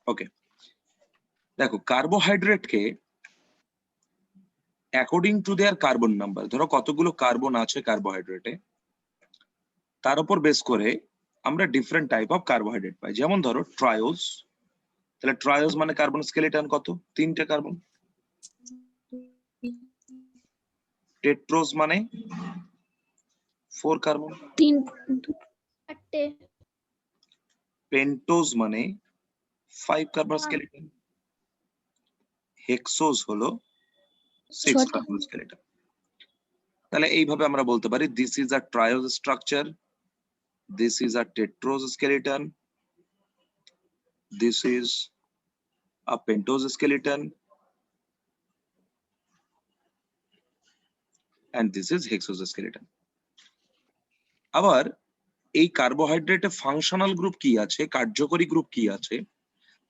ওকে, দেখো কার্বোহাইড্রেটকে according to their carbon number, ধরো কতগুলো কার্বন আছে কার্বোহাইড্রেটে, তার উপর বেস করে আমরা ডিফারেন্ট টাইপ অফ কার্বোহাইড্রেট পাই। যেমন ধরো ট্রায়োজ, তাহলে ট্রায়োজ মানে কার্বন স্কেলেটন কত? 3টে কার্বন। টেট্রোজ মানে 4 কার্বন। 3 পেন্টোজ মানে 5 কার্বন স্কেলেটন। হেক্সোজ হলো 6 কার্বন স্কেলেটন। তাহলে এইভাবে আমরা বলতে পারি this is a triose structure, this is a tetrose skeleton, this is a pentose skeleton, and this is hexoskeleton. আবার এই কার্বোহাইড্রেটে ফাংশনাল গ্রুপ কি আছে, কার্যকরী গ্রুপ কি আছে,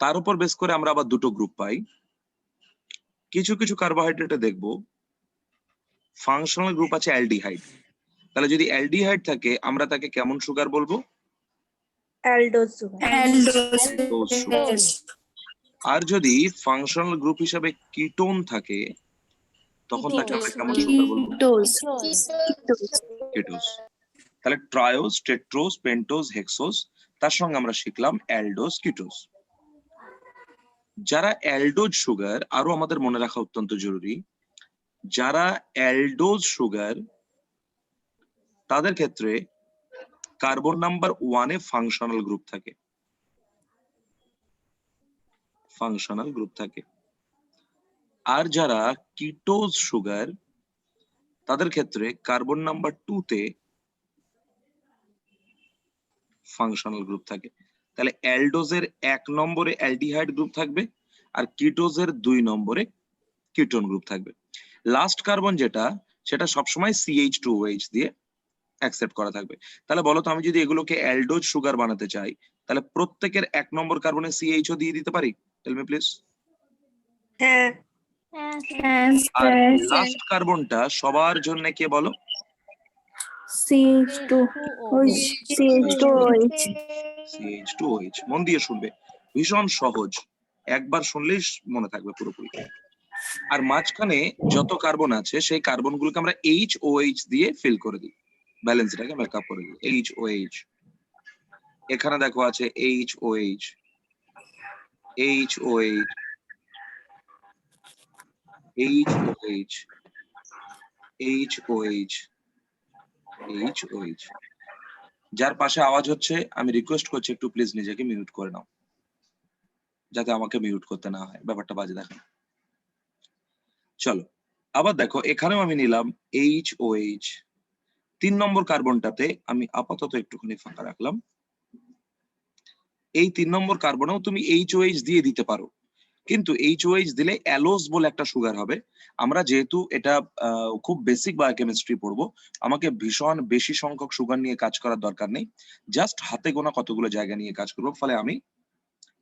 তার উপর বেস করে আমরা আবার দুটো গ্রুপ পাই। কিছু কিছু কার্বোহাইড্রেটে দেখবো ফাংশনাল গ্রুপ আছে অ্যালডিহাইড। তাহলে যদি অ্যালডিহাইড থাকে আমরা তাকে কেমন সুগার বলবো? Aldose sugar. আর যদি ফাংশনাল গ্রুপ হিসাবে কিটোন থাকে তখন তাকে আমরা কেমন সুগার বলবো? কিটোজ। তাহলে ট্রায়োজ, টেট্রোজ, পেন্টোজ, হেক্সোজ, তার সঙ্গে আমরা শিখলাম অ্যালডোজ, কিটোজ। যারা অ্যালডোজ সুগার, আরো আমাদের মনে রাখা অত্যন্ত জরুরি, যারা অ্যালডোজ সুগার তাদের ক্ষেত্রে কার্বন নাম্বার 1-এ ফাংশনাল গ্রুপ থাকে, ফাংশনাল গ্রুপ থাকে। আর যারা কিটোজ সুগার তাদের ক্ষেত্রে কার্বন নাম্বার 2-তে ফাংশনাল গ্রুপ থাকে। তাহলে অ্যালডোজের 1 নম্বরে অ্যালডিহাইড গ্রুপ থাকবে আর কিটোজের 2 নম্বরে কিটোন গ্রুপ থাকবে। লাস্ট কার্বন যেটা, সেটা সবসময় CH2OH দিয়ে অ্যাকসেপ্ট করা থাকবে। তাহলে বলো তো, আমি যদি এগুলোকে অ্যালডোজ সুগার বানাতে চাই তাহলে প্রত্যেকের 1 নম্বর কার্বনে CHO দিয়ে দিতে পারি? Tell me please. হ্যাঁ। আর লাস্ট কার্বনটা সবার জন্য কে বলো? CH2OH। মন দিয়ে শুনবে, ভীষণ সহজ, একবার শুনলেই মনে থাকবে পুরোপুরি। আর মাঝখানে যত কার্বন আছে সেই কার্বন গুলোকে আমরা HOH দিয়ে ফিল করে দিই, ব্যালেন্সটাকে মেকআপ করে দিই। HOH, এখানে দেখো আছে HOH, HOH, HOH, HOH, HOH। যার পাশে আওয়াজ হচ্ছে আমি রিকোয়েস্ট করছি একটু প্লিজ নিজেকে মিউট করে নাও, যাতে আমাকে মিউট করতে না হয়, ব্যাপারটা বাজে দেখো। চলো আবার দেখো, এখানেও আমি নিলাম HOH। 3 নম্বর কার্বনটাতে আমি আপাতত একটুখানি ফাঁকা রাখলাম। এই 3 নম্বর কার্বনেও তুমি HOH দিয়ে দিতে পারো, কিন্তু HOH দিলে অ্যালোজ বলে একটা সুগার হবে। আমরা যেহেতু এটা খুব বেসিক বায়োকেমিস্ট্রি পড়বো, আমাকে ভীষণ বেশি সংখ্যক সুগার নিয়ে কাজ করার দরকার নেই, জাস্ট হাতে গোনা কতগুলো জায়গা নিয়ে কাজ করবো, ফলে আমি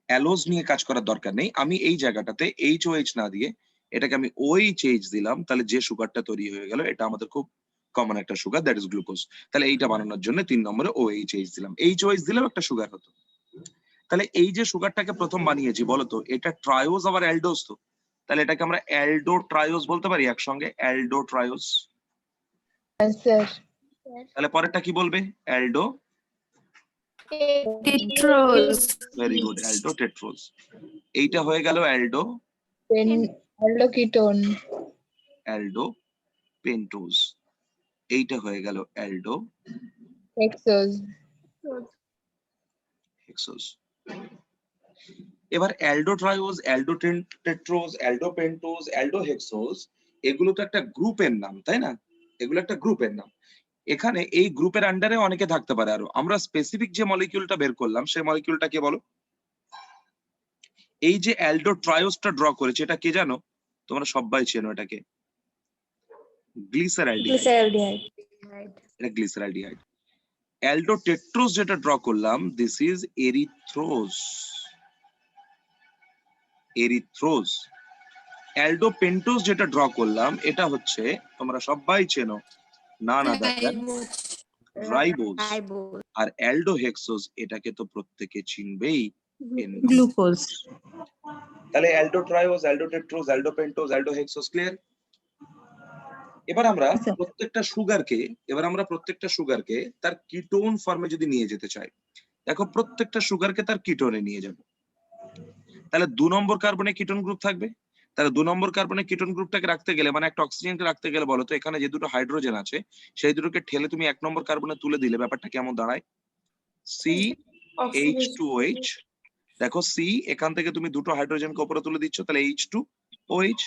অ্যালোজ নিয়ে কাজ করার দরকার নেই। আমি এই জায়গাটাতে HOH না দিয়ে এটাকে আমি OHH দিলাম, তাহলে যে সুগারটা তৈরি হয়ে গেল এটা আমাদের খুব কমন একটা সুগার, দ্যাট ইজ গ্লুকোজ। তাহলে এইটা বানানোর জন্য 3 নম্বরে OHH দিলাম। HOH দিলেও একটা সুগার হতো। তাহলে এই যে সুগারটাকে প্রথম বানিয়েছি বলতো, এটা ট্রায়োজ আবার অ্যালডোজ, তো তাহলে এটাকে আমরা অ্যালডো ট্রায়োজ বলতে পারি একসঙ্গে, অ্যালডো ট্রায়োজ। তাহলে পরেরটা কি বলবে? Aldotetrose. Very good, aldotetrose. এইটা হয়ে গেল অ্যালডো অ্যালডোকিটোন, অ্যালডো পেন্টোজ। এইটা হয়ে গেল অ্যালডো হেক্সোজ। হেক্সোজ। এবার অ্যালডো ট্রায়োজ, অ্যালডো টেট্রোজ, অ্যালডো পেন্টোজ, অ্যালডো হেক্সোজ, এগুলো তো একটা গ্রুপের নাম, তাই না? এগুলো একটা গ্রুপের নাম। এখানে এই গ্রুপের আন্ডারে অনেকে থাকতে পারে আরো। আমরা স্পেসিফিক যে মলিকিউলটা বের করলাম সেই মলিকিউলটা কে বলো? এই যে অ্যালডো ট্রায়োজটা ড্র করেছে এটা কে জানো? তোমরা সবাই চেনো এটাকে, গ্লিসারআলডিহাইড। এটা গ্লিসারআলডিহাইড। অ্যালডো টেট্রোজ যেটা ড্র করলাম, দিস ইজ এরিথ্রোজ, এরিথ্রোজ। অ্যালডো পেন্টোজ যেটা ড্র করলাম এটা হচ্ছে, তোমরা সবাই চেনো, নান আদার দ্যান রাইবোজ। আর অ্যালডো হেক্সোজ, এটাকে তো প্রত্যেকে চিনবেই, in Glucose. তাহলে অ্যালডোট্রায়োজ, অ্যালডোটেট্রোজ, অ্যালডোপেন্টোজ, অ্যালডোহেক্সোজ, ক্লিয়ার? এবার আমরা আচ্ছা। প্রত্যেকটা সুগারকে তার কিটোন ফর্মে যদি নিয়ে যেতে চাই, দেখো প্রত্যেকটা সুগারকে তার কিটোনে নিয়ে যাব। তাহলে 2 নম্বর কার্বনে কিটোন গ্রুপ থাকবে। তাহলে 2 নম্বর কার্বনে কিটোন গ্রুপটাকে রাখতে গেলে, মানে একটা অক্সিজেনকে রাখতে গেলে, বলো তো এখানে যে দুটো হাইড্রোজেন আছে সেই দুটোকে ঠেলে তুমি 1 নম্বর কার্বনে তুলে দিলে ব্যাপারটা কেমন দাঁড়ায়? CH2OH। দেখো C, এখান থেকে তুমি দুটো হাইড্রোজেনকে উপরে তুলে দিচ্ছ, তাহলে H2OH।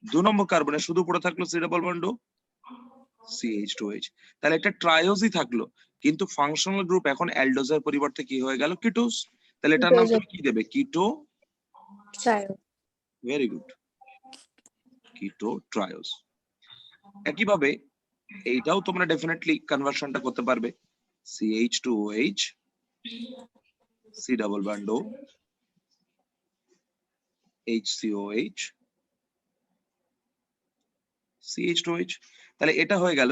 2 নম্বর কার্বনে শুধু পড়ে থাকলো C ডাবল বন্ড CH2OH। তাহলে একটা ট্রায়োজই থাকলো, কিন্তু ফাংশনাল গ্রুপ এখন অ্যালডোজের পরিবর্তে কি হয়ে গেল? কিটোজ। তাহলে এটার নাম তুমি কি দেবে? কিটো। ভেরি গুড, কিটো ট্রায়োজ। একইভাবে এইটাও তোমরা ডেফিনেটলি কনভার্সনটা করতে পারবে। CH2OH, C double bond HCOH, CH2OH। তাহলে এটা হয়ে গেল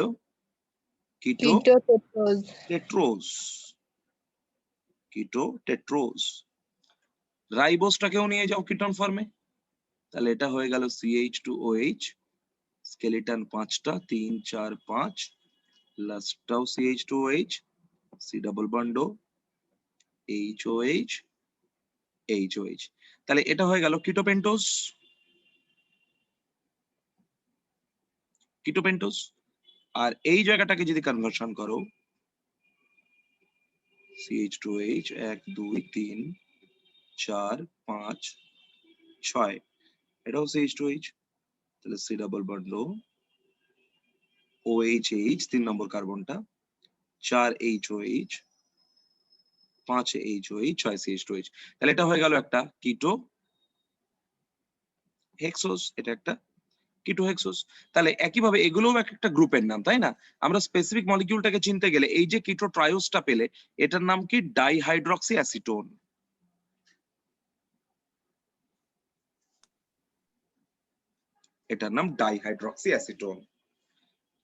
কিটো Ketotetrose. টেট্রোজ। কিটো টেট্রোজ। রাইবোসটাকেও নিয়ে যাও কিটোন ফর্মে, তাহলে এটা হয়ে গেল CH2OH, স্কেলিটন 5টা, 3 4 5, লাস্টটাও CH2OH, C double bond HOH, HOH। তাহলে এটা হয়ে গেল কিটোপেন্টোজ। কিটোপেন্টোজ। আর এই জায়গাটাকে যদি কনভার্সন করো, CH2OH 1 2 3 4 5 6, এটাও CH2OH, তাহলে C ডাবল বন্ড OHH 3 নম্বর কার্বনটা, 4 HOH, 5 HOH, 6 CH2OH। তাহলে এটা হয়ে গেল একটা কিটো হেক্সোস। এটা একটা কিটো হেক্সোস। তাহলে একইভাবে এগুলোও এক একটা গ্রুপের নাম, তাই না? আমরা স্পেসিফিক মলিকিউলটাকে চিনতে গেলে এই যে কিটো ট্রায়োসটা পেলে, এটার নাম কি? Dihydroxy acetone. এটার নাম ডাইহাইড্রক্সি অ্যাসিটোন।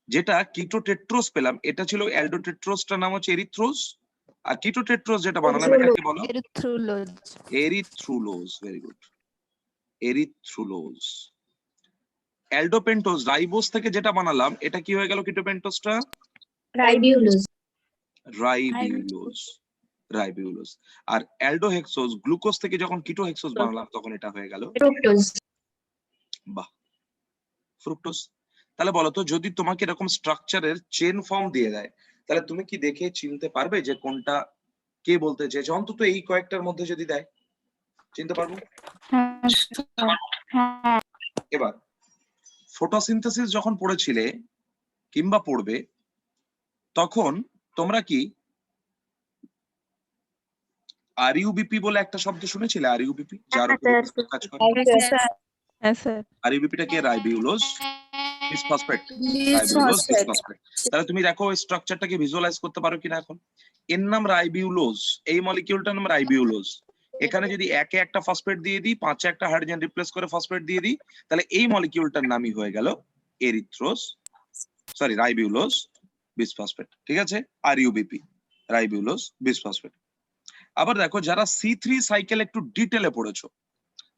যেটা কিটো টেট্রোস পেলাম, এটা ছিল অ্যালডোটেট্রোসটার নাম হচ্ছে এরিথ্রোস। আর কিটো টেট্রোস যেটা বানালাম এটাকে বলো Erythrulose. Erythrulose. Very good, erythrulose. Aldopentose ribose থেকে যেটা বানালাম, এটা কি হয়ে গেল কিটোপেন্টোজটা? Ribulose. রাইবিউলোজ। রাইবিউলোজ। আর অ্যালডোহেক্সোজ গ্লুকোজ থেকে যখন কিটোহেক্সোজ বানালাম তখন এটা হয়ে গেল Fructose. বাহ, ফ্রুক্টোজ। তাহলে বলো তো, যদি তোমাকে এরকম স্ট্রাকচারের চেন ফর্ম দিয়ে দেয়, তাহলে তুমি কি দেখে চিনতে পারবে যে কোনটা কে বলতে চেয়েছে? অন্তত এই কয়েকটার মধ্যে যদি দেয়, চিনতে পারবো? এবার ফটোসিনথেসিস যখন পড়েছিলে কিংবা পড়বে, তখন তোমরা কি আরইউবিপি বলে একটা শব্দ শুনেছিলে? আরইউবিপি, যার উপর কাজ করে। আরইউবিপিটা কি? Ribulose bisphosphate. Ribulose bisphosphate. তাহলে তুমি দেখো স্ট্রাকচারটাকে ভিজুয়ালাইজ করতে পারো কিনা এখন? এর নাম রাইবিউলোজ, এই মলিকিউলটার নাম রাইবিউলোজ। এখানে যদি একে একটা ফসফেট দিয়ে দিই, 5 একটা হাইড্রোজেন রিপ্লেস করে ফসফেট দিয়ে দিই, তাহলে এই মলিকিউলটার নামই হয়ে গেল রাইবিউলোজ বিসফসফেট। ঠিক আছে, আরইউবিপি, রাইবিউলোজ বিসফসফেট। আবার দেখো, যারা C3 সাইকেল একটু ডিটেলে পড়েছো,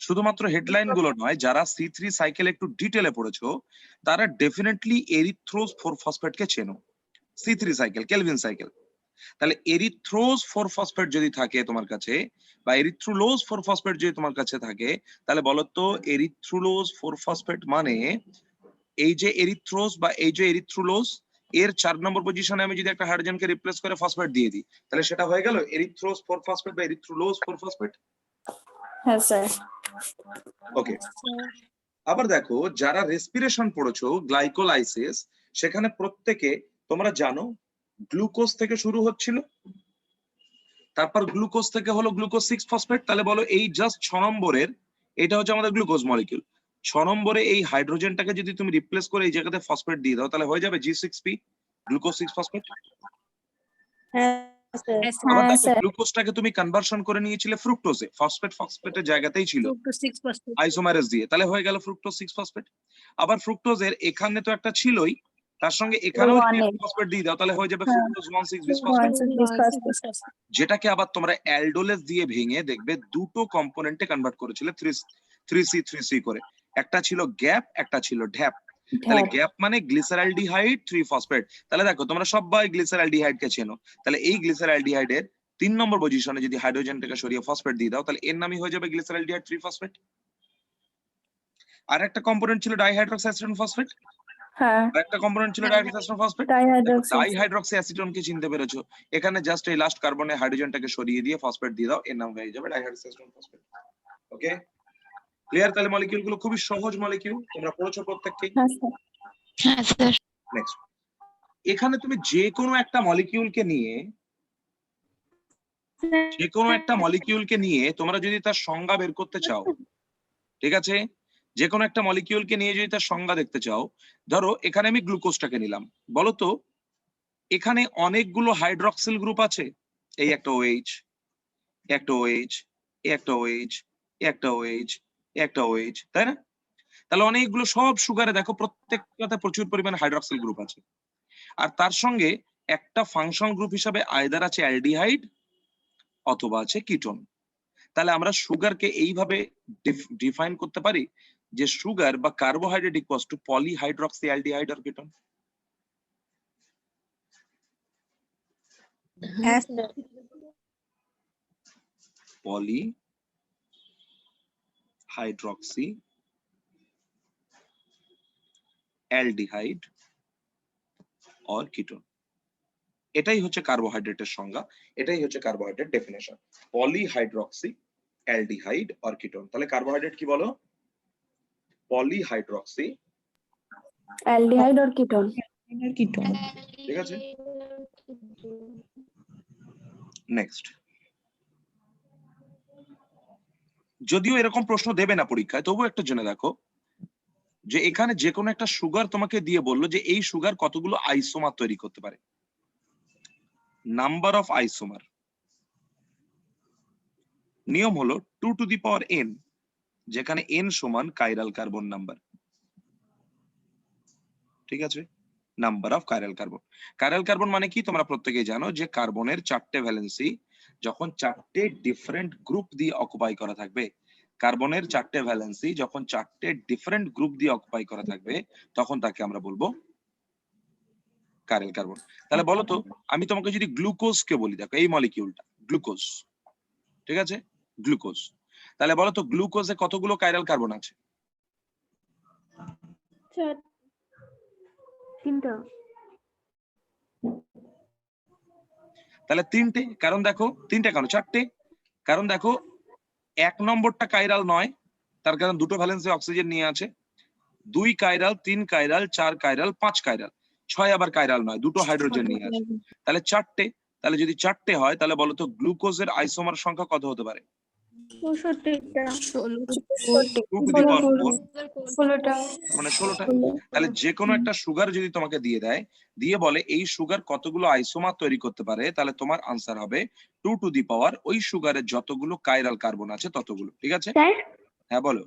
শুধুমাত্র হেডলাইন গুলো নয়, যারা C3 সাইকেল একটু ডিটেলে পড়েছো, তারা ডেফিনেটলি এরিথ্রোজ 4 ফসফেটকে চেনো। C3 cycle, kelvin cycle. তাহলে এরিথ্রোজ 4 ফসফেট যদি থাকে তোমার কাছে, বা এরিথ্রুলোজ 4 ফসফেট যদি তোমার কাছে থাকে, তাহলে বলো তো এরিথ্রুলোজ 4 ফসফেট মানে এই যে এরিথ্রোজ বা এই যে এরিথ্রুলোজ, এর 4 নম্বর পজিশনে আমি যদি একটা হাইড্রোজেনকে রিপ্লেস করে ফসফেট দিয়ে দিই, তাহলে সেটা হয়ে গেল এরিথ্রোজ 4 ফসফেট বা এরিথ্রুলোজ 4 ফসফেট। হ্যাঁ স্যার। ওকে। আবার দেখো, যারা রেসপিরেশন পড়েছো, গ্লাইকোলাইসিস, সেখানে প্রত্যেকে তোমরা জানো গ্লুকোজ থেকে শুরু হচ্ছিল, তারপর গ্লুকোজ থেকে হলো গ্লুকোজ 6 ফসফেট। তাহলে বলো এই জাস্ট 6 নম্বরের, এটা হচ্ছে আমাদের গ্লুকোজ মলিকিউল। 6 নম্বরে এই হাইড্রোজেনটাকে যদি তুমি রিপ্লেস করে এই জায়গাতে ফসফেট দিয়ে দাও, তাহলে হয়ে যাবে G6P, গ্লুকোজ 6 ফসফেট। আবার দেখো, গ্লুকোজটাকে তুমি কনভার্সন করে নিয়েছিলে ফ্রুক্টোজে, ফসফেটের জায়গাতেই ছিল আইসোমারেজ দিয়ে, তাহলে হয়ে গেল ফ্রুক্টোজ 6 ফসফেট। আবার ফ্রুক্টোজের এখানে তো একটা ছিলই, তার সঙ্গে এখানেও যদি 1 ফসফেট দিয়ে দাও তাহলে হয়ে যাবে হ্যাঁ। Fructose 1,6 bisphosphate, 1,6 bisphosphate. যেটাকে আবার তোমরা অ্যালডোলেস দিয়ে ভেঙে দেখবে দুটো কম্পোনেন্টে কনভার্ট করেছিলে 3C করে। একটা ছিল গ্যাপ, একটা ছিল ঢ্যাপ। তাহলে গ্যাপ মানে গ্লিসারালডিহাইড 3 ফসফেট। তাহলে দেখো তোমরা সবাই গ্লিসারালডিহাইড কে চেনো, তাহলে এই গ্লিসারালডিহাইডের 3 নম্বর পজিশনে যদি হাইড্রোজেনটাকে সরিয়ে ফসফেট দিয়ে দাও তাহলে এর নামই হয়ে যাবে গ্লিসারালডিহাইড 3 ফসফেট। আর একটা কম্পোনেন্ট ছিল ডাইহাইড্রক্সি অ্যাসিটোন ফসফেট, হ্যাঁ, আর একটা কম্পোনেন্ট ছিল dihydroxy phosphate. Dihydroxy. Dihydroxy acetone কে চিনতে পেরেছো, এখানে জাস্ট এই লাস্ট কার্বনে হাইড্রোজেনটাকে সরিয়ে দিয়ে ফসফেট দিয়ে দাও, এর নাম হয়ে যাবে dihydroxy acetone phosphate. Okay clear? তাহলে মলিকিউল গুলো খুবই সহজ মলিকিউল, তোমরা পড়েছো প্রত্যেককেই। হ্যাঁ স্যার। হ্যাঁ স্যার। নেক্সট, এখানে তুমি যে কোনো একটা মলিকিউলকে নিয়ে তোমরা যদি তার সংজ্ঞা বের করতে চাও, ঠিক আছে, যে কোনো একটা মলিকিউলকে নিয়ে যদি তার সংজ্ঞা দেখতে চাও, ধরো এখানে আমি গ্লুকোজটাকে নিলাম, বলো তো এখানে অনেকগুলো হাইড্রক্সিল গ্রুপ আছে, এই একটা OH, একটা OH, একটা OH, একটা OH, একটা OH, তাই না? তাহলে অনেকগুলো সব সুগারে দেখো প্রত্যেকটাতে প্রচুর পরিমাণে হাইড্রক্সিল গ্রুপ আছে, আর তার সঙ্গে একটা ফাংশন গ্রুপ হিসাবে আইদার আছে অ্যালডিহাইড অথবা আছে কিটোন। তাহলে আমরা সুগারকে এইভাবে ডিফাইন করতে পারি যে সুগার বা carbohydrate equals to polyhydroxy aldehyde or ketone. হ্যাঁ sir. Polyhydroxy aldehyde or ketone, এটাই হচ্ছে কার্বোহাইড্রেটের সংজ্ঞা, এটাই হচ্ছে carbohydrate definition, polyhydroxy aldehyde or ketone. তাহলে কার্বোহাইড্রেট কি বলো? Polyhydroxy aldehyde or ketone. ঠিক আছে। নেক্সট, যদিও এরকম প্রশ্ন দেবে না পরীক্ষায়, তবুও একটা জেনে দেখো যে এখানে যে কোনো একটা সুগার তোমাকে দিয়ে বললো যে এই সুগার কতগুলো আইসোমার তৈরি করতে পারে, নাম্বার অফ আইসোমার। নিয়ম হলো 2 টু দি পাওয়ার n, যেখানে n সমান কাইরাল কার্বন নাম্বার, ঠিক আছে, number of chiral carbon. Chiral carbon মানে কি তোমরা প্রত্যেকেই জানো যে কার্বনের 4টে ভ্যালেন্সি যখন 4টে ডিফারেন্ট গ্রুপ দিয়ে অকুপাই করা থাকবে, কার্বনের 4টে ভ্যালেন্সি যখন 4টে ডিফারেন্ট গ্রুপ দিয়ে অকুপাই করা থাকবে তখন তাকে আমরা বলবো কাইরাল কার্বন। তাহলে বলো তো আমি তোমাকে যদি গ্লুকোজ কে বলি, দেখো এই মলিকিউলটা গ্লুকোজ, ঠিক আছে, গ্লুকোজ, তাহলে বলো তো গ্লুকোজে কতগুলো কাইরাল কার্বন আছে? স্যার 3টা। তাহলে 3টে, কারণ দেখো 3টে কেন 4টে, কারণ দেখো 1 নম্বরটা কাইরাল নয়, তার কারণ দুটো ভ্যালেন্সি অক্সিজেন নিয়ে আছে, 2 কাইরাল, 3 কাইরাল, 4 কাইরাল, 5 কাইরাল, 6 আবার কাইরাল নয়, দুটো হাইড্রোজেন নিয়ে আছে, তাহলে 4টে। তাহলে যদি 4টে হয় তাহলে বলো তো গ্লুকোজের আইসোমার সংখ্যা কত হতে পারে? 64টা। 2 টু দি পাওয়ার 4 16টা। মানে 16টা। তাহলে যে কোনো একটা সুগার যদি তোমাকে দিয়ে দেয়, দিয়ে বলে এই সুগার কতগুলো আইসোমার তৈরি করতে পারে, তাহলে তোমার আনসার হবে 2 টু দি পাওয়ার ওই সুগারের যতগুলো কাইরাল কার্বন আছে ততগুলো, ঠিক আছে? স্যার হ্যাঁ বলো।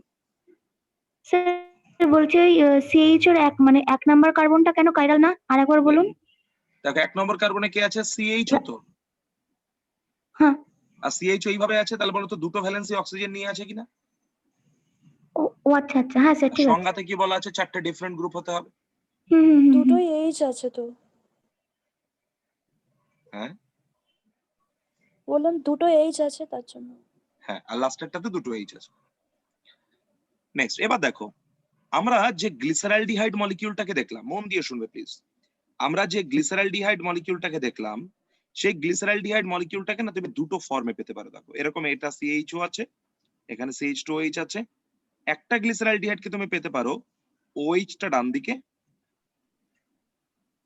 স্যার বলছি ওই সিএইচ এর মানে 1 নাম্বার কার্বনটা কেন কাইরাল না, আরেকবার বলুন। দেখো 1 নম্বর কার্বনে কে আছে? CH তো। হ্যাঁ। আর CH এইভাবে আছে, তাহলে বলো তো দুটো ভ্যালেন্সি অক্সিজেন নিয়ে আছে কিনা? ও আচ্ছা আচ্ছা, হ্যাঁ স্যার ঠিক আছে। সংজ্ঞাতে কি বলা আছে? 4টে ডিফারেন্ট গ্রুপ হতে হবে। দুটোই এইচ আছে তো। হ্যাঁ বললাম দুটো এইচ আছে তার জন্য। হ্যাঁ, আর লাস্টেরটাতে দুটো H আছে। নেক্সট, এবার দেখো আমরা যে গ্লিসারালডিহাইড মলিকিউলটাকে দেখলাম, মন দিয়ে শুনবে প্লিজ, আমরা যে গ্লিসারালডিহাইড মলিকিউলটাকে দেখলাম সেই গ্লিসারালডিহাইড মলিকিউলটাকে না তুমি দুটো ফর্মে পেতে পারো। দেখো এরকম, এটা CHO আছে, এখানে CH2OH আছে। একটা গ্লিসারালডিহাইডকে তুমি পেতে পারো OH টা ডান দিকে,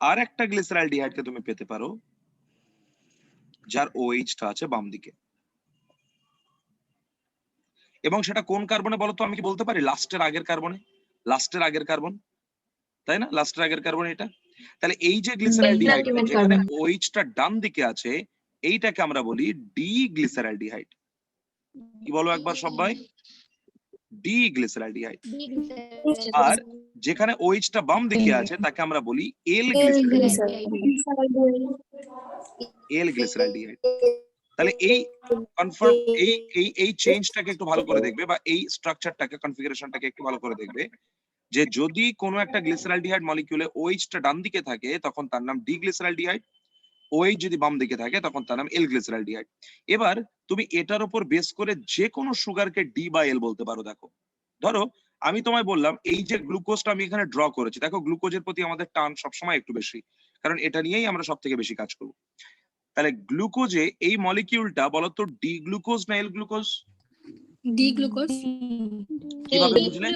আর একটা গ্লিসারালডিহাইডকে তুমি পেতে পারো যার OH টা আছে বাম দিকে। এবং সেটা কোন কার্বনে বলো তো? আমি কি বলতে পারি? লাস্টের আগের কার্বনে, লাস্টের আগের কার্বন, তাই না? লাস্টের আগের কার্বন এটা। তাহলে এই যে গ্লিসারালডিহাইড যেখানে OH টা ডান দিকে আছে, এইটাকে আমরা বলি ডি গ্লিসারালডিহাইড। কি বলো একবার সবাই? D glyceraldehyde. আর যেখানে OH টা বাম দিকে আছে তাকে আমরা বলি এল গ্লিসারালডিহাইড। তাহলে এই কনফার্ম এই চেঞ্জটাকে একটু ভালো করে দেখবে, বা এই স্ট্রাকচারটাকে, কনফিগারেশনটাকে একটু ভালো করে দেখবে, যে যদি কোনো একটা গ্লিসারালডিহাইড মলিকিউলে OH টা ডান দিকে থাকে তখন তার নাম ডি গ্লিসারালডিহাইড, OH যদি বাম দিকে থাকে তখন তার নাম এল গ্লিসারালডিহাইড। এবার তুমি এটার উপর বেস করে যে কোনো সুগারকে ডি বা এল বলতে পারো। দেখো, ধরো আমি তোমায় বললাম এই যে গ্লুকোজটা আমি এখানে ড্র করেছি, দেখো গ্লুকোজের প্রতি আমাদের টান সবসময় একটু বেশি, কারণ এটা নিয়েই আমরা সব থেকে বেশি কাজ করবো। তাহলে গ্লুকোজে এই মলিকিউলটা বলতো ডি গ্লুকোজ না এল গ্লুকোজ? D glucose. কিভাবে বুঝলে?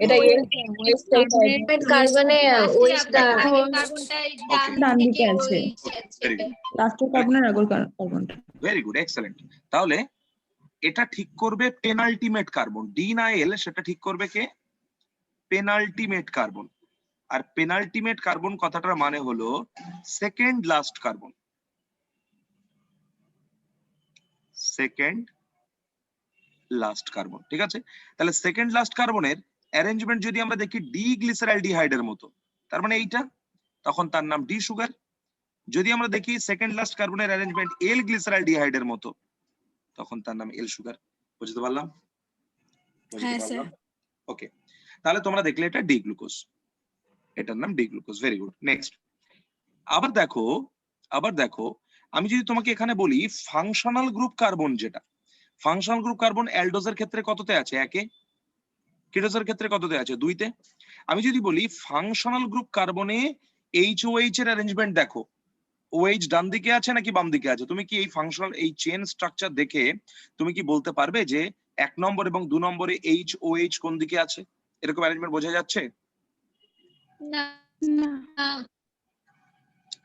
এটা কার্বনে ওইটা ডান দিকে আছে, ভেরি গুড, লাস্টের কার্বনের আগের কার্বনটা। Very good, excellent. তাহলে এটা ঠিক করবে পেনাল্টিমেট কার্বন, ডি না এল সেটা ঠিক করবে কে? Penultimate carbon. আর পেনাল্টিমেট কার্বন কথাটার মানে হলো second last carbon, second last carbon. ঠিক আছে, তাহলে সেকেন্ড লাস্ট কার্বনের অ্যারেঞ্জমেন্ট যদি আমরা দেখি ডি গ্লিসারালডিহাইডের মতো, তার মানে এইটা, তখন তার নাম ডি সুগার। যদি আমরা দেখি সেকেন্ড লাস্ট কার্বনের অ্যারেঞ্জমেন্ট এল গ্লিসারালডিহাইডের মতো, তখন তার নাম এল সুগার। বুঝতে পারলাম? হ্যাঁ স্যার। ওকে, তাহলে তোমরা দেখলে এটা ডি গ্লুকোজ, এটার নাম D glucose. Very good, next. আবার দেখো আমি যদি তোমাকে এখানে বলি ফাংশনাল গ্রুপ কার্বন, যেটা ফাংশনাল গ্রুপ কার্বন অ্যালডোজের ক্ষেত্রে কততে আছে? 1 এ। কিটোজের ক্ষেত্রে কততে আছে? 2 তে। আমি যদি বলি ফাংশনাল গ্রুপ কার্বনে HOH এর অ্যারেঞ্জমেন্ট দেখো, OH ডান দিকে আছে নাকি বাম দিকে আছে? তুমি কি এই ফাংশনাল এই চেন স্ট্রাকচার দেখে তুমি কি বলতে পারবে যে 1 নম্বর এবং 2 নম্বরে HOH কোন দিকে আছে? এরকম অ্যারেঞ্জমেন্ট বোঝা যাচ্ছে? না।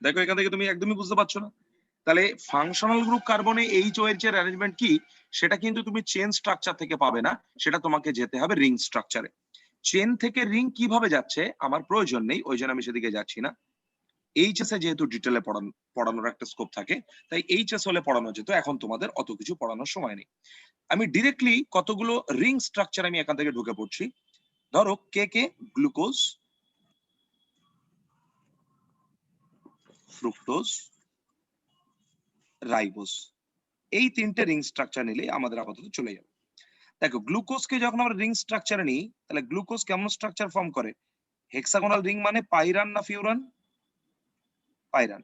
দেখো এখান থেকে তুমি একদমই বুঝতে পারছো না। তাহলে ফাংশনাল গ্রুপ কার্বনে HOH এর অ্যারেঞ্জমেন্ট কি সেটা কিন্তু তুমি চেন স্ট্রাকচার থেকে পাবে না, সেটা তোমাকে যেতে হবে রিং স্ট্রাকচারে। চেন থেকে রিং কিভাবে যাচ্ছে আমার প্রয়োজন নেই, ওই জন্য আমি সেদিকে যাচ্ছি না। এইচএস এ যেহেতু ডিটেলে পড়ানোর একটা স্কোপ থাকে, তাই এইচএস হলে পড়ানো যেত, এখন তোমাদের অত কিছু পড়ানোর সময় নেই। আমি ডিরেক্টলি কতগুলো রিং স্ট্রাকচার আমি এখান থেকে ঢুকে পড়ছি। ধরো কে গ্লুকোজ, ফ্রুক্টোজ, রাইবোজ, এই 3টে রিং স্ট্রাকচার নিলে আমাদের আপাতত চলে যাবে। দেখো গ্লুকোজকে যখন আমরা রিং স্ট্রাকচারে নিই, তাহলে গ্লুকোজ কেমন স্ট্রাকচার ফর্ম করে? হেক্সাগোনাল রিং, মানে পাইরান না ফিউরান? পাইরান।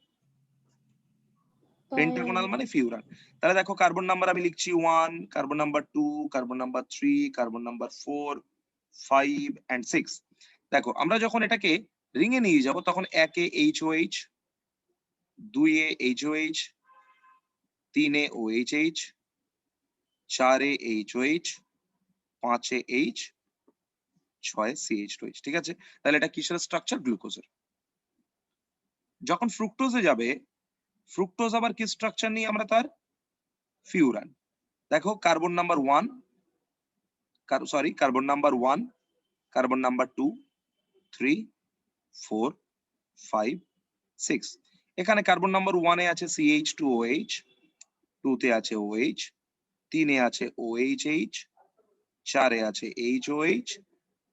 পেন্টাগোনাল মানে ফিউরান। তাহলে দেখো কার্বন নাম্বার আমি লিখছি 1, carbon number 2, carbon number 3, carbon number 4, 5 and 6। দেখো আমরা যখন এটাকে রিং এ নিয়ে যাব তখন 1 এ HOH, 2 এ HOH, 3 এ OHH, 4 এ HOH, 5 এ H, 6 এ CH2H। ঠিক আছে, তাহলে এটা কিসের স্ট্রাকচার? গ্লুকোজের। যখন ফ্রুক্টোজে যাবে, ফ্রুক্টোজ আবার কি স্ট্রাকচার নিয়ে আমরা তার? ফিউরান। দেখো carbon number 1, carbon number 1, carbon number 2, 3, 4, 5, 6। এখানে কার্বন নাম্বার 1 এ আছে CH2OH, 2 তে আছে OH, 3 এ আছে OHH, 4 এ আছে HOH,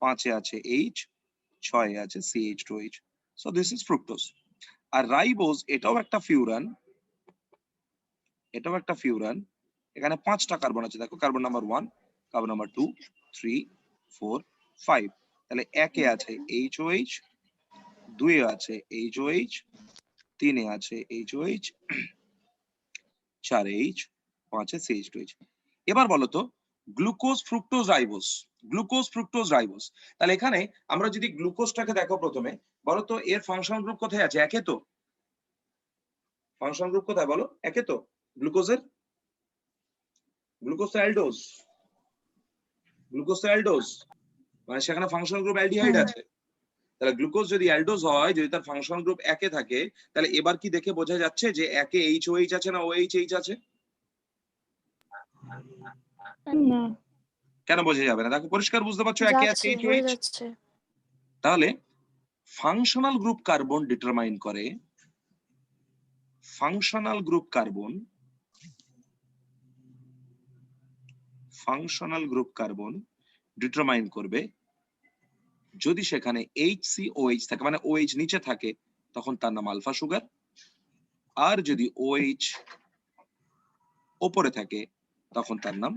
5 এ আছে H, 6 এ আছে CH2H। So this is fructose. আর রাইবোজ এটাও একটা ফিউরান, এখানে 5টা কার্বন আছে। দেখো কার্বন নাম্বার 1, কার্বন নাম্বার 2, 3, 4, 5। তাহলে 1 এ আছে HOH, 2 এ আছে HOH, 3 এ আছে HOH, 4 এ H, 5 এ CH2H। এবার বলো তো glucose, fructose, ribose, glucose, fructose, ribose. তাহলে এখানে আমরা যদি গ্লুকোজটাকে দেখো প্রথমে, বলো তো এর ফাংশনাল গ্রুপ কোথায় আছে? 1 এ তো। ফাংশনাল গ্রুপ কোথায় বলো? 1 এ তো গ্লুকোজের। গ্লুকোজ তো অ্যালডোজ, মানে সেখানে ফাংশনাল গ্রুপ অ্যালডিহাইড আছে। তাহলে গ্লুকোজ যদি অ্যালডোজ হয়, যদি তার ফাংশনাল গ্রুপ 1 এ থাকে, তাহলে এবার কি দেখে বোঝা যাচ্ছে যে 1 এ HOH আছে না OHH আছে? না, কেন বোঝা যাবে না? দেখো পরিষ্কার বুঝতে পারছো 1 এ আছে যাচ্ছে, হয়ে HOH। যাচ্ছে। তাহলে ফাংশনাল গ্রুপ কার্বন ডিটারমাইন করে, ফাংশনাল গ্রুপ কার্বন ডিটারমাইন করবে যদি সেখানে HCOH থাকে মানে OH নিচে থাকে তখন তার নাম আলফা সুগার, আর যদি OH ওপরে থাকে তখন তার নাম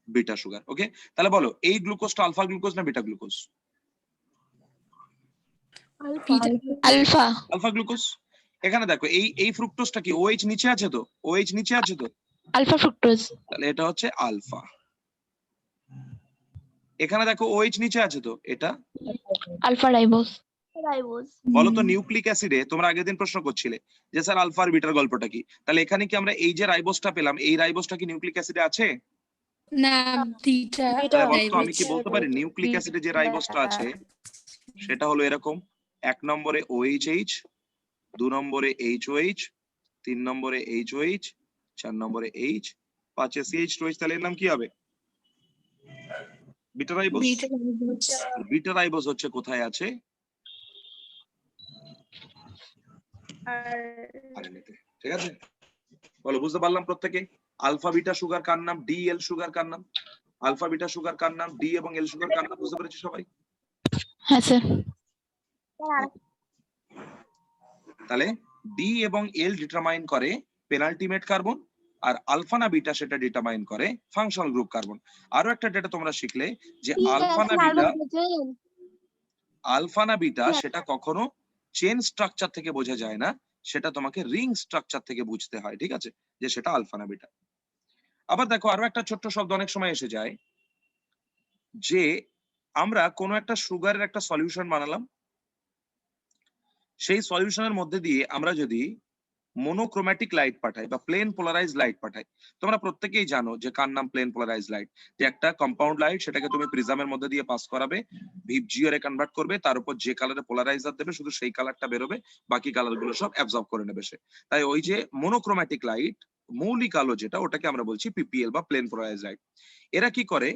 বিটা সুগার। ওকে, তাহলে বলো এই গ্লুকোজটা আলফা গ্লুকোজ না beta glucose? Alpha. Alpha glucose. এখানে দেখো এই ফ্রুক্টোজটা কি OH নিচে আছে তো, OH নিচে আছে তো, আলফা ফ্রুক্টোজ। তাহলে এটা হচ্ছে আলফা। এখানে দেখো OH নিচে আছে তো, এটা আলফা রাইবোজ। বলো তো নিউক্লিক অ্যাসিডে তোমরা আগের দিন প্রশ্ন করছিলে যে স্যার আলফা আর বিটার গল্পটা কি, তাহলে এখানে কি আমরা এই যে রাইবোজটা পেলাম এই রাইবোজটা কি নিউক্লিক অ্যাসিডে আছে? না, বিটা। তাহলে বলো তো আমি কি বলতে পারি নিউক্লিক অ্যাসিডে যে রাইবোজটা আছে সেটা হলো এরকম, 1 নম্বরে OHH, 2 নম্বরে HOH, 3 নম্বরে HOH, 4 নম্বরে H, 5 CH2H, তাহলে এর নাম কি হবে? Beta ribose. বিটা রাইবোজ হচ্ছে কোথায় আছে? RNA তে। ঠিক আছে, বলো বুঝতে পারলাম প্রত্যেকে? আলফা বিটা সুগার কার নাম, ডি এল সুগার কার নাম? আলফা বিটা সুগার কার নাম, ডি এবং এল সুগার কার নাম? বুঝতে পেরেছো সবাই? হ্যাঁ স্যার। তাহলে ডি এবং এল ডিটারমাইন করে পেনাল্টিমেট কার্বন, আর আলফা না বিটা সেটা ডিটারমাইন করে ফাংশনাল গ্রুপ কার্বন। আরো একটা ডেটা তোমরা শিখলে যে আলফা না বিটা সেটা কখনো চেন স্ট্রাকচার থেকে বোঝা যায় না, সেটা তোমাকে রিং স্ট্রাকচার থেকে বুঝতে হয়। ঠিক আছে, যে সেটা আলফা না বিটা। আবার দেখো আরো একটা ছোট্ট শব্দ অনেক সময় এসে যায় যে আমরা কোনো একটা সুগারের একটা সলিউশন বানালাম, সেই সলিউশনের মধ্যে দিয়ে আমরা যদি মোনোক্রোম্যাটিক লাইট পাঠাই বা প্লেন পোলারাইজ লাইট পাঠাই, তোমরা প্রত্যেকেই জানো যে কার নাম প্লেন পোলারাইজ লাইট, যে একটা কম্পাউন্ড লাইট সেটাকে তুমি প্রিজমের মধ্যে দিয়ে পাস করাবে, ভিপজিও রে কনভার্ট করবে, তার উপর যে কালারে পোলারাইজার দেবে শুধু সেই কালারটা বেরোবে, বাকি কালার গুলো সব অ্যাবজর্ব করে নেবে সে। তাই ওই যে মোনোক্রোম্যাটিক লাইট, মৌলিক আলো যেটা, ওটাকে আমরা বলছি পিপিএল বা প্লেন পোলারাইজ লাইট। এরা কি করে,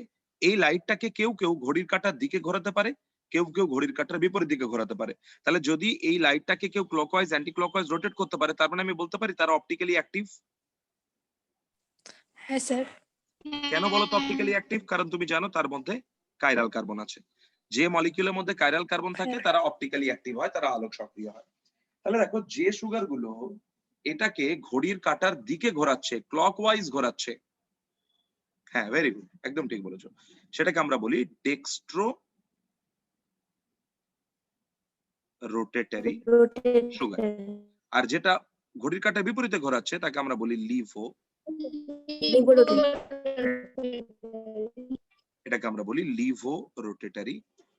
এই লাইটটাকে কেউ কেউ ঘড়ির কাঁটার দিকে ঘোরাতে পারে, কেউ কেউ ঘড়ির কাঁটার বিপরীত দিকে ঘোরাতে পারে। তাহলে যদি এই লাইটটাকে কেউ ক্লকওয়াইজ অ্যান্টি ক্লকওয়াইজ রোটেট করতে পারে, তার মানে আমি বলতে পারি তারা অপটিক্যালি অ্যাক্টিভ। হ্যাঁ স্যার। কেন বলো তো অপটিক্যালি অ্যাক্টিভ? কারণ তুমি জানো তার মধ্যে কাইরাল কার্বন আছে, যে মলিকিউলের মধ্যে কাইরাল কার্বন থাকে তারা অপটিক্যালি অ্যাক্টিভ হয়, তারা আলোক সক্রিয় হয়। তাহলে দেখো যে সুগার গুলো এটাকে ঘড়ির কাঁটার দিকে ঘোরাচ্ছে, ক্লকওয়াইজ ঘোরাচ্ছে, হ্যাঁ ভেরি গুড, একদম ঠিক বলেছো, সেটাকে আমরা বলি ডেক্সট্রো রোটেটরি সুগার। আর যেটা ঘড়ির কাঁটার বিপরীতে ঘোরাচ্ছে তাকে আমরা বলি লিভো, এটাকে আমরা বলি লিভো রোটেটরি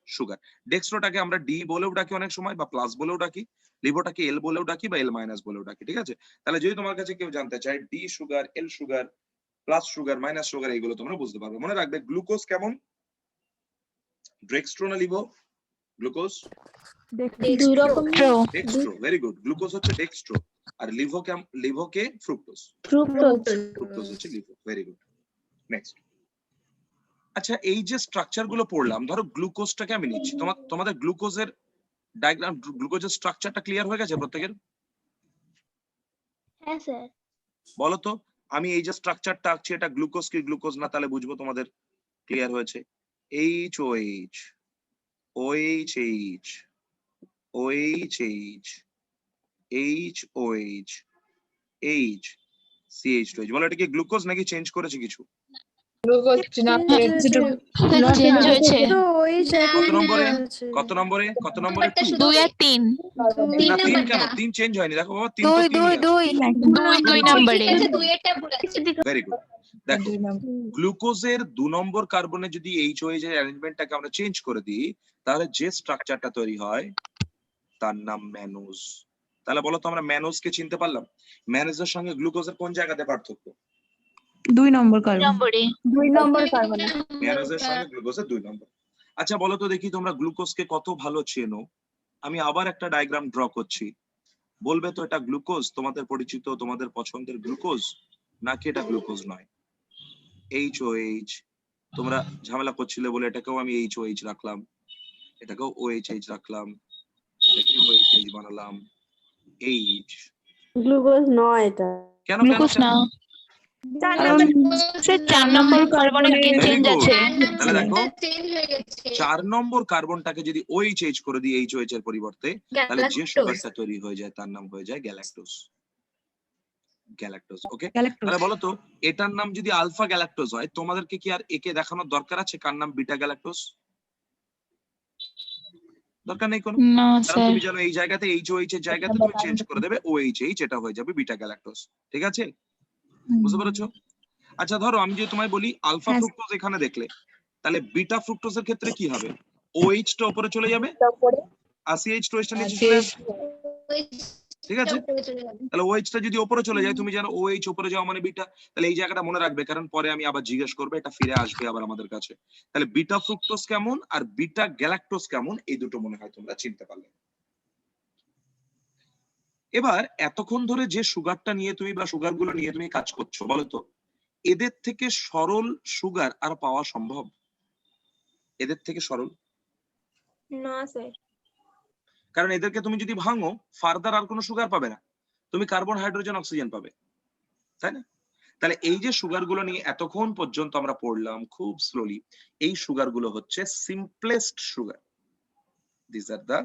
সুগার। ডেক্সট্রোটাকে আমরা ডি বলেও ডাকি অনেক সময়, বা প্লাস বলেও ডাকি, লিভোটাকে এল বলেও ডাকি, বা এল মাইনাস বলেও ডাকি। ঠিক আছে, তাহলে যদি তোমার কাছে কেউ জানতে চায় D sugar, L sugar, plus sugar, minus sugar, এইগুলো তোমরা বুঝতে পারবে। মনে রাখবে গ্লুকোজ কেমন, ডেক্সট্রো না Livo? Glucose dextro, very good, glucose হচ্ছে ডেক্সট্রো, আর লিভোকে ফ্রুক্টোজ, ফ্রুক্টোজ হচ্ছে লিভো, ভেরি গুড। নেক্সট, আচ্ছা এই যে স্ট্রাকচার গুলো পড়লাম, ধরো গ্লুকোজটাকে আমি নিচ্ছি, তোমাদের গ্লুকোজের ডায়াগ্রাম, গ্লুকোজের স্ট্রাকচারটা ক্লিয়ার হয়ে গেছে প্রত্যেকের? হ্যাঁ স্যার। বলো তো আমি এই যে স্ট্রাকচারটা আঁকছি এটা গ্লুকোজ কি গ্লুকোজ না, তাহলে বুঝবো তোমাদের ক্লিয়ার হয়েছে। HOH, OHH, OHH, HOH, H, CH2H। বলো এটা কি গ্লুকোজ নাকি চেঞ্জ করেছে কিছু? গ্লুকোজ না চেঞ্জ হয়েছে। তো ওই কত নম্বরে? আছে। কত নম্বরে? কত নম্বরে? 2 আর 3। না 3 কেন? 3 চেঞ্জ হয়নি, দেখো বাবা 3 তো 2 নম্বরে। Very good. দেখো গ্লুকোজের 2 নম্বর কার্বনে যদি HOH এর অ্যারেঞ্জমেন্টটাকে আমরা চেঞ্জ করে দিই, তাহলে যে স্ট্রাকচারটা তৈরি হয় তার নাম ম্যানোজ। তাহলে বলো তো আমরা ম্যানোজকে চিনতে পারলাম? ম্যানোজের সঙ্গে গ্লুকোজের কোন জায়গাতে পার্থক্য? 2 নম্বর কার্বন। 2 নম্বর কার্বন। ম্যানোজের সঙ্গে গ্লুকোজের 2 নম্বর। আচ্ছা বলো তো দেখি তোমরা গ্লুকোজকে কত ভালো চেনো? আমি আবার একটা ডায়াগ্রাম ড্র করছি, বলবে তো এটা গ্লুকোজ, তোমাদের পরিচিত তোমাদের পছন্দের গ্লুকোজ, নাকি এটা গ্লুকোজ নয়? HOH, তোমরা ঝামেলা করছিলে বলে এটাকেও আমি HOH রাখলাম, এটাকেও OHH রাখলাম, এটাকে OHH বানালাম। H গ্লুকোজ নয় এটা। কেন? গ্লুকোজ না। কারণ স্যার 4 নম্বর কার্বনের কে Very চেঞ্জ good. আছে। তাহলে দেখো চেঞ্জ হয়ে গেছে 4 নম্বর কার্বনটাকে যদি OH করে দিই HOH এর পরিবর্তে, তাহলে যে সুগারটা তৈরি হয়ে যায় তার নাম হয়ে যায় গ্যালাক্টোজ। গ্যালাক্টোজ, ওকে? তাহলে বলো তো এটার নাম যদি আলফা গ্যালাক্টোজ হয়, তোমাদেরকে কি আর একে দেখানোর দরকার আছে কার নাম বিটা গ্যালাক্টোজ? দরকার নেই কোনো। না কারণ স্যার। তুমি জানো এই জায়গাতে HOH এর জায়গাতে তুমি চেঞ্জ করে দেবে OHH, এটা হয়ে যাবে বিটা গ্যালাক্টোজ। ঠিক আছে? বুঝতে পেরেছো? আচ্ছা ধরো আমি যদি তোমায় বলি আলফা হ্যাঁ, ফ্রুক্টোজ এখানে দেখলে, তাহলে বিটা ফ্রুক্টোজের ক্ষেত্রে কি হবে? OH টা উপরে চলে যাবে আর CH2 টা নিচে চলে আসবে। ঠিক আছে? তাহলে OH টা যদি উপরে চলে যায়, তুমি জানো OH উপরে যাওয়া মানে বিটা, তাহলে এই জায়গাটা মনে রাখবে, কারণ পরে আমি আবার জিজ্ঞেস করবো, এটা ফিরে আসবে আবার আমাদের কাছে। তাহলে বিটা ফ্রুক্টোজ কেমন আর বিটা গ্যালাক্টোজ কেমন, এই দুটো মনে হয় তোমরা চিনতে পারলে। এবার এতক্ষণ ধরে যে সুগারটা নিয়ে তুমি বা সুগারগুলো নিয়ে তুমি কাজ করছো, বলো তো এদের থেকে সরল সুগার আর পাওয়া সম্ভব? এদের থেকে সরল? না স্যার। কারণ এদেরকে তুমি যদি ভাঙো ফার্দার আর কোনো সুগার পাবে না, তুমি কার্বন, হাইড্রোজেন, অক্সিজেন পাবে, তাই না? তাহলে এই যে সুগারগুলো নিয়ে এতক্ষণ পর্যন্ত আমরা পড়লাম খুব স্লোলি, এই সুগারগুলো হচ্ছে simplest sugar. This are the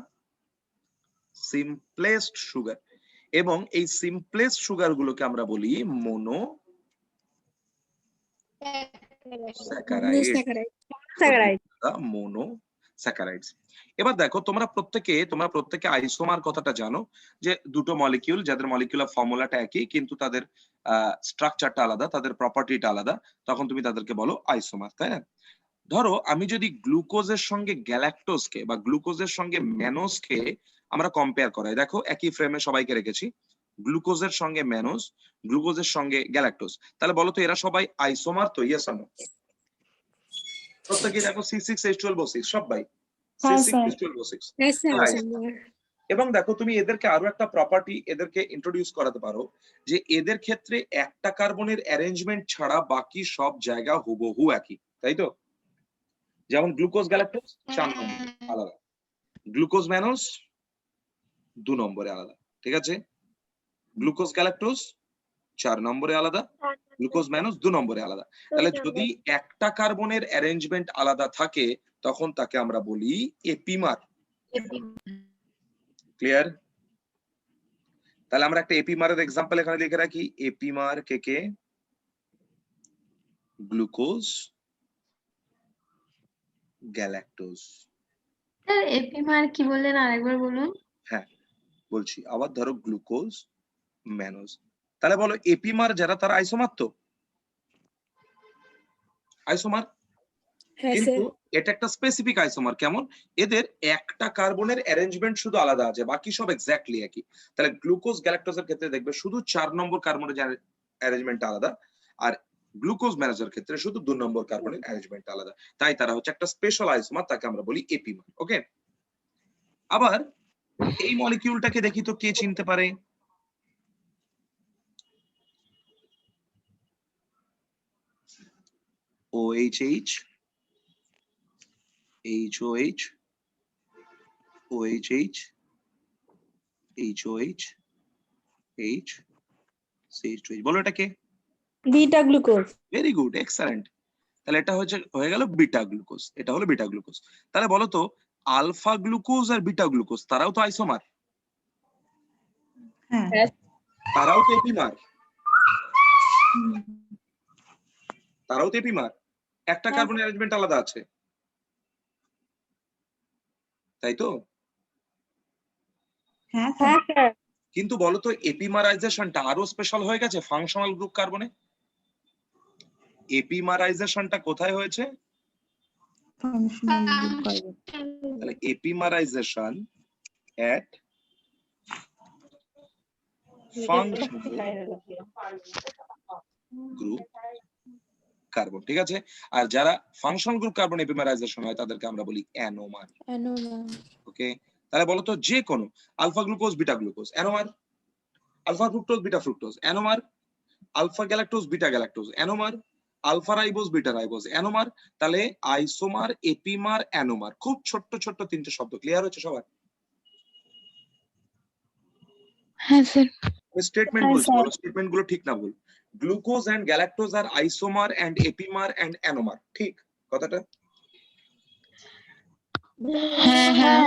simplest sugar, এবং এই সিম্পলেস্ট সুগারগুলোকে আমরা বলি মোনো স্যাকারাইড। Mono saccharides. এবার দেখো তোমরা প্রত্যেকে আইসোমার কথাটা জানো, যে দুটো মলিকিউল যাদের মলিকিউলার ফর্মুলাটা একই কিন্তু তাদের স্ট্রাকচারটা আলাদা, তাদের প্রপার্টিটা আলাদা, তখন তুমি তাদেরকে বলো আইসোমার, তাই না? ধরো আমি যদি গ্লুকোজের সঙ্গে গ্যালাক্টোজকে বা গ্লুকোজের সঙ্গে ম্যানোজকে আমরা কম্পেয়ার করাই, দেখো একই ফ্রেমে সবাইকে রেখেছি, গ্লুকোজের সঙ্গে ম্যানোজ, গ্লুকোজের সঙ্গে গ্যালাক্টোজ, তাহলে বলো তো এরা সবাই আইসোমার তো? Yes or no? প্রত্যেকে দেখো C6H12O6 সবাই C6H12O6। এবং দেখো তুমি এদেরকে আরো একটা প্রপার্টি এদেরকে ইন্ট্রোডিউস করাতে পারো, যে এদের ক্ষেত্রে একটা কার্বনের অ্যারেঞ্জমেন্ট ছাড়া বাকি সব জায়গা হুবহু একই, তাই তো? যেমন গ্লুকোজ গ্যালাক্টোজ 4 নম্বরে আলাদা, গ্লুকোজ ম্যানোজ 2 নম্বরে আলাদা, ঠিক আছে? গ্লুকোজ গ্যালাক্টোজ 4 নম্বরে আলাদা, গ্লুকোজ ম্যানোজ 2 নম্বরে আলাদা। তাহলে যদি একটা কার্বনের অ্যারেঞ্জমেন্ট আলাদা থাকে তখন তাকে আমরা বলি এপিমার। ক্লিয়ার? তাহলে আমরা একটা এপিমারের এক্সাম্পল এখানে লিখে রাখি, এপিমার কে গ্লুকোজ গ্যালাক্টোজ। স্যার এপিমার কি বললেন আরেকবার বলুন? হ্যাঁ বলছি আবার, ধরো গ্লুকোজ ম্যানোজ, তাহলে বলো এপিমার যারা তারা আইসোমার তো? আইসোমার, কিন্তু এটা একটা স্পেসিফিক আইসোমার। কেমন? এদের একটা কার্বনের অ্যারেঞ্জমেন্ট শুধু আলাদা আছে, বাকি সব এক্স্যাক্টলি একই। তাহলে গ্লুকোজ গ্যালাক্টোজের ক্ষেত্রে দেখবে শুধু 4 নম্বর কার্বনের অ্যারেঞ্জমেন্ট আলাদা, আর গ্লুকোজ ম্যানোজের ক্ষেত্রে শুধু 2 নম্বর কার্বনের অ্যারেঞ্জমেন্ট আলাদা, তাই তারা হচ্ছে একটা স্পেশাল আইসোমার, তাকে আমরা বলি এপিমার। ওকে, আবার এই মলিকিউলটাকে দেখি তো কে চিনতে পারে? OHH, HOH, OHH, HOH, H, CH2H, বলো এটা কে? Beta glucose. Very good, excellent. তাহলে এটা হয়ে গেল বিটা গ্লুকোজ, এটা হলো বিটা গ্লুকোজ। তাহলে বলো তো আলফা গ্লুকোজ আর বিটা গ্লুকোজ তারাও তো আইসোমার, হ্যাঁ। তারাও তো এপিমার, তারাও তো এপিমার, একটা কার্বন অ্যারেঞ্জমেন্ট আলাদা আছে, তাই তো? হ্যাঁ স্যার। কিন্তু বলো তো এপিমারাইজেশনটা আরো স্পেশাল হয়ে গেছে ফাংশনাল গ্রুপ কার্বনে। এপিমারাইজেশনটা কোথায় হয়েছে? তাহলে এপিমারাইজেশন এট ফাংশনাল গ্রুপ কার্বন, ঠিক আছে? আর যারা ফাংশনাল গ্রুপ কার্বন এপিমারাইজেশন হয় তাদেরকে আমরা বলি অ্যানোমার। ওকে, তাহলে বলো তো যে কোনো alpha glucose beta glucose anomer, alpha fructose beta fructose anomer, alpha galactose beta galactose anomer, alpha ribose beta ribose anomer. তাহলে আইসোমার, এপিমার, অ্যানোমার, খুব ছোট্ট ছোট্ট 3টে শব্দ। ক্লিয়ার হচ্ছে সবার? হ্যাঁ স্যার। স্টেটমেন্ট বলছি, বলো স্টেটমেন্ট গুলো ঠিক না ভুল। Glucose and galactose are isomer and epimer and anomer, ঠিক কথাটা? হ্যাঁ হ্যাঁ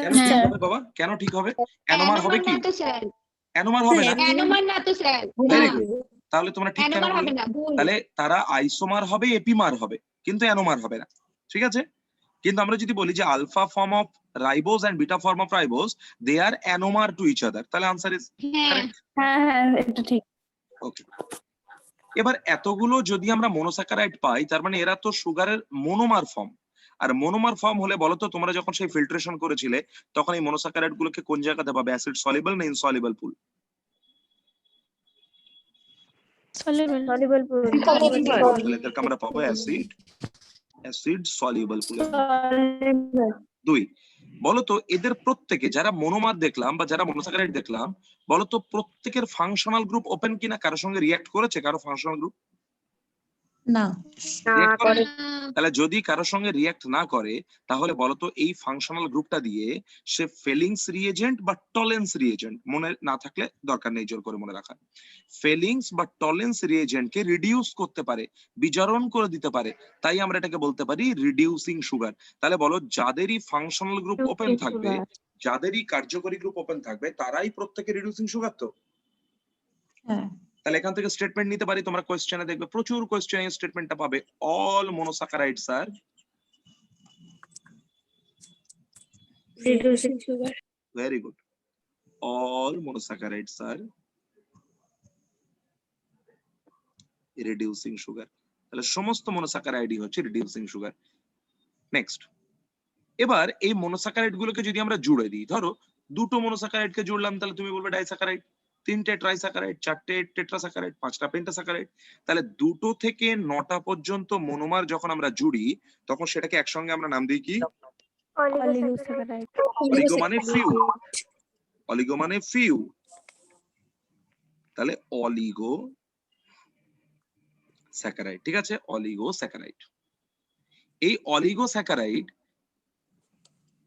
কেন ঠিক হবে বাবা, কেন ঠিক হবে? অ্যানোমার হবে কি? না তো স্যার, অ্যানোমার হবে না? অ্যানোমার না তো স্যার, ভেরি না, গুড, তাহলে তোমরা ঠিক কেন অ্যানোমার হবে বললে? না, ভুল। তাহলে তারা আইসোমার হবে, এপিমার হবে, কিন্তু অ্যানোমার হবে না, ঠিক আছে? কিন্তু আমরা যদি বলি যে alpha form of ribose and beta form of ribose they are anomer to each other, তাহলে আনসার ইজ হ্যাঁ, কারেক্ট। হ্যাঁ এটা ঠিক। ওকে, এবার এতগুলো যদি আমরা মনোস্যাকারাইড পাই, তার মানে এরা তো সুগারের মনোমার ফর্ম। আর মনোমার ফর্ম হলে বলো তো, তোমরা যখন সেই ফিল্ট্রেশন করেছিলে তখন এই মনোস্যাকারাইড গুলোকে কোন জায়গাতে পাবে? অ্যাসিড সলিবল না ইনসলিবল পুল? সলিবল তাহলে এদেরকে আমরা পাবো অ্যাসিড সলিবল পুল। দুই, বলতো এদের প্রত্যেকে যারা মনোমার দেখলাম বা যারা মনোস্যাকারাইড দেখলাম, বলতো প্রত্যেকের ফাংশনাল গ্রুপ ওপেন কিনা? কারো সঙ্গে রিঅ্যাক্ট করেছে কারো ফাংশনাল গ্রুপ? না। তাহলে যদি কারোর সঙ্গে রিঅ্যাক্ট না করে, তাহলে বলতো এই ফাংশনাল গ্রুপটা দিয়ে সে ফেলিংস রিএজেন্ট বা টলেন্স রিএজেন্ট, মনে না থাকলে দরকার নেই জোর করে মনে রাখা, ফেলিংস বা টলেন্স রিএজেন্টকে রিডিউস করতে পারে, বিজারণ করে দিতে পারে, তাই আমরা এটাকে বলতে পারি রিডিউসিং সুগার। তাহলে বলো যাদেরই ফাংশনাল গ্রুপ ওপেন থাকবে, যাদেরই কার্যকরী গ্রুপ ওপেন থাকবে, তারাই প্রত্যেকে রিডিউসিং সুগার। তো হ্যাঁ। তাহলে এখান থেকে স্টেটমেন্ট নিতে পারি, তোমরা কোশ্চেনে দেখবে প্রচুর কোশ্চেনে স্টেটমেন্টটা পাবে, all monosaccharides are reducing sugar. Very good, all monosaccharides are reducing sugar. তাহলে সমস্ত মনোস্যাকারাইডই হচ্ছে রিডিউসিং সুগার। নেক্সট, এবার এই মনোস্যাকারাইড গুলোকে যদি আমরা জুড়ে দিই, ধরো দুটো মনোস্যাকারাইডকে জুড়লাম, তাহলে তুমি বলবে ডাইস্যাকারাইড, তিনটে ট্রাইস্যাকারাইড, চারটে টেট্রাস্যাকারাইড, পাঁচটা পেন্টাস্যাকারাইড। তাহলে দুটো থেকে 9টা পর্যন্ত মনোমার যখন আমরা জুড়ি, তখন সেটাকে একসঙ্গে আমরা নাম দিই কি? অলিগোস্যাকারাইড। অলিগো মানে ফিউ, অলিগো মানে ফিউ, তাহলে অলিগো স্যাকারাইড, ঠিক আছে? Oligo saccharide. এই অলিগো স্যাকারাইড,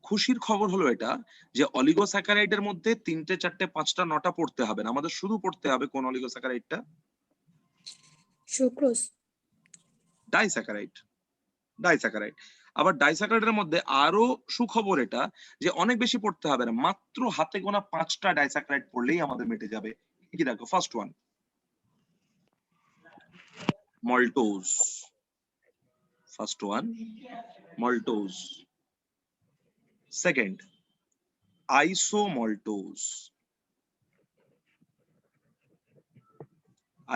খুশির খবর হলো এটা যে অলিগোস্যাকারাইডের মধ্যে 3টে 4টে 5টা 9টা পড়তে হবে না, আমাদের শুধু পড়তে হবে কোন অলিগোস্যাকারাইডটা? সুক্রোজ। Disaccharide, disaccharide. আবার ডাইস্যাকারাইডের মধ্যে আরো সুখবর এটা যে অনেক বেশি পড়তে হবে না, মাত্র হাতে গোনা 5টা ডাইস্যাকারাইড পড়লেই আমাদের মিটে যাবে। কি দেখো, first one maltose, first one maltose, second isomaltose,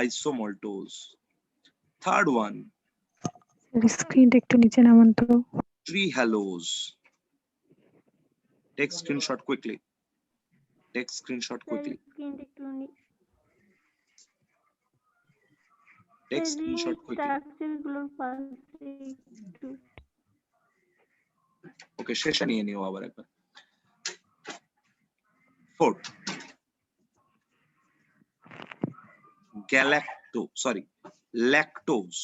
isomaltose, third one স্ক্রিনটা একটু নিচে নামান তো। trehalose. Take screenshot quickly, take screenshot quickly, take screenshot quickly. Okay, শেষে নিয়ে নিও আবার একবার। Fourth, lactose.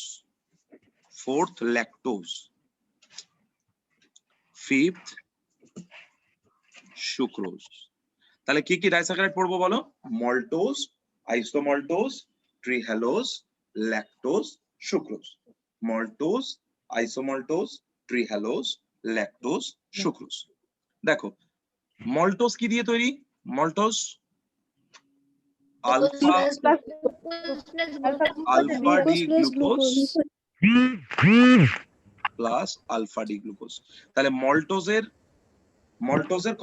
Fourth, lactose. Fifth, sucrose. তাহলে কি কি ডাইস্যাকারাইড পড়বো বলো? Maltose, isomaltose, trehalose, lactose, sucrose. Maltose, isomaltose, trehalose, lactose, sucrose. দেখো মল্টোজ কি দিয়ে তৈরি? Maltose alpha D glucose plus alpha D glucose. তাহলে মল্টোজের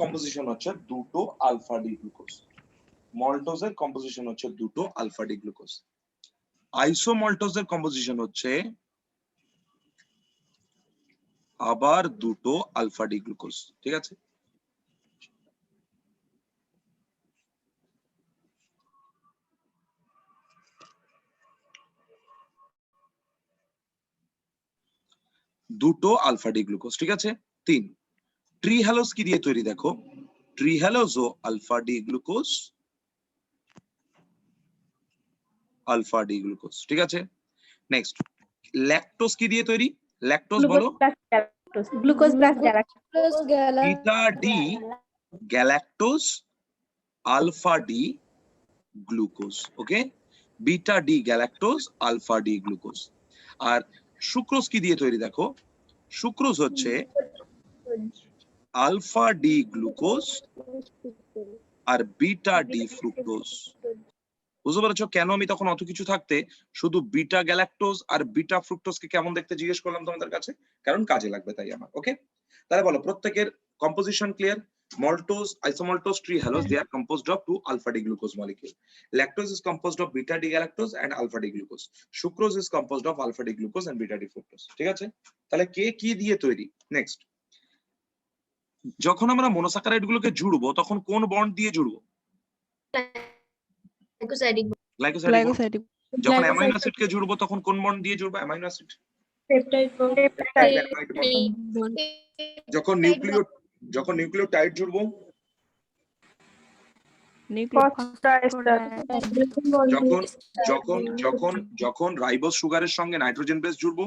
কম্পোজিশন হচ্ছে দুটো আলফা ডি গ্লুকোজ, মল্টোজের কম্পোজিশন হচ্ছে দুটো আলফা ডি গ্লুকোজ। আইসোমল্টোজের কম্পোজিশন হচ্ছে আবার দুটো আলফা ডি গ্লুকোজ, ঠিক আছে? দুটো আলফা ডি গ্লুকোজ, ঠিক আছে? 3, ট্রিহ্যালোজ কি দিয়ে তৈরি? দেখো ট্রিহ্যালোজও alpha D glucose, alpha D glucose, ঠিক আছে? নেক্সট, ল্যাকটোজ কি দিয়ে তৈরি? ল্যাকটোজ বলো? Glucose plus galactose. Beta D galactose, alpha D glucose. Okay, beta D galactose, alpha D glucose. আর সুক্রোজ কি দিয়ে তৈরি দেখো, সুক্রোজ হচ্ছে আলফা ডি গ্লুকোজ আর বিটা ডি ফ্রুক্টোজ। বুঝতে পেরেছো কেন আমি তখন অত কিছু থাকতে শুধু বিটা গ্যালাক্টোজ আর বিটা ফ্রুক্টোজকে কেমন দেখতে জিজ্ঞেস করলাম তোমাদের কাছে, কারণ কাজে লাগবে তাই আমার। ওকে, তাহলে বলো প্রত্যেকের composition clear? Maltose, isomaltose, tree halose, they are composed of 2 alpha D glucose molecule. Lactose is composed of beta D galactose and alpha D glucose. Sucrose is composed of alpha D glucose and beta D fructose. ঠিক আছে, তাহলে কে কি দিয়ে তৈরি? Next, যখন আমরা monosaccharide গুলোকে জুড়বো তখন কোন বন্ড দিয়ে জুড়বো? Glycosidic glycosidic. যখন অ্যামাইনো অ্যাসিড কে জুড়বো তখন কোন বন্ড দিয়ে জুড়বো? Amino acid. bond. যখন নিউক্লিওটাইড জুড়বো, যখন যখন যখন যখন রাইবোজ সুগারের সঙ্গে নাইট্রোজেন বেস জুড়বো,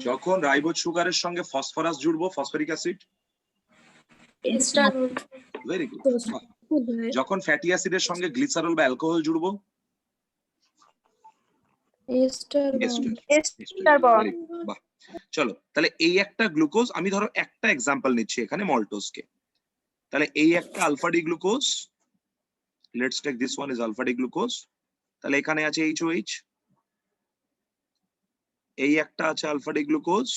যখন রাইবোজ সুগারের সঙ্গে ফসফরাস জুড়বো, ফসফরিক অ্যাসিড। Very good. যখন ফ্যাটি অ্যাসিডের সঙ্গে গ্লিসারল বা অ্যালকোহল জুড়বো, Very good, বাহ। চলো তাহলে এই একটা গ্লুকোজ, আমি ধরো একটা এক্সাম্পল নিচ্ছি এখানে মল্টোজকে, তাহলে এই একটা alpha D glucose, let's take this one is alpha D glucose, তাহলে এখানে আছে এইচওএইচ, এই একটা আছে আলফা ডি গ্লুকোজ,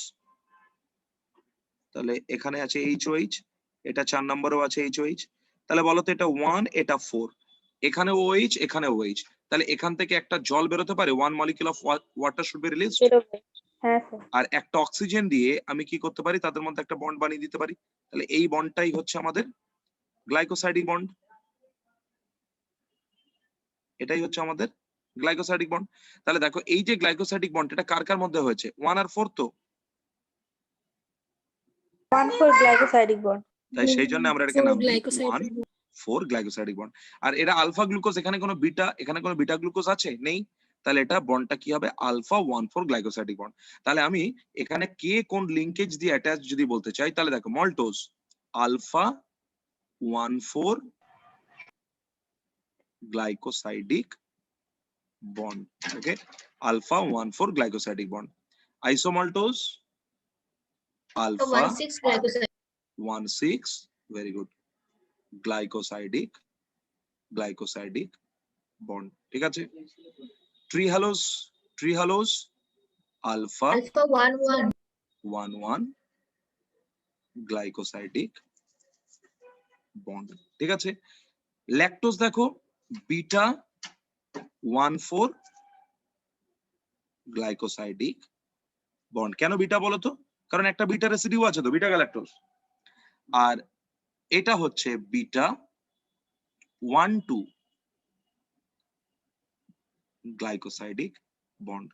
তাহলে এখানে আছে এইচওএইচ, এটা 4 নম্বরেও আছে এইচওএইচ। তাহলে বলো তো এটা 1 এটা 4, এখানে ওএইচ এখানে ওএইচ, তাহলে এখান থেকে একটা জল বেরোতে পারে, 1 molecule of water should be released। হ্যাঁ স্যার। আর একটা অক্সিজেন দিয়ে আমি কি করতে পারি, তাদের মধ্যে একটা বন্ড বানিয়ে দিতে পারি, তাহলে এই বন্ডটাই হচ্ছে আমাদের গ্লাইকোসাইডিক বন্ড, এটাই হচ্ছে আমাদের গ্লাইকোসাইডিক বন্ড। তাহলে দেখো এই যে গ্লাইকোসাইডিক বন্ড, এটা কার কার মধ্যে হয়েছে? 1 আর 4 তো, 1 for glycosidic bond। তাই সেই জন্য আমরা এটাকে নাম দিই 1,4 গ্লাইকোসাইডিক বন্ড। আর এরা আলফা গ্লুকোজ, এখানে কোনো বিটা গ্লুকোজ আছে? নেই, তাহলে এটা বন্ডটা কি হবে? Alpha 1,4 glycosidic bond. তাহলে আমি এখানে কে কোন লিংকেজ দিয়ে অ্যাটাচ যদি বলতে চাই, তাহলে দেখো maltose alpha 1,4 glycosidic bond, okay, alpha 1,4 glycosidic bond. Isomaltose alpha 1,6 glycoside. 1,6, very good, glycosidic bond. ঠিক আছে, trehalose alpha Alpha 1,1. 1,1 glycosidic bond. ঠিক আছে, ল্যাকটোজ দেখো বিটা 1,4 গ্লাইকোসাইডিক বন্ড। কেন বিটা বলো তো? কারণ একটা বিটা রেসিডিউ আছে তো, বিটা গ্যালাক্টোজ। আর এটা হচ্ছে বিটা 1,2 গ্লাইকোসাইডিক বন্ড।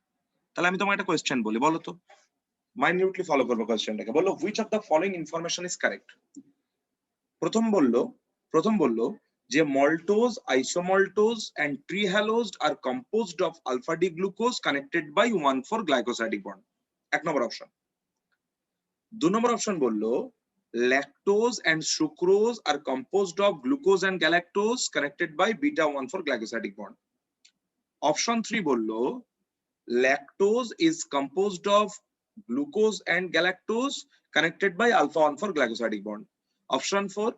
তাহলে আমি তোমাকে একটা কোয়েশ্চেন বলি, বলো তো, মাইনিউটলি ফলো করবো কোয়েশ্চেনটাকে। বলো which of the following information is correct. প্রথম বললো যে maltose, isomaltose and trehalose are composed of alpha D glucose connected by 1,4 glycosidic bond, 1 নম্বর অপশন। 2 নম্বর অপশন বললো lactose and sucrose are composed of glucose and galactose connected by beta 1,4 glycosidic bond. Option 3 বললো lactose is composed of glucose and galactose connected by alpha 1,4 glycosidic bond. Option 4,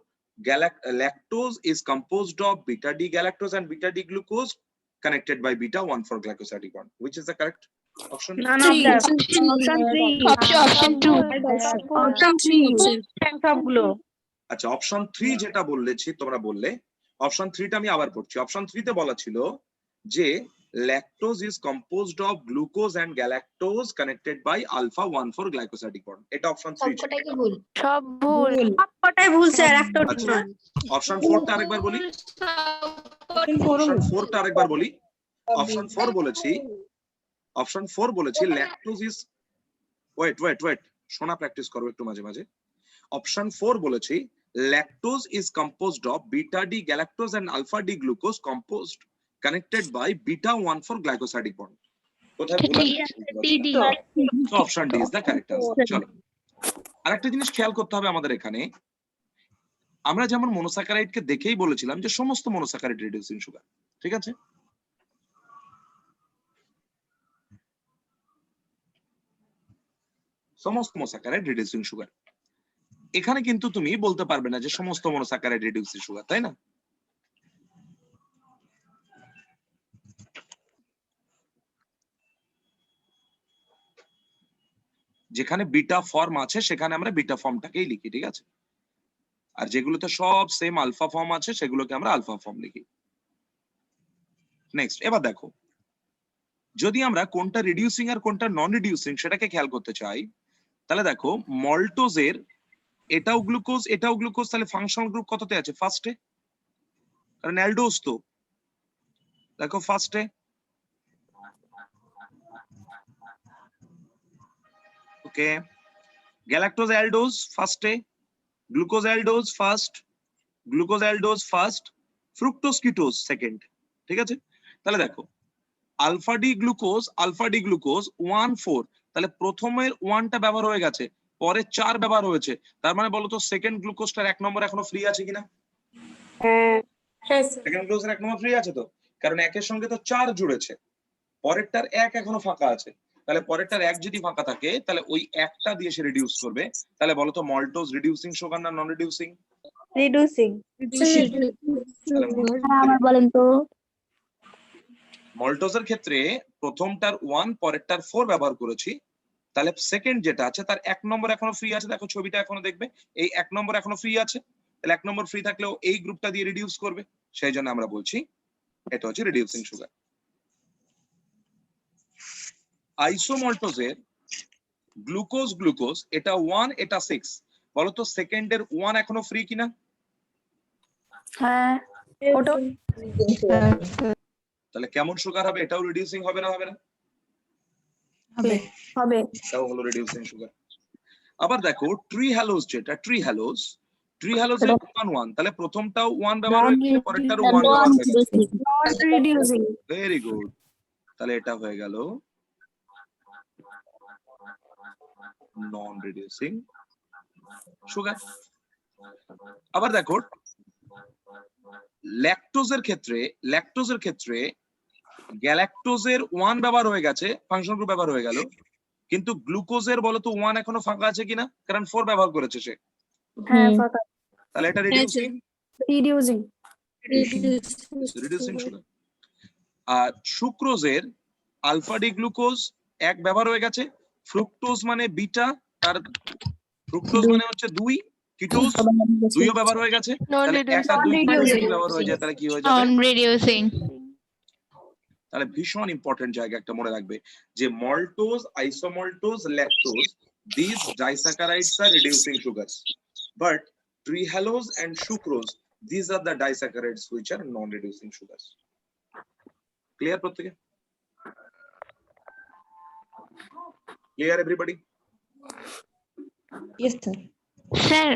lactose is composed of beta D galactose and beta D glucose connected by beta 1,4 glycosidic bond. Which is the correct option? আচ্ছা, option 3 যেটা বলেছি তোমরা বললে, option 3টা আমি আবার পড়ছি। Option 3 তে বলা ছিল যে lactose is composed of glucose and galactose connected by alpha 1,4 glycosidic bond. এটা অপশন 3 ছিল। সবকটাই কি ভুল? সব ভুল। সবকটাই ভুল স্যার, একটা ঠিক আচ্ছা, নয়। অপশন 4টা আরেকবার বলি, অপশন 4টা আরেকবার বলি। অপশন 4 বলেছি lactose is, ওয়েট শোনা প্র্যাকটিস করো একটু মাঝে মাঝে। অপশন 4 বলেছি lactose is composed of beta D galactose and alpha D glucose composed connected by beta 1,4 glycosidic bond. কোথায় ভুল আছে? So option D is the correct answer. চলো, আরেকটা জিনিস খেয়াল করতে হবে আমাদের এখানে, আমরা যেমন মনোস্যাকারাইড কে দেখেই বলেছিলাম যে সমস্ত মনোস্যাকারাইড রিডিউসিং সুগার, ঠিক আছে? সমস্ত মনোস্যাকারাইড রিডিউসিং সুগার। এখানে কিন্তু তুমি বলতে পারবে না যে সমস্ত মনোস্যাকারাইড রিডিউসিং সুগার, তাই না? যেখানে বিটা ফর্ম আছে সেখানে আমরা বিটা ফর্মটাকেই লিখি, ঠিক আছে? আর যেগুলোতে সব সেম আলফা ফর্ম আছে সেগুলোকে আমরা আলফা ফর্ম লিখি। নেক্সট, এবার দেখো, যদি আমরা কোনটা রিডিউসিং আর কোনটা নন রিডিউসিং সেটাকে খেয়াল করতে চাই, তাহলে দেখো মল্টোজের এটাও গ্লুকোজ, তাহলে ফাংশনাল গ্রুপ কততে আছে? ফার্স্টে, কারণ অ্যালডোজ তো। দেখো ফার্স্টে, ওকে, গ্যালাক্টোজ অ্যালডোজ ফার্স্টে, glucose aldose first, glucose aldose first, fructose ketose second, ঠিক আছে? তাহলে দেখো আলফা ডি গ্লুকোজ 1,4, তাহলে প্রথমের 1টা ব্যবহার হয়ে গেছে, পরে 4 ব্যবহার হয়েছে, তার মানে বলতো সেকেন্ড গ্লুকোজটার 1 নম্বর এখনো ফ্রি আছে কিনা? হ্যাঁ সেকেন্ড গ্লুকোজের 1 নম্বর ফ্রি আছে তো, কারণ একের সঙ্গে তো 4 জুড়েছে, পরেরটার 1 এখনো ফাঁকা আছে, তাহলে পরেরটার 1 যদি ফাঁকা থাকে তাহলে ওই 1টা দিয়ে সে রিডিউস করবে। তাহলে বলতো মল্টোজ রিডিউসিং সুগার না নন রিডিউসিং? রিডিউসিং। আবার বলেন তো। মল্টোজের ক্ষেত্রে প্রথমটার 1 পরেরটার 4 ব্যবহার করেছি, তাহলে সেকেন্ড যেটা আছে তার 1 নম্বর এখনো ফ্রি আছে। দেখো ছবিটা এখনো দেখবে, এই 1 নম্বর এখনো ফ্রি আছে, তাহলে 1 নম্বর ফ্রি থাকলেও এই গ্রুপটা দিয়ে রিডিউস করবে, সেই জন্য আমরা বলছি এটা হচ্ছে রিডিউসিং সুগার। আইসোমল্টোজের গ্লুকোজ এটা 1 এটা 6, বলতো সেকেন্ডের 1 এখনো ফ্রি কিনা? হ্যাঁ ওটা তাহলে কেমন সুগার হবে? এটাও রিডিউসিং হবে না? হবে না? হবে। হবে। এটাও হলো রিডিউসিং সুগার। আবার দেখো ট্রি হ্যালোজ, যেটা ট্রি হ্যালোজ 1, তাহলে প্রথমটাও 1 ব্যবহার হয়ে গেছে, পরেরটারও 1 ব্যবহার হয়ে গেছে। নন রিডিউসিং। ভেরি গুড, তাহলে এটা হয়ে গেল নন রিডিউসিং সুগার। আবার দেখো ল্যাকটোজের ক্ষেত্রে গ্যালাক্টোজের 1 ব্যবহার হয়ে গেছে, ফাংশন গ্রুপ ব্যবহার হয়ে গেল, কিন্তু গ্লুকোজের বলতো 1 এখনো ফাঁকা আছে কিনা? কারণ 4 ব্যবহার করেছে সে, হ্যাঁ ফাঁকা। তাহলে এটা রিডিউসিং রিডিউসিং। Reducing sugar. আর সুক্রোজের আলফা ডি গ্লুকোজ 1 ব্যবহার হয়ে গেছে, ফ্রুক্টোজ মানে বিটা, তার ফ্রুক্টোজ মানে হচ্ছে 2, কিটোজ 2ও ব্যবহার হয়ে গেছে, তাহলে একটা 2 ব্যবহার হয়ে যায়, তাহলে কি হয়ে যাবে? Non reducing. তাহলে ভীষণ ইম্পর্টেন্ট জায়গা একটা মনে রাখবে যে maltose, isomaltose, lactose, these disaccharides are reducing sugars, but trehalose and sucrose, these are the disaccharides which are non-reducing sugars. Clear প্রত্যেকে? Clear everybody? Yes, sir. Sir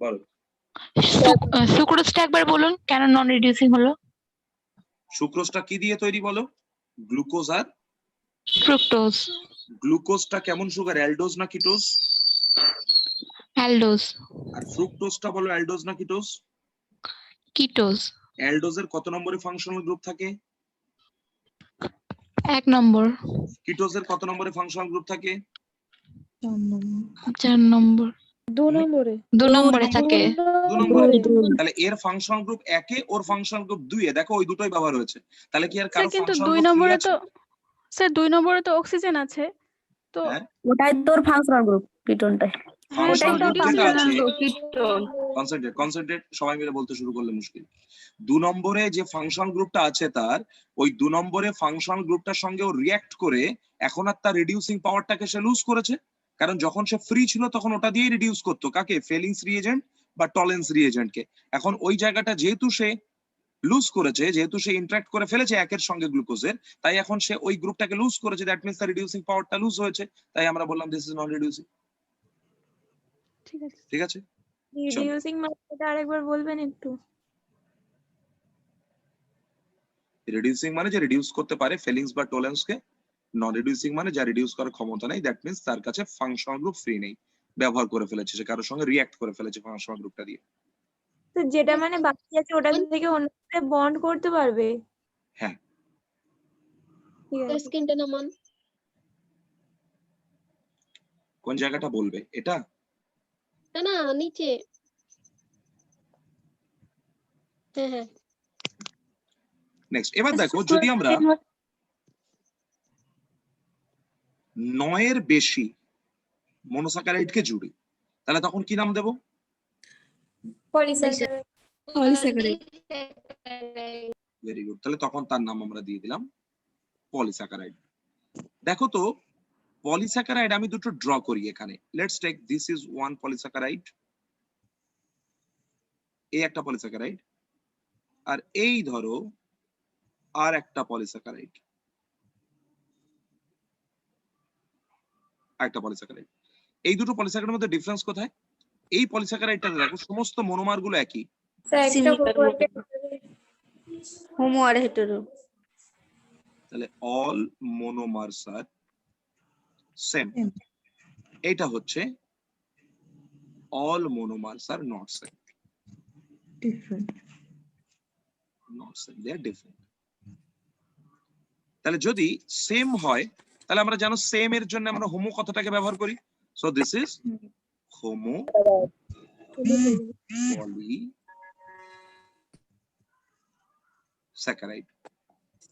বলো। সুক্রোজটা একবার বলুন কেন নন রিডিউসিং হলো? সুক্রোজটা কি দিয়ে তৈরি বলো? গ্লুকোজ আর ফ্রুক্টোজ। গ্লুকোজটা কেমন সুগার? অ্যালডোজ না কিটোজ? অ্যালডোজ। আর ফ্রুক্টোজটা বলো অ্যালডোজ না কিটোজ? কিটোজ। অ্যালডোজের কত নম্বরে ফাংশনাল গ্রুপ থাকে? 1 নম্বর। কিটোজের কত নম্বরে ফাংশনাল গ্রুপ থাকে? 4 নম্বর। 2 নম্বরে। 2 নম্বরে থাকে। 2 নম্বরে। তাহলে এর ফাংশনাল গ্রুপ 1 এ, ওর ফাংশনাল গ্রুপ 2 এ, দেখো ওই দুটোই ব্যবহার হয়েছে, তাহলে কি আর কারো কিন্তু ফাংশনাল 2 গ্রুপ নম্বরে আছে? তো স্যার 2 নম্বরে তো অক্সিজেন আছে তো। হ্যাঁ? ওটাই তোর ফাংশনাল গ্রুপ কিটোনটাই। ফাংশনাল গ্রুপ যেটা আছে, কিটোন। কনসেন্ট্রেট সবাই মিলে বলতে শুরু করলে মুশকিল। 2 নম্বরে যে ফাংশনাল গ্রুপটা আছে তার ওই 2 নম্বরে ফাংশনাল গ্রুপটার সঙ্গে ও রিঅ্যাক্ট করে এখন আর তার রিডিউসিং পাওয়ারটাকে সে লুজ করেছে, কারণ যখন সে ফ্রি ছিল তখন ওটা দিয়ে রিডিউস করতো কাকে? ফেলিংস রিএজেন্ট বা টলেন্স রিএজেন্টকে। এখন ওই জায়গাটা যেহেতু সে লুজ করেছে, যেহেতু সে ইন্টারঅ্যাক্ট করে ফেলেছে একের সঙ্গে গ্লুকোজের, তাই এখন সে ওই গ্রুপটাকে লুজ করেছে, দ্যাট মিন্স তার রিডিউসিং পাওয়ারটা লুজ হয়েছে, তাই আমরা বললাম দিস ইজ নন রিডিউসিং। ঠিক আছে। ঠিক আছে? রিডিউসিং মানে আরেকবার বলবেন একটু? রিডিউসিং মানে যে রিডিউস করতে পারে ফেলিংস বা টলেন্সকে, নন রিডিউসিং মানে যা রিডিউস করার ক্ষমতা নেই, দ্যাট মিন্স তার কাছে ফাংশনাল গ্রুপ ফ্রি নেই, ব্যবহার করে ফেলেছে, সে কারোর সঙ্গে রিঅ্যাক্ট করে ফেলেছে ফাংশনাল গ্রুপটা দিয়ে। তো যেটা মানে বাকি আছে ওটা থেকে অন্যটা বন্ড করতে পারবে। হ্যাঁ। ঠিক আছে। স্ক্রিনটা নামান। কোন জায়গাটা বলবে? এটা? না না নিচে। হ্যাঁ হ্যাঁ। নেক্সট, এবার দেখো যদি আমরা 9 এর বেশি মনোস্যাকারাইডকে জুড়ি তাহলে তখন কি নাম দেব? পলিস্যাকারাইড। পলিস্যাকারাইড। ভেরি গুড, তাহলে তখন তার নাম আমরা দিয়ে দিলাম পলিস্যাকারাইড। দেখো তো পলিস্যাকারাইড আমি দুটো ড্র করি এখানে। Let's take this is one polysaccharide, এই একটা পলিস্যাকারাইড, আর এই ধরো আর একটা পলিস্যাকারাইড, একটা পলিস্যাকারাইড। এই দুটো পলিস্যাকারাইডের মধ্যে ডিফারেন্স কোথায়? এই পলিস্যাকারাইডটাতে দেখো সমস্ত মনোমার গুলো একই। হোমো আর হেটেরো। তাহলে অল মোনোমারস আর সেম। এটা হচ্ছে all monomers are not same. Different. Not same, they are different. তাহলে যদি সেম হয় তাহলে আমরা জানো সেম এর জন্য আমরা হোমো কথাটাকে ব্যবহার করি। So this is homo polysaccharide,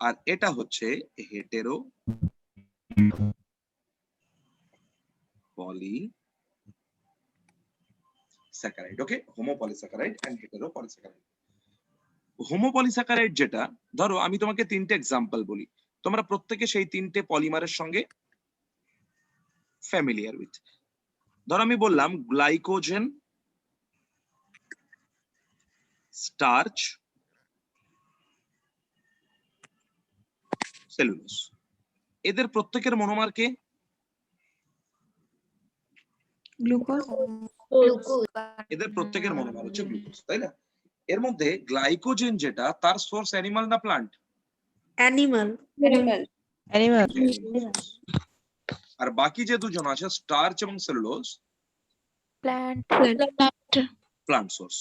আর এটা হচ্ছে hetero polysaccharide. Okay, homo polysaccharide and hetero polysaccharide. Homo polysaccharide যেটা, ধরো আমি তোমাকে তিনটে এক্সাম্পল বলি, তোমরা প্রত্যেকে সেই তিনটে পলিমারের সঙ্গে ফ্যামিলিয়ার উইথ। ধরো আমি বললাম গ্লাইকোজেন, স্টার্চ, সেলুলোজ। এদের প্রত্যেকের মনোমার কে? গ্লুকোজ। এদের প্রত্যেকের মনোমার হচ্ছে গ্লুকোজ, তাই না? এর মধ্যে গ্লাইকোজেন যেটা, তার সোর্স অ্যানিমাল না প্লান্ট? অ্যানিমাল। আর বাকি যে দুজন আছে স্টার্চ এবং সেলুলোজ, প্লান্ট সোর্স।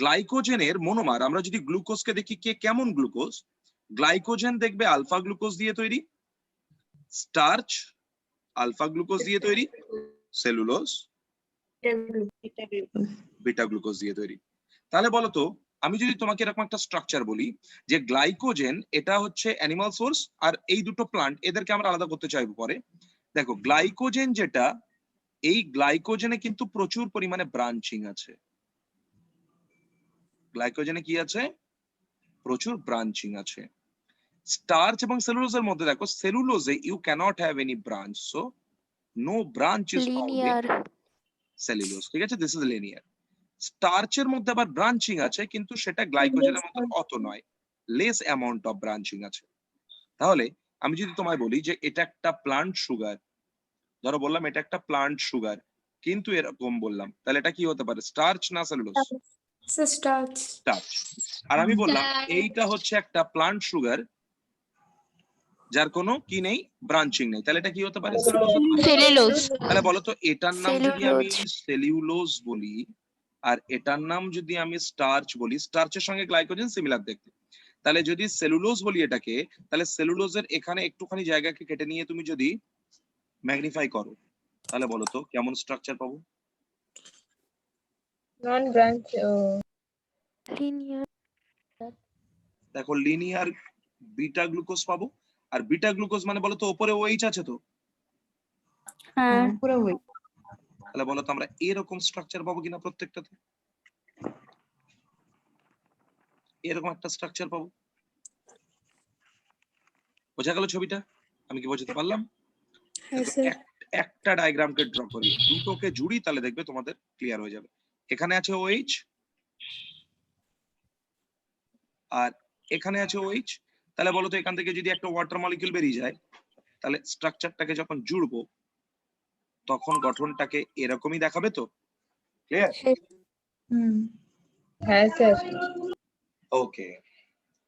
গ্লাইকোজেনের মনোমার আমরা যদি গ্লুকোজকে দেখি কে কেমন গ্লুকোজ, গ্লাইকোজেন দেখবে আলফা গ্লুকোজ দিয়ে তৈরি, স্টার্চ আলফা গ্লুকোজ দিয়ে তৈরি, সেলুলোজ বিটা গ্লুকোজ দিয়ে তৈরি। তাহলে বলো তো আমি যদি তোমাকে এরকম একটা স্ট্রাকচার বলি যে গ্লাইকোজেন এটা হচ্ছে অ্যানিমাল সোর্স আর এই দুটো প্লান্ট, এদেরকে আমরা আলাদা করতে চাইবো পরে। দেখো গ্লাইকোজেন যেটা, এই গ্লাইকোজেনে কিন্তু প্রচুর পরিমাণে ব্রাঞ্চিং আছে। গ্লাইকোজেনে কি আছে? প্রচুর ব্রাঞ্চিং আছে। স্টার্চ এবং সেলুলোজের মধ্যে দেখো সেলুলোজে you can't have any branch, so no branch is found in cellulose. ঠিক আছে, দিস ইজ লিনিয়ার। স্টার্চের মধ্যে আবার ব্রাঞ্চিং আছে কিন্তু সেটা গ্লাইকোজেনের মতো অত নয়, লেস অ্যামাউন্ট অফ ব্রাঞ্চিং আছে। তাহলে আমি যদি তোমায় বলি যে এটা একটা প্লান্ট সুগার, ধরো বললাম এটা একটা প্লান্ট সুগার কিন্তু এরকম বললাম, তাহলে এটা কি হতে পারে? স্টার্চ না সেলুলোজ? স্টার্চ। স্টার্চ। আর আমি বললাম এইটা হচ্ছে একটা প্লান্ট সুগার যার কোনো কি নেই, ব্রাঞ্চিং নেই, তাহলে এটা কি হতে পারে? সেলুলোজ। তাহলে বলো তো এটার নাম যদি আমি সেলুলোজ বলি আর এটার নাম যদি আমি স্টার্চ বলি, স্টার্চের সঙ্গে গ্লাইকোজেন সিমিলার দেখতে, তাহলে যদি সেলুলোজ বলি এটাকে, তাহলে সেলুলোজের এখানে একটুখানি জায়গাকে কেটে নিয়ে তুমি যদি ম্যাগনিফাই করো তাহলে বলো তো কেমন স্ট্রাকচার পাবো? নন ব্রাঞ্চ। দেখো লিনিয়ার বিটা গ্লুকোজ পাবো, আর বিটা গ্লুকোজ মানে বলো তো উপরে OH আছে তো, হ্যাঁ। পুরো ওই। তাহলে বলো তো আমরা এরকম স্ট্রাকচার পাবো কিনা? প্রত্যেকটাতে এরকম একটা স্ট্রাকচার পাবো। বোঝা গেল ছবিটা? আমি কি বোঝাতে পারলাম? হ্যাঁ স্যার। একটা ডায়াগ্রামকে ড্র করি, দুটোকে জুড়ি, তাহলে দেখবে তোমাদের ক্লিয়ার হয়ে যাবে। এখানে আছে OH আর এখানে আছে OH, তাহলে বলো তো এখান থেকে যদি একটা ওয়াটার মলিকিউল বেরিয়ে যায় তাহলে স্ট্রাকচারটাকে যখন জুড়বো তখন গঠনটাকে এরকমই দেখাবে তো? ক্লিয়ার? হ্যাঁ স্যার। ওকে,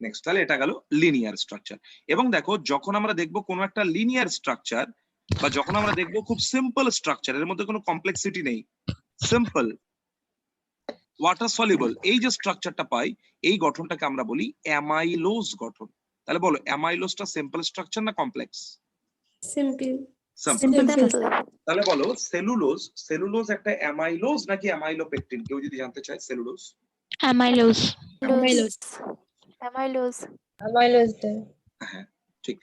নেক্সট। তাহলে এটা গেল লিনিয়ার স্ট্রাকচার। এবং দেখো যখন আমরা দেখবো কোনো একটা লিনিয়ার স্ট্রাকচার বা যখন আমরা দেখবো খুব সিম্পল স্ট্রাকচার, এর মধ্যে কোনো কমপ্লেক্সিটি নেই, সিম্পল, ওয়াটার সলিউবল এই যে স্ট্রাকচারটা পাই এই গঠনটাকে আমরা বলি অ্যামাইলোজ গঠন। তাহলে বলো অ্যামাইলোজটা সিম্পল স্ট্রাকচার না কমপ্লেক্স? সিম্পল। সিম্পল। তাহলে বলো সেলুলোজ, সেলুলোজ একটা অ্যামাইলোজ নাকি অ্যামাইলোপেকটিন? কেউ যদি জানতে চায় সেলুলোজ। অ্যামাইলোজ। হ্যাঁ ঠিক।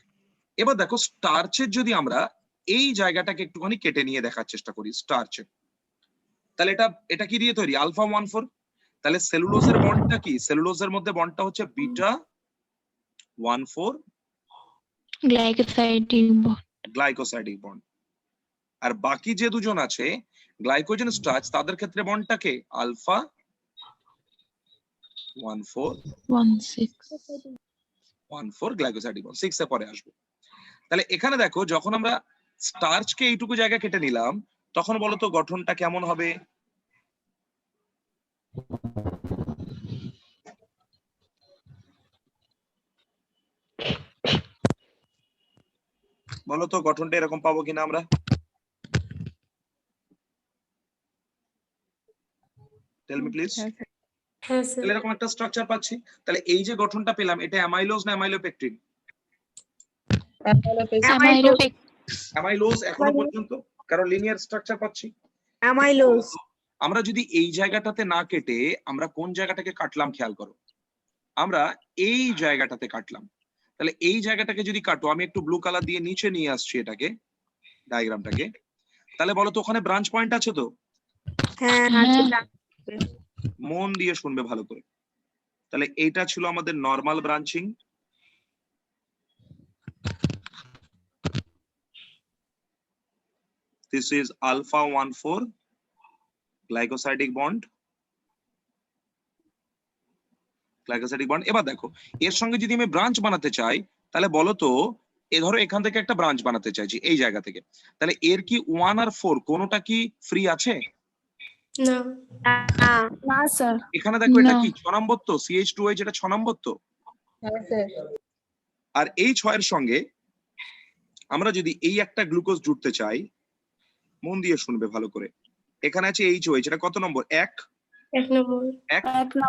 এবার দেখো স্টার্চের যদি আমরা এই জায়গাটাকে একটুখানি কেটে নিয়ে দেখার চেষ্টা করি স্টার্চের, তাহলে এটা কি দিয়ে তৈরি? আলফা 1,4। তাহলে সেলুলোজের বন্ডটা কি? সেলুলোজের মধ্যে বন্ডটা হচ্ছে beta 1,4 glycosidic bond. Glycosidic bond. আর বাকি যে দুজন আছে গ্লাইকোজেন স্টার্চ তাদের ক্ষেত্রে বন্ডটাকে আলফা 1,4 গ্লাইকোসাইডিক বন্ড। 6 এ পরে আসবে। তাহলে এখানে দেখো যখন আমরা স্টার্চকে এইটুকু জায়গা কেটে নিলাম তখন বলতো গঠনটা কেমন হবে? বলতো গঠনটা এরকম পাবো কিনা আমরা? Tell me please. হ্যাঁ স্যার। তাহলে এরকম একটা স্ট্রাকচার পাচ্ছি। তাহলে এই যে গঠনটা পেলাম এটা অ্যামাইলোজ না অ্যামাইলোপেকটিন? অ্যামাইলোজ এখনো পর্যন্ত, কারণ লিনিয়ার স্ট্রাকচার পাচ্ছি। অ্যামাইলোজ। আমরা যদি এই জায়গাটাতে না কেটে আমরা কোন জায়গাটাকে কাটলাম খেয়াল করো, আমরা এই জায়গাটাতে কাটলাম। তাহলে এই জায়গাটাকে যদি কাটো, আমি একটু ব্লু কালার দিয়ে নিচে নিয়ে আসছি এটাকে, ডায়াগ্রামটাকে, তাহলে বলো তো ওখানে ব্রাঞ্চ পয়েন্ট আছে তো? হ্যাঁ। মন দিয়ে শুনবে ভালো করে। তাহলে এইটা ছিল আমাদের normal branching, this is alpha 1,4 glycosidic bond, glycosidic bond. এবার দেখো এর সঙ্গে যদি আমি ব্রাঞ্চ বানাতে চাই তাহলে বলো তো, এ ধরো এখান থেকে একটা ব্রাঞ্চ বানাতে চাইছি এই জায়গা থেকে, তাহলে এর কি 1 আর 4 কোনোটা কি ফ্রি আছে? না। না স্যার। এখানে দেখো এটা না। কি 6 নম্বর তো, CH2H এটা 6 নম্বর তো। আর এই 6 এর সঙ্গে আমরা যদি এই একটা গ্লুকোজ জুড়তে চাই, মন দিয়ে শুনবে ভালো করে, এখানে আছে HOH, এটা কত নম্বর? 1 নম্বর।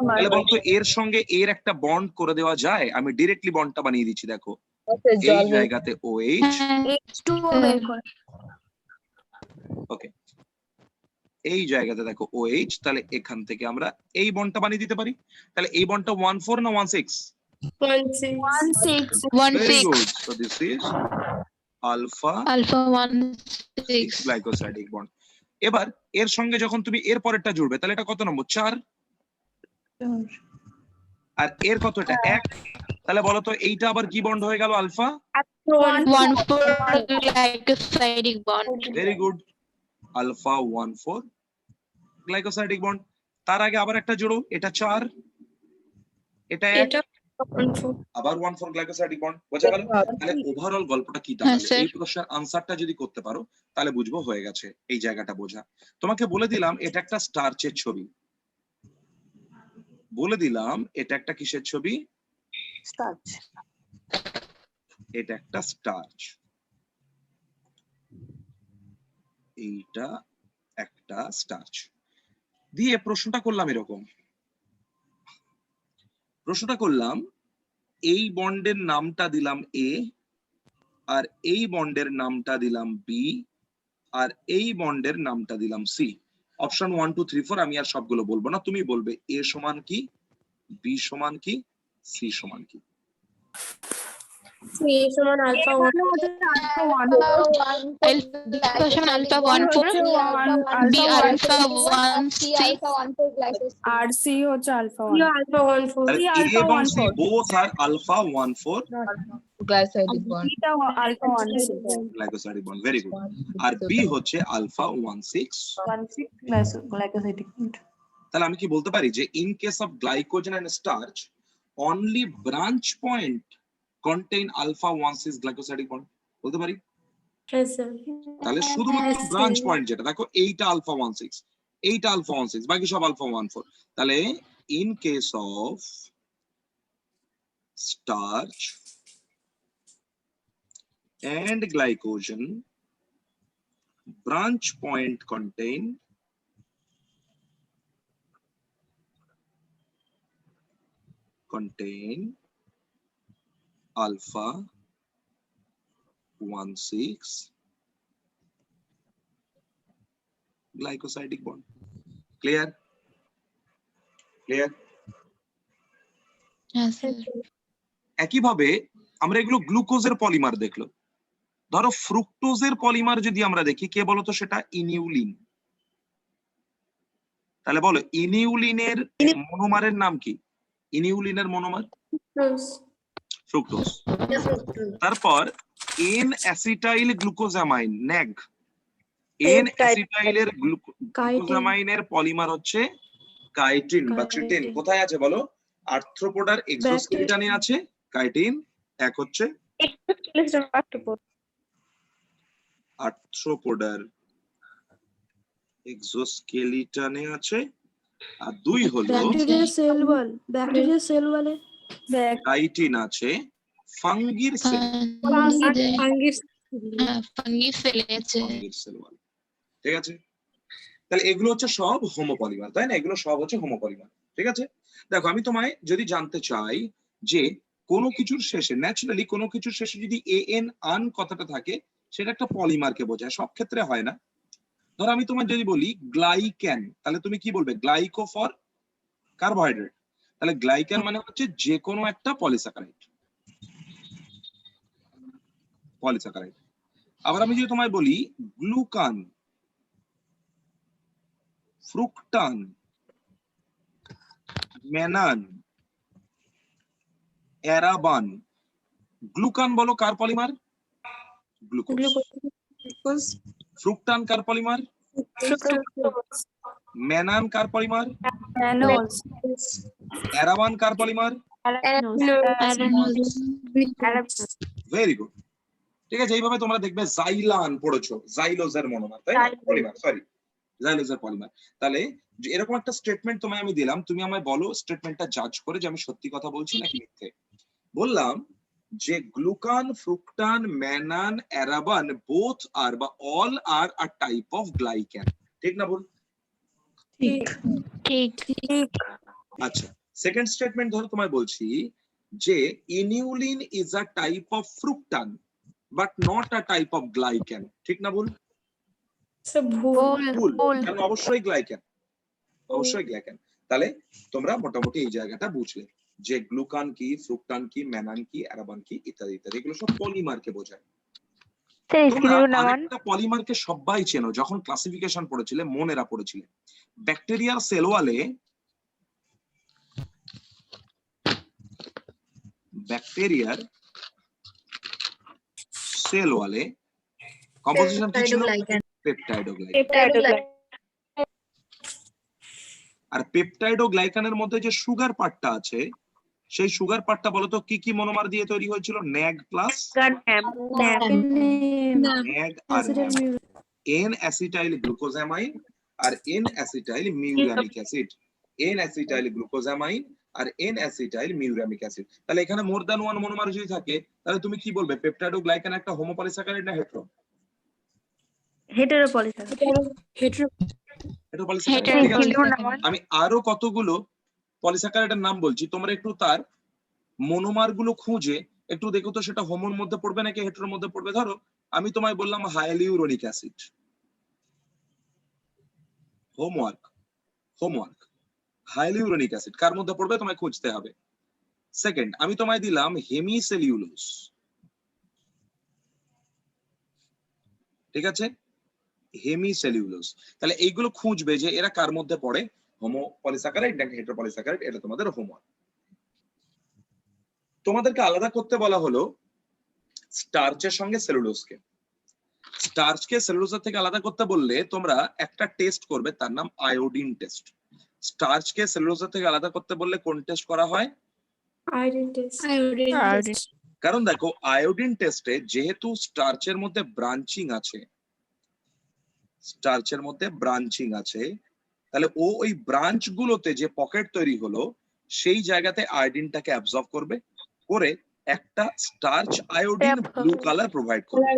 তাহলে বলতো এর সঙ্গে এর একটা বন্ড করে দেওয়া যায়? আমি ডিরেক্টলি বন্ডটা বানিয়ে দিচ্ছি, দেখো এই জায়গাতে OH, ওকে এই জায়গাতে দেখো OH, তাহলে এখান থেকে আমরা এই বন্ডটা বানিয়ে দিতে পারি। তাহলে এই বন্ডটা 1,4 না 1,6? 1,6। Very good. So this is alpha 1,6 glycosidic bond. এবার এর সঙ্গে যখন তুমি এর পরেরটা জুড়বে তাহলে এটা কত নম্বর? 4। আর এর কত? এটা 1। তাহলে বলো তো এইটা আবার কি বন্ড হয়ে গেল? Alpha 1,4 glycosidic bond. Very good, alpha 1,4 glycosidic bond. তার আগে আবার একটা জোড়ো, এটা 4, এটা 1, আবার 1,4 গ্লাইকোসাইডিক বন্ড। বোঝা গেল? তাহলে ওভারঅল গল্পটা কি দাঁড়ালো? স্যার। এই প্রশ্নের আনসারটা যদি করতে পারো তাহলে বুঝবো হয়ে গেছে এই জায়গাটা বোঝা। তোমাকে বলে দিলাম এটা একটা স্টার্চের ছবি, বলে দিলাম এটা একটা কিসের ছবি? স্টার্চ। এটা একটা স্টার্চ, এইটা একটা স্টার্চ। দিয়ে প্রশ্নটা করলাম এরকম, প্রশ্নটা করলাম এই বন্ডের নামটা দিলাম A, আর এই বন্ডের নামটা দিলাম B, আর এই বন্ডের নামটা দিলাম C। অপশন 1 2 3 4 আমি আর সবগুলো বলবো না, তুমি বলবে A সমান কি, B সমান কি, C সমান কি। C সমান আলফা 1। আলফা সমান আলফা 1,4, B আলফা 1,6, আর সি হচ্ছে আলফা C আলফা 1,4। তাহলে A এবং C both are alpha 1,4 glycosidic glycosidic bond, very good। R B হচ্ছে alpha 1,6 glycosidic bond। তাহলে আমি কি বলতে পারি যে in case of glycogen and starch only branch point contain alpha 1,6 glycosidic bond, বলতে পারি? হ্যাঁ স্যার। তাহলে শুধুমাত্র Yes, ব্রাঞ্চ sir. পয়েন্ট যেটা দেখো এইটা আলফা 1,6, এইটা আলফা 1,6, বাকি সব আলফা 1,4। তাহলে in case of starch and glycogen, branch point contain contain alpha 1,6 glycosidic bond. Clear? Clear? Yes, sir. একইভাবে আমরা এগুলো গ্লুকোজের পলিমার দেখলো। ধরো ফ্রুক্টোজের পলিমার যদি আমরা দেখি, কে বলতো সেটা? ইনিউলিন। তাহলে বলো ইনিউলিনের মনোমারের নাম কি? ইনিউলিনের মনোমার ফ্রুক্টোজ। তারপর N acetyl glucosamine NAG, N অ্যাসিটাইলের গ্লুকোজামাইনের পলিমার হচ্ছে কাইটিন বা ট্রিটিন। কোথায় আছে বলো? আর্থ্রোপোডার এক্সোস্কেলিটনে আছে কাইটিন। এক হচ্ছে আর্থ্রোপোডার এক্সোস্কেলিটনে আছে, আর দুই হলো কাইটিন আছে ফাঙ্গির সেল। ফাঙ্গি সেলে আছে। ঠিক আছে, তাহলে এগুলো হচ্ছে সব হোমোপলিমার, তাই না? এগুলো সব হচ্ছে হোমোপলিমার। ঠিক আছে, দেখো আমি তোমায় যদি জানতে চাই যে কোনো কিছুর শেষে, ন্যাচারালি কোনো কিছুর শেষে যদি এন আন কথাটা থাকে, সেটা একটা পলিমারকে বোঝায়, সব ক্ষেত্রে হয় না। ধরো আমি তোমায় যদি বলি গ্লাইক্যান, তাহলে তুমি কি বলবে? গ্লাইকো ফর কার্বোহাইড্রেট, তাহলে গ্লাইক্যান মানে হচ্ছে যে কোনো একটা পলিস্যাকারাইড। পলিস্যাকারাইড। আবার আমি যদি তোমায় বলি গ্লুকান, ফ্রুকটান, ম্যানান, অ্যারাবান, গ্লুকান বলো কার পলিমার? গ্লুকোজ। ফ্রুকটান কার পলিমার? ম্যানান কার পলিমার? অ্যারাবান কার পলিমার? Very good. ঠিক আছে, এইভাবে তোমরা দেখবে জাইলান পড়েছো, জাইলোজের মনোমার, তাই না? পলিমার, সরি, জাইলোজের পলিমার। তাহলে এরকম একটা স্টেটমেন্ট তোমায় আমি দিলাম, তুমি আমায় বলো স্টেটমেন্টটা জাজ করে যে আমি সত্যি কথা বলছি নাকি মিথ্যে। বললাম যে glucan, fructan, mannan, araban both are বা all are a type of glycan. ঠিক না ভুল? ঠিক। আচ্ছা, সেকেন্ড স্টেটমেন্ট ধরো তোমায় বলছি যে inulin is a type of fructan but not a type of glycan. ঠিক না ভুল? ভুল। কারণ অবশ্যই গ্লাইক্যান, অবশ্যই গ্লাইক্যান। তাহলে তোমরা মোটামুটি এই জায়গাটা বুঝলে যে গ্লুকান কি, ফ্রুকটান কি, ম্যানান কি, অ্যারাবান কি, ইত্যাদি ইত্যাদি, এগুলো সব পলিমারকে বোঝায়। আরেকটা পলিমারকে সবাই চেনো, যখন ক্লাসিফিকেশন পড়েছিলে, মনেরা পড়েছিলে, ব্যাকটেরিয়ার সেল ওয়ালে, ব্যাকটেরিয়ার সেল ওয়ালে কম্পোজিশন কি ছিল? পেপটাইডোগ্লাইকান। আর পেপটাইডোগ্লাইকানের মধ্যে যে সুগার পার্টটা আছে, সেই সুগার পার্টটা বলতো কি কি মনোমার দিয়ে তৈরি হয়েছিল? ন্যাগ প্লাস ন্যাগ আর এন অ্যাসিটাইল গ্লুকোজামাইন আর N acetyl muramic acid, N acetyl glucosamine আর এন অ্যাসিটাইল মিউরামিক অ্যাসিড। তাহলে এখানে মোর দ্যান ওয়ান মনোমার যদি থাকে, তাহলে তুমি কি বলবে? পেপটাইডোগ্লাইকান একটা হোমোপলিস্যাকারাইড না হেটেরো? আমি আরো কতগুলো পলিস্যাকারাইডের নাম বলছি, তোমরা একটু তার মনোমার গুলো খুঁজে একটু দেখো তো সেটা হোমোর মধ্যে পড়বে নাকি হেটেরোর মধ্যে পড়বে। ধরো আমি তোমায় বললাম hyaluronic acid, homework, hyaluronic acid কার মধ্যে পড়বে তোমায় খুঁজতে হবে। সেকেন্ড, আমি তোমায় দিলাম হেমিসেলিউলোজ, ঠিক আছে, হেমিসেলিউলোজ। তাহলে এইগুলো খুঁজবে যে এরা কার মধ্যে পড়ে, হোমো পলিস্যাকারাইড নাকি হেটেরো পলিস্যাকারাইড, এটা তোমাদের হোমওয়ার্ক। তোমাদেরকে আলাদা করতে বলা হলো স্টার্চের সঙ্গে সেলুলোজকে। স্টার্চকে সেলুলোজের থেকে আলাদা করতে বললে তোমরা একটা টেস্ট করবে, তার নাম আয়োডিন টেস্ট। স্টার্চকে সেলুলোজের থেকে আলাদা করতে বললে কোন টেস্ট করা হয়? Iodine test. কারণ দেখো আয়োডিন টেস্টে যেহেতু স্টার্চের মধ্যে ব্রাঞ্চিং আছে, স্টার্চের মধ্যে ব্রাঞ্চিং আছে, তাহলে ও ওই ব্রাঞ্চ গুলোতে যে পকেট তৈরি হলো সেই জায়গাতে আয়োডিনটাকে অ্যাবজর্ব করবে, করে একটা starch iodine blue colour provide করবে।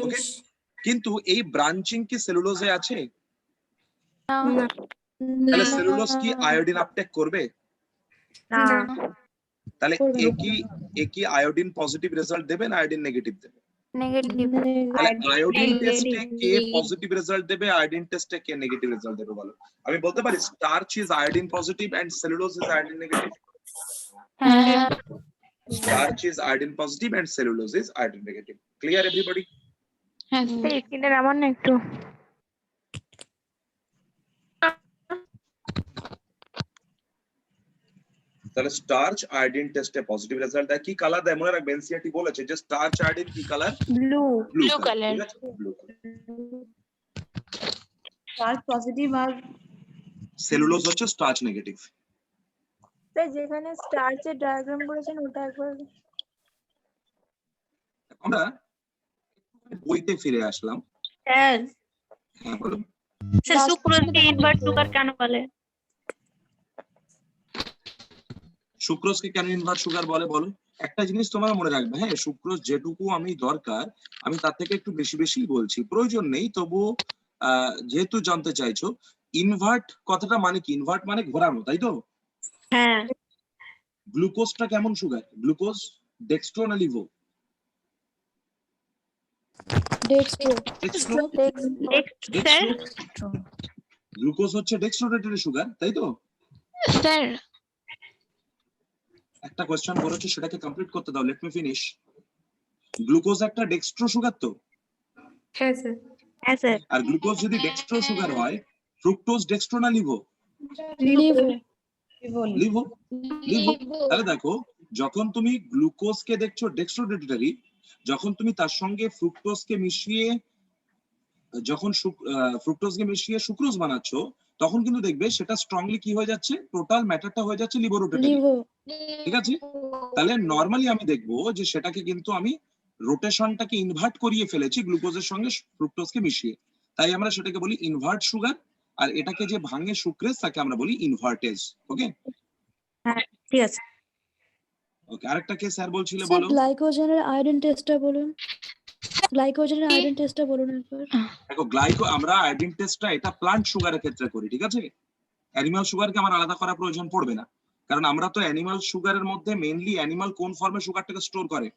ওকে, কিন্তু এই ব্রাঞ্চিং কি সেলুলোজে আছে? তাহলে সেলুলোজ কি আয়োডিন আপটেক করবে? না তাহলে করবে না। একই আয়োডিন পজিটিভ রেজাল্ট দেবে না আয়োডিন নেগেটিভ দেবে? নেগেটিভ তাহলে আয়োডিন Negative. টেস্টে কে পজিটিভ রেজাল্ট দেবে, আয়োডিন টেস্টে কে নেগেটিভ রেজাল্ট দেবে বলো? আমি বলতে পারি starch is iodine positive and cellulose is iodine negative. হ্যাঁ Starch is iodine positive and cellulose is iodine negative. Clear everybody? হ্যাঁ স্ক্রিনে নামান না একটু। তাহলে স্টার্চ আয়োডিন টেস্টে পজিটিভ রেজাল্ট দেয়। কি কালার দেয় মনে রাখবেন, এনসিইআরটি বলেছে যে স্টার্চ আয়োডিন কি কালার? Blue blue color. ঠিক আছে, ব্লু কালার। স্টার্চ পজিটিভ আর সেলুলোজ হচ্ছে স্টার্চ নেগেটিভ। যেখানে স্টার্চের ডায়াগ্রাম করেছেন ওটা একবার আমরা বইতে ফিরে আসলাম। স্যার হ্যাঁ বলো। স্যার সুক্রোজকে ইনভার্ট সুগার কেন বলে? সুক্রোজকে কেন ইনভার্ট সুগার বলে বলো? একটা জিনিস তোমার মনে রাখবে, হ্যাঁ সুক্রোজ যেটুকু আমি দরকার আমি তার থেকে একটু বেশি বেশি বলছি, প্রয়োজন নেই তবু যেহেতু জানতে চাইছো, ইনভার্ট কথাটা মানে কি? ইনভার্ট মানে ঘোরানো, তাই তো? হ্যাঁ গ্লুকোজটা কেমন সুগার? গ্লুকোজ ডেক্সট্রো না Livo? Dextro dextro. Sir glucose হচ্ছে ডেক্সট্রোরেটেড সুগার, তাই তো? স্যার একটা কোশ্চেন করেছো সেটাকে কমপ্লিট করতে দাও, লেট মি ফিনিশ। গ্লুকোজ একটা ডেক্সট্রো সুগার তো? হ্যাঁ স্যার হ্যাঁ স্যার আর গ্লুকোজ যদি ডেক্সট্রো সুগার হয়, ফ্রুক্টোজ ডেক্সট্রো না লিভো? Livo Livo. লিভো। তাহলে দেখো, যখন তুমি গ্লুকোজকে দেখছো ডেক্সট্রোরেটেডারি, যখন তুমি তার সঙ্গে ফ্রুক্টোজকে মিশিয়ে সুক্রোজ বানাচ্ছ, তখন কিন্তু দেখবে সেটা স্ট্রংলি কি হয়ে যাচ্ছে, টোটাল ম্যাটারটা হয়ে যাচ্ছে লিভোরোটেডারি। লিভো ঠিক আছে? তাহলে নরমালি আমি দেখবো যে সেটাকে কিন্তু আমি রোটেশনটাকে ইনভার্ট করিয়ে ফেলেছি গ্লুকোজের সঙ্গে ফ্রুক্টোজকে মিশিয়ে, তাই আমরা সেটাকে বলি ইনভার্ট সুগার। আর এটাকে যে ভাঙে সুক্রেজ তাকে আমরা বলি ইনভার্টেজ। ওকে ঠিক আছে। ওকে, আরেকটা কে স্যার বলছিলে স্যার বলো। গ্লাইকোজেনের আয়োডিন টেস্টটা বলুন। গ্লাইকোজেনের আয়োডিন টেস্টটা বলুন একবার। দেখো আমরা আয়োডিন টেস্টটা এটা প্লান্ট সুগারের ক্ষেত্রে করি, ঠিক আছে? অ্যানিমাল সুগারকে আমার আলাদা করার প্রয়োজন পড়বে না, কারণ আমরা তো অ্যানিমাল সুগারের মধ্যে মেইনলি অ্যানিমাল কোন ফর্মে সুগারটাকে স্টোর করে?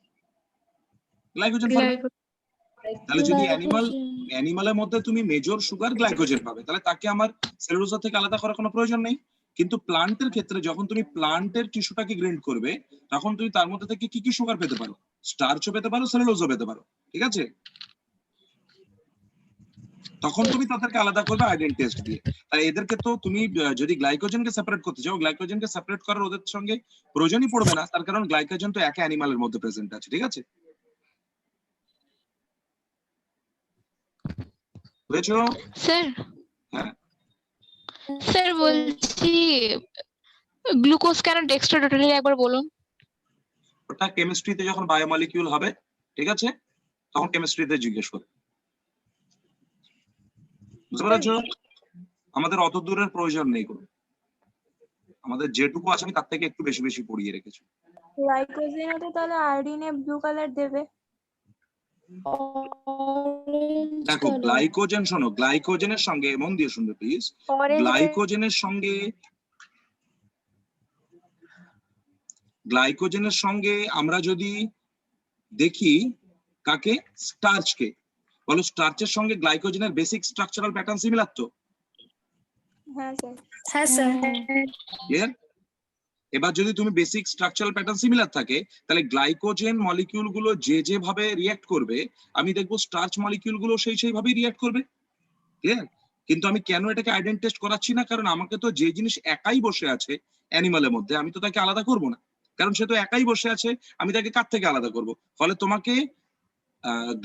গ্লাইকোজেন ফর্মে। তাহলে যদি অ্যানিমালের মধ্যে তুমি মেজর সুগার গ্লাইকোজেন পাবে, তাহলে তাকে আমার সেলুলোজ থেকে আলাদা করার কোনো প্রয়োজন নেই। কিন্তু প্লান্টের ক্ষেত্রে যখন তুমি প্লান্টের টিস্যুটাকে গ্রেন্ড করবে, তখন তুমি তার মধ্যে থেকে কি কি সুগার পেতে পারো? স্টার্চও পেতে পারো, সেলুলোজও পেতে পারো, ঠিক আছে? তখন তুমি তাদেরকে আলাদা করবে আয়োডিন টেস্ট দিয়ে। তাই এদেরকে তো তুমি যদি গ্লাইকোজেনকে সেপারেট করতে চাও, গ্লাইকোজেনকে সেপারেট করার ওদের সঙ্গে প্রয়োজনই পড়বে না, তার কারণ গ্লাইকোজেন তো এক অ্যানিমালের মধ্যে প্রেজেন্ট আছে, ঠিক আছে? বুঝেছো? স্যার হ্যাঁ স্যার বলছি গ্লুকোজ কেন ডেক্সট্রোরেটেডারি একবার বলুন। ওটা কেমিস্ট্রিতে যখন বায়োমলিকিউল হবে, ঠিক আছে, তখন কেমিস্ট্রিতে জিজ্ঞেস করবে। বুঝতে পেরেছো? আমাদের অত দূরের প্রয়োজন নেই কোনো, আমাদের যেটুকু আছে আমি তার থেকে একটু বেশি বেশি পড়িয়ে রেখেছি। গ্লাইকোজেনও তো তাহলে আয়োডিনে ব্লু কালার দেবে। দেখো গ্লাইকোজেন, শোনো, গ্লাইকোজেনের সঙ্গে মন দিয়ে শুনবে প্লিজ, গ্লাইকোজেনের সঙ্গে আমরা যদি দেখি কাকে, স্টার্চকে, বলো স্টার্চের সঙ্গে গ্লাইকোজেনের বেসিক স্ট্রাকচারাল প্যাটার্ন সিমিলার তো? হ্যাঁ স্যার। হ্যাঁ স্যার ক্লিয়ার? এবার যদি তুমি বেসিক স্ট্রাকচারাল প্যাটার্ন সিমিলার থাকে, তাহলে গ্লাইকোজেন মলিকিউল গুলো যেভাবে রিঅ্যাক্ট করবে, আমি দেখবো স্টার্চ মলিকিউল গুলো সেইভাবেই রিঅ্যাক্ট করবে। ক্লিয়ার? কিন্তু আমি কেন এটাকে আইডেন্টি টেস্ট করাচ্ছি না, কারণ আমাকে তো যে জিনিস একাই বসে আছে অ্যানিমালের মধ্যে, আমি তো তাকে আলাদা করব না, কারণ সে তো একাই বসে আছে, আমি তাকে কার থেকে আলাদা করব? ফলে তোমাকে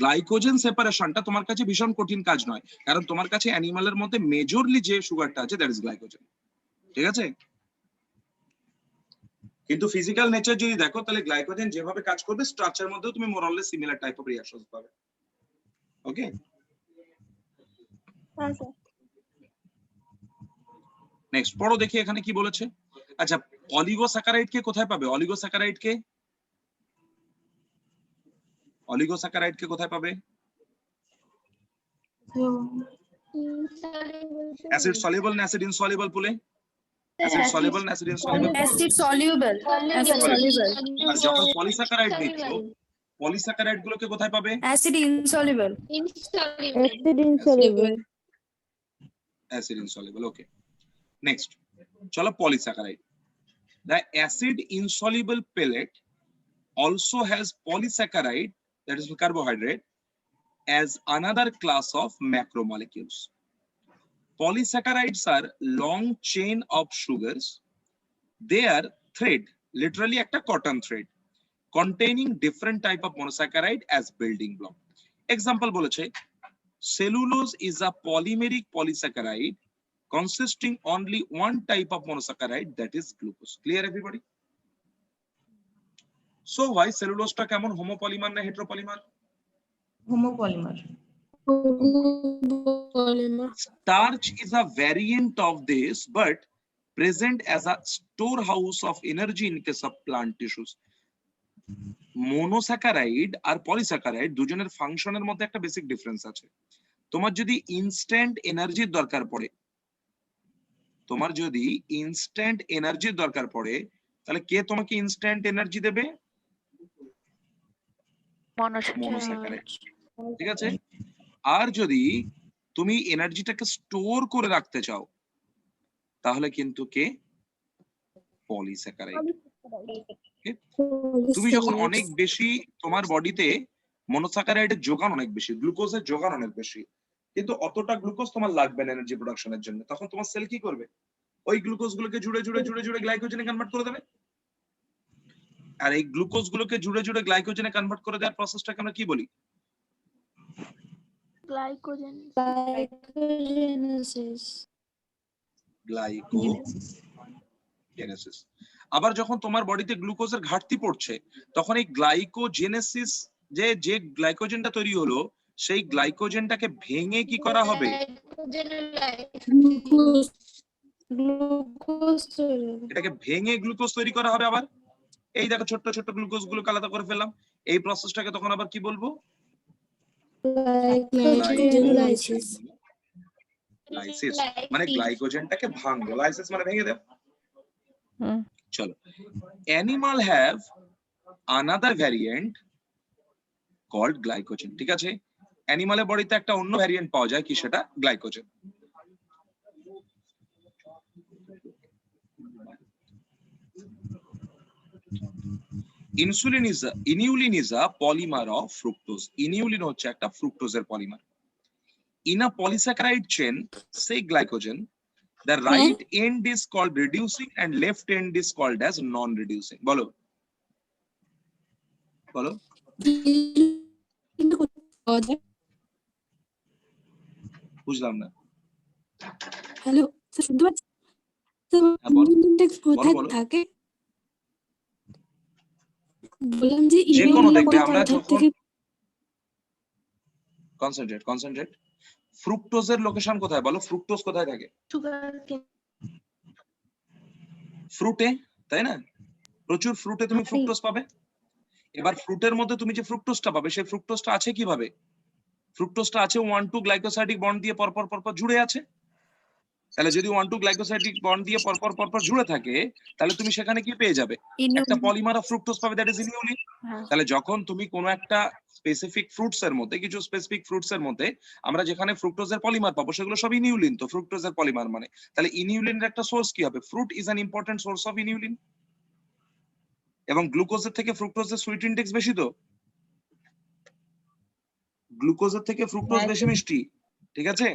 গ্লাইকোজেন সেপারেশনটা তোমার কাছে ভীষণ কঠিন কাজ নয়, কারণ তোমার কাছে অ্যানিমালের মধ্যে মেজরলি যে সুগারটা আছে দ্যাট ইজ গ্লাইকোজেন, ঠিক আছে? কিন্তু ফিজিক্যাল নেচার যদি দেখো, তাহলে গ্লাইকোজেন যেভাবে কাজ করবে স্ট্রাকচারের মধ্যেও তুমি more or less similar type of reactions পাবে। ওকে হ্যাঁ স্যার। নেক্সট পড়ো দেখি এখানে কি বলেছে। আচ্ছা, অলিগোস্যাকারাইড কে কোথায় পাবে? অলিগোস্যাকারাইড কে কোথায় পাবে? অ্যাসিড সলিউবল না অ্যাসিড ইনসলিউবল পুলে? অ্যাসিড সলিউবল না acid insoluble? Acid soluble. Acid soluble. আর যখন পলিস্যাকারাইড নিচ্ছ, পলিস্যাকারাইড গুলোকে কোথায় পাবে? Acid insoluble. Acid insoluble. Acid insoluble. Okay, next চলো polysaccharide. The acid insoluble pellet also has polysaccharide, that is carbohydrate, as another class of macromolecules. Polysaccharides are long chain of sugars. They are thread, literally একটা cotton thread, containing different type of monosaccharide as building block. Example বলেছে, cellulose is a polymeric polysaccharide consisting only one type of monosaccharide, that is glucose. Clear everybody? So why cellulose টা কেমন, homopolymer না heteropolymer? Starch is a variant of this but present as a storehouse of energy in case of plant tissues. Monosaccharide R polysaccharide দুজনের ফাংশনের মধ্যে একটা basic difference আছে। তোমার যদি ইনস্ট্যান্ট এনার্জির দরকার পড়ে, তাহলে কে তোমাকে ইনস্ট্যান্ট এনার্জি দেবে? মনোস্যাকারাইড, ঠিক আছে? আর যদি তুমি এনার্জিটাকে স্টোর করে রাখতে চাও তাহলে কিন্তু কে? পলিস্যাকারাইড। তুমি যখন অনেক বেশি, তোমার বডিতে মনোস্যাকারাইডের যোগান অনেক বেশি, গ্লুকোজের যোগান অনেক বেশি, কিন্তু অতটা গ্লুকোজ তোমার লাগবে না এনার্জি প্রোডাকশনের জন্য, তখন তোমার সেল কি করবে? ওই গ্লুকোজ গুলোকে জুড়ে জুড়ে জুড়ে জুড়ে গ্লাইকোজেনে কনভার্ট করে দেবে। আর এই গ্লুকোজ গুলোকে জুড়ে জুড়ে গ্লাইকোজেনে কনভার্ট করে দেওয়ার প্রসেসটাকে আমরা কি বলি? গ্লাইকোজেনেসিস। আবার যখন তোমার বডিতে গ্লুকোজের ঘাটতি পড়ছে, তখন এই গ্লাইকোজেনেসিস, যে গ্লাইকোজেনটা তৈরি হলো, সেই গ্লাইকোজেনটাকে ভেঙে কি করা হবে? এটাকে ভেঙে গ্লুকোজ তৈরি করা হবে। আবার এই দেখো ছোট্ট ছোট্ট গ্লুকোজ গুলোকে আলাদা করে ফেললাম, এই প্রসেসটাকে তখন আবার কি বলবো? লাইসিস। মানে গ্লাইকোজেনটাকে ভাঙবো, লাইসিস মানে ভেঙে দেব। চলো, animal have another variant called glycogen. ঠিক আছে, অ্যানিমালের বডিতে একটা অন্য ভ্যারিয়েন্ট পাওয়া যায়, কি সেটা? Glycogen. ইনিউলিন is a polymer of fructose. ইনিউলিন হচ্ছে একটা ফ্রুক্টোজের polymer. In a polysaccharide chain, say glycogen, the right end is called reducing and left end is called as non-reducing. বলো বলো। বুঝলাম না। হ্যালো স্যার, শুনতে পাচ্ছেন? হ্যাঁ, বলো। কোথায় বলো। থাকে? বললাম যে যে কোনো ইউরিয়া দেখবে কোন আমরা পদার্থ যখন থেকে কনসেন্ট্রেট ফ্রুক্টোজের লোকেশন কোথায় বলো? ফ্রুক্টোজ কোথায় থাকে? ফ্রুটে, তাই না? প্রচুর ফ্রুটে তুমি ফ্রুক্টোজ পাবে। এবার ফ্রুটের মধ্যে তুমি যে ফ্রুক্টোজটা পাবে, সেই ফ্রুক্টোজটা আছে কিভাবে? ফ্রুক্টোজটা আছে 1,2 গ্লাইকোসাইডিক বন্ড দিয়ে পরপর পরপর জুড়ে আছে। তাহলে যদি 1,2 গ্লাইকোসাইডিক বন্ড দিয়ে পরপর পরপর জুড়ে থাকে, তাহলে তুমি সেখানে কি পেয়ে যাবে? একটা পলিমার অফ ফ্রুক্টোজ পাবে, দ্যাট ইজ ইনিউলিন। তাহলে যখন তুমি কোনো একটা স্পেসিফিক ফ্রুটস এর মধ্যে, কিছু স্পেসিফিক ফ্রুটস এর মধ্যে আমরা যেখানে ফ্রুক্টোজের পলিমার পাবো, সেগুলো সব ইনিউলিন। তো ফ্রুক্টোজের পলিমার মানে, তাহলে ইনিউলিনের একটা সোর্স কি হবে? Fruit is an important source of ইনিউলিন। এবং গ্লুকোজের থেকে ফ্রুক্টোজের সুইট ইনটেক্স বেশি, তো গ্লুকোজের থেকে ফ্রুক্টোজ বেশি মিষ্টি, ঠিক আছে?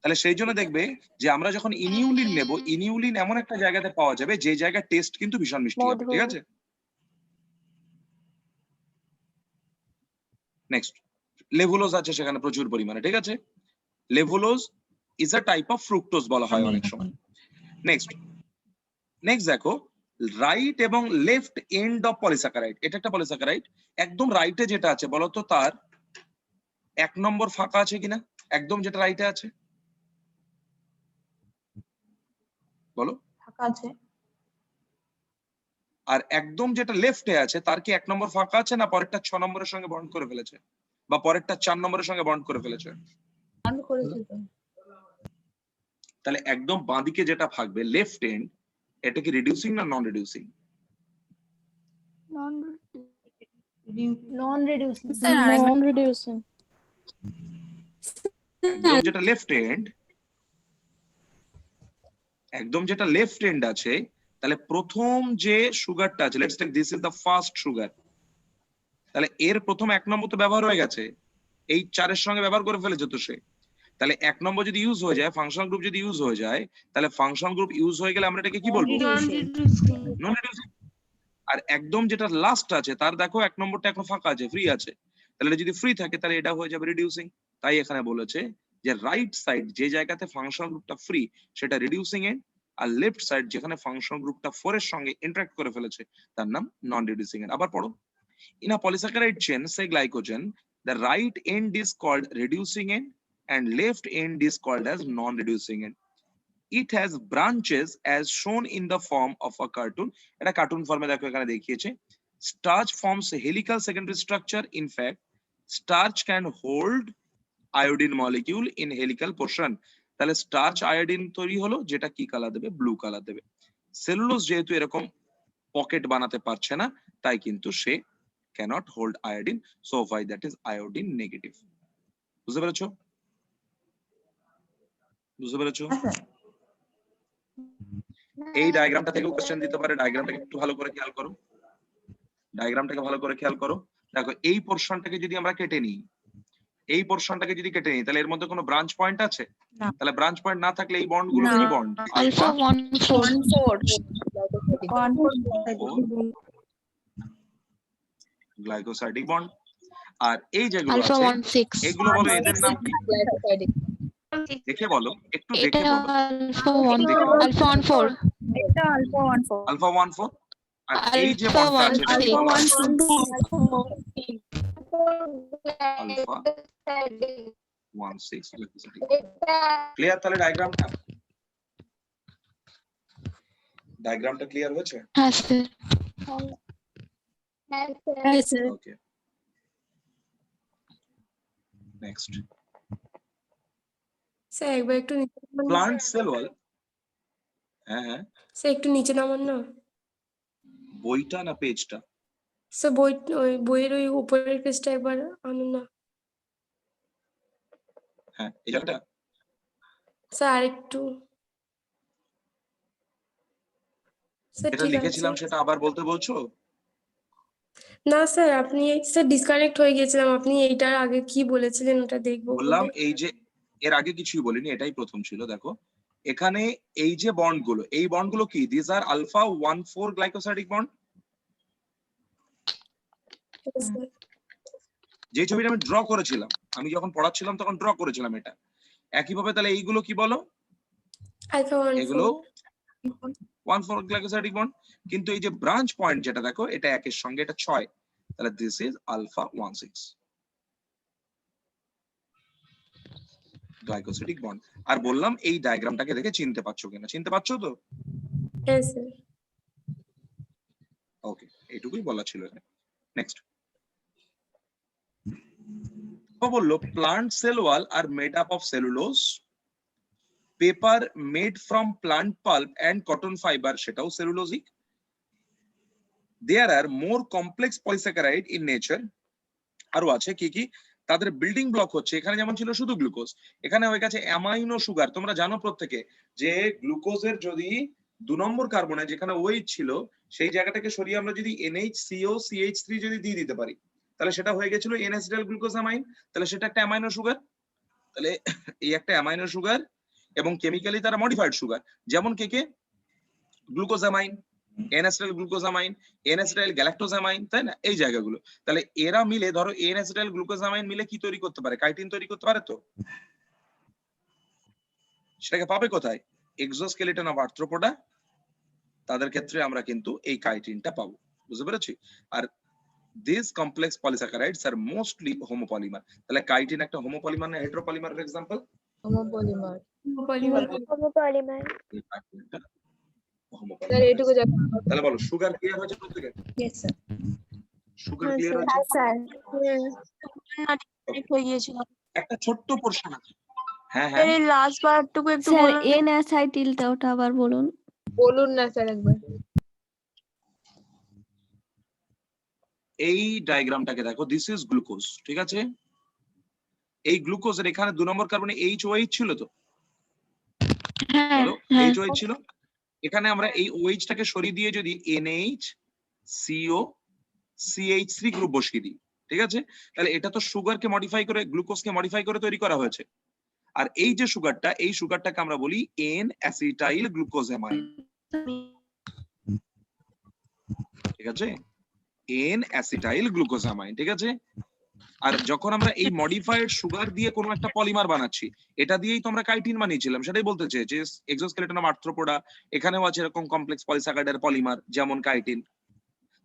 তাহলে সেই জন্য দেখবে যে আমরা যখন ইনিউলিন নেব, ইনিউলিন এমন একটা জায়গাতে পাওয়া যাবে যে জায়গার টেস্ট কিন্তু ভীষণ মিষ্টি হবে, ঠিক আছে? নেক্সট, লেভুলোজ আছে সেখানে প্রচুর পরিমাণে, ঠিক আছে? Levulose is a type of fructose বলা হয় অনেক সময়। নেক্সট দেখো, রাইট এবং লেফট এন্ড অফ পলিস্যাকারাইড। এটা একটা পলিস্যাকারাইড। একদম রাইটে যেটা আছে বলো তো, তার 1 নম্বর ফাঁকা আছে কিনা? একদম যেটা রাইটে আছে বলো। ফাঁকা আছে। আর একদম যেটা লেফটে আছে, তার কি 1 নম্বর ফাঁকা আছে, না পরেরটা 6 নম্বরের সঙ্গে বন্ড করে ফেলেছে, বা পরেরটা 4 নম্বরের সঙ্গে বন্ড করে ফেলেছে? বন্ধ করেছে তো। তাহলে একদম বাঁদিকে যেটা থাকবে লেফট এন্ড, এটা কি রিডিউসিং না নন রিডিউসিং? নন রিডিউসিং। Sir, নন রিডিউসিং। একদম যেটা লেফট এন্ড, একদম যেটা লেফট এন্ড আছে, তাহলে প্রথম যে সুগারটা আছে, let's take this is the first sugar, তাহলে এর প্রথম 1 নম্বর তো ব্যবহার হয়ে গেছে, এই 4 এর সঙ্গে ব্যবহার করে ফেলেছে তো সে। তাহলে 1 নম্বর যদি ইউজ হয়ে যায়, ফাংশনাল গ্রুপ যদি ইউজ হয়ে যায়, তাহলে ফাংশনাল গ্রুপ ইউজ হয়ে গেলে আমরা এটাকে কি বলবো? নন রিডিউসিং। আর একদম যেটা লাস্ট আছে তার দেখো 1 নম্বরটা এখন ফাঁকা আছে, ফ্রি আছে, তাহলে এটা যদি ফ্রি থাকে তাহলে এটা হয়ে যাবে রিডিউসিং। তাই এখানে বলেছে যে রাইট সাইড যে জায়গাতে ফাংশনাল গ্রুপটা ফ্রি সেটা রিডিউসিং এন্ড, আর লেফট সাইড যেখানে ফাংশনাল গ্রুপটা 4 এর সঙ্গে ইন্টারঅ্যাক্ট করে ফেলেছে তার নাম নন রিডিউসিং এন্ড। আবার পড়ো, in a polysaccharide chain say glycogen, the right end is called reducing end and left end is called as non-reducing end. It has branches as shown in the form of a cartoon. এটা cartoon ফর্মে দেখো এখানে দেখিয়েছে। Starch forms a helical secondary structure. In fact, starch can hold iodine molecule in helical portion. তাহলে starch iodine তৈরি হলো, যেটা কি কালার দেবে? ব্লু কালার দেবে। সেলুলোজ যেহেতু এরকম পকেট বানাতে পারছে না, তাই কিন্তু সে cannot hold iodine, so why that is iodine negative. বুঝতে পেরেছো? বুঝতে পেরেছো? এই ডায়াগ্রামটা থেকে কোশ্চেন দিতে পারে, ডায়াগ্রামটাকে একটু ভালো করে খেয়াল করো, ডায়াগ্রামটাকে ভালো করে খেয়াল করো। দেখো এই পোরশনটাকে যদি আমরা কেটে নিই, এই পোরশনটাকে যদি কেটে নিই, তাহলে এর মধ্যে কোনো ব্রাঞ্চ পয়েন্ট আছে? তাহলে ব্রাঞ্চ পয়েন্ট না থাকলে এই বন্ড গুলো কি বন্ড? Alpha 1,4 glycosidic bond. আর এই যেগুলো আলফা আছে 1,6 এগুলো বলো এদের নাম কি? দেখে বলো, একটু এটা দেখে বলো। Alpha 1,4 alpha 14। আর এই যে আলফা বন্ডটা আছে এটা কি বলো? 1,6 আলফা 16 গ্লাইকোসাইডিক। ক্লিয়ার? তাহলে ডায়াগ্রামটা ক্লিয়ার হয়েছে? হ্যাঁ স্যার। Yes, sir. ওকে, নেক্সট। স্যার একবার একটু নিচে নামান না। প্লান্ট সেল ওয়াল। হ্যাঁ হ্যাঁ, স্যার একটু নিচে নামান না। বইটা না পেজটা? স্যার ওই বইয়ের ওই উপরের পেজটা একবার আনুন না। হ্যাঁ, এই জায়গাটা। স্যার আরেকটু। স্যার এটা ঠিক আছে। লিখেছিলাম সেটা আবার বলতে বলছো? না স্যার আপনি স্যার ডিসকানেক্ট হয়ে গিয়েছিলাম, আপনি এইটার আগে কি বলেছিলেন ওটা দেখবো বললাম বলে। এই যে এর আগে কিছুই বলিনি, এটাই প্রথম ছিল। দেখো এখানে এই যে বন্ড গুলো, এই বন্ড গুলো কি? This are alpha 14 glycosidic bond. Sir যে ছবিটা আমি ড্র করেছিলাম, আমি যখন পড়াচ্ছিলাম তখন ড্র করেছিলাম এটা। একইভাবে তাহলে এইগুলো কি বলো? আলফা 1 এগুলো 14 গ্লাইকোসাইডিক বন্ড। কিন্তু এই যে ব্রাঞ্চ পয়েন্ট যেটা দেখো, এটা একের সঙ্গে এটা 6, তাহলে this is alpha 16 glycosidic bond. আর বললাম এই ডায়াগ্রামটাকে দেখে চিনতে পারছো কিনা? চিনতে পারছো তো? হ্যাঁ স্যার। ওকে, এইটুকুই বলা ছিল। নেক্সট বললো plant cell wall are made up of cellulose, paper made from plant pulp and cotton fibre, সেটাও cellulosic. There are more complex polysaccharide in nature. আরো আছে কি কি? তাদের বিল্ডিং ব্লক হচ্ছে, এখানে যেমন ছিল শুধু গ্লুকোজ, এখানে হয়ে গেছে অ্যামাইনো সুগার। তোমরা জানো প্রত্যেকে যে গ্লুকোজের যদি 2 নম্বর কার্বনে যেখানে ওইচ ছিল, সেই জায়গাটাকে সরিয়ে আমরা যদি NH CO CH3 যদি দিয়ে দিতে পারি, তাহলে সেটা হয়ে গেছিল NH-ডাল গ্লুকোজামাইন। তাহলে সেটা একটা অ্যামাইনো সুগার। তাহলে এই একটা অ্যামাইনো সুগার এবং কেমিক্যালি তারা মডিফাইড সুগার। যেমন কে? গ্লুকোজামাইন, NH-ডাল গ্লুকোজামাইন, NH-ডাল গ্যালাক্টোজামাইন, তাই না? এই জায়গাগুলো। তাহলে এরা মিলে ধরো NH-ডাল গ্লুকোজামাইন মিলে কি তৈরি করতে পারে? কাইটিন তৈরি করতে পারে। তো সেটাকে পাবে কোথায়? এক্সোস্কেলিটন অফ আর্থ্রোপোডা, তাদের ক্ষেত্রে আমরা কিন্তু এই কাইটিনটা পাবো। বুঝতে পেরেছি? আর these complex polysaccharides are mostly homopolymer. তাহলে কাইটিন একটা হোমোপলিমার না হেটেরোপলিমারের एग्जांपल? হোমোপলিমার। স্যার এইটুকু জানো। তাহলে বলো সুগার ক্লিয়ার হয়েছে প্রত্যেকে? Yes sir. সুগার ক্লিয়ার হয়েছে? স্যার হয়ে গিয়েছিল। একটা ছোট্ট পোরশন আছে। হ্যাঁ হ্যাঁ, এই লাস্ট পার্টটুকু একটু স্যার বলুন। এন এস আই টিলটা ওটা আবার বলুন। বলুন না স্যার একবার। এই ডায়াগ্রামটাকে দেখো, দিস ইজ গ্লুকোজ, ঠিক আছে? এই গ্লুকোজের এখানে 2 নম্বর কার্বনে HOH ছিল তো, হ্যাঁ বলো হ্যাঁ HOH ছিল। এখানে আমরা এই OH টাকে সরিয়ে দিয়ে যদি NH CO CH3 গ্রুপ বসিয়ে দিই, ঠিক আছে? তাহলে এটা তো সুগারকে মডিফাই করে, গ্লুকোজকে মডিফাই করে তৈরি করা হয়েছে। আর এই যে সুগারটা, এই সুগারটাকে আমরা বলি N অ্যাসিটাইল গ্লুকোজামাইন, ঠিক আছে? N অ্যাসিটাইল গ্লুকোজামাইন, ঠিক আছে? আর যখন আমরা এই মডিফাইড সুগার দিয়ে কোনো একটা পলিমার বানাচ্ছি, এটা দিয়েই তো আমরা কাইটিন বানিয়েছিলাম, সেটাই বলতে চেয়েছি। এক্সোস্কেলেটন অফ আর্থ্রোপোডা, এখানেও আছে এরকম কমপ্লেক্স পলিস্যাকারাইডের পলিমার যেমন কাইটিন।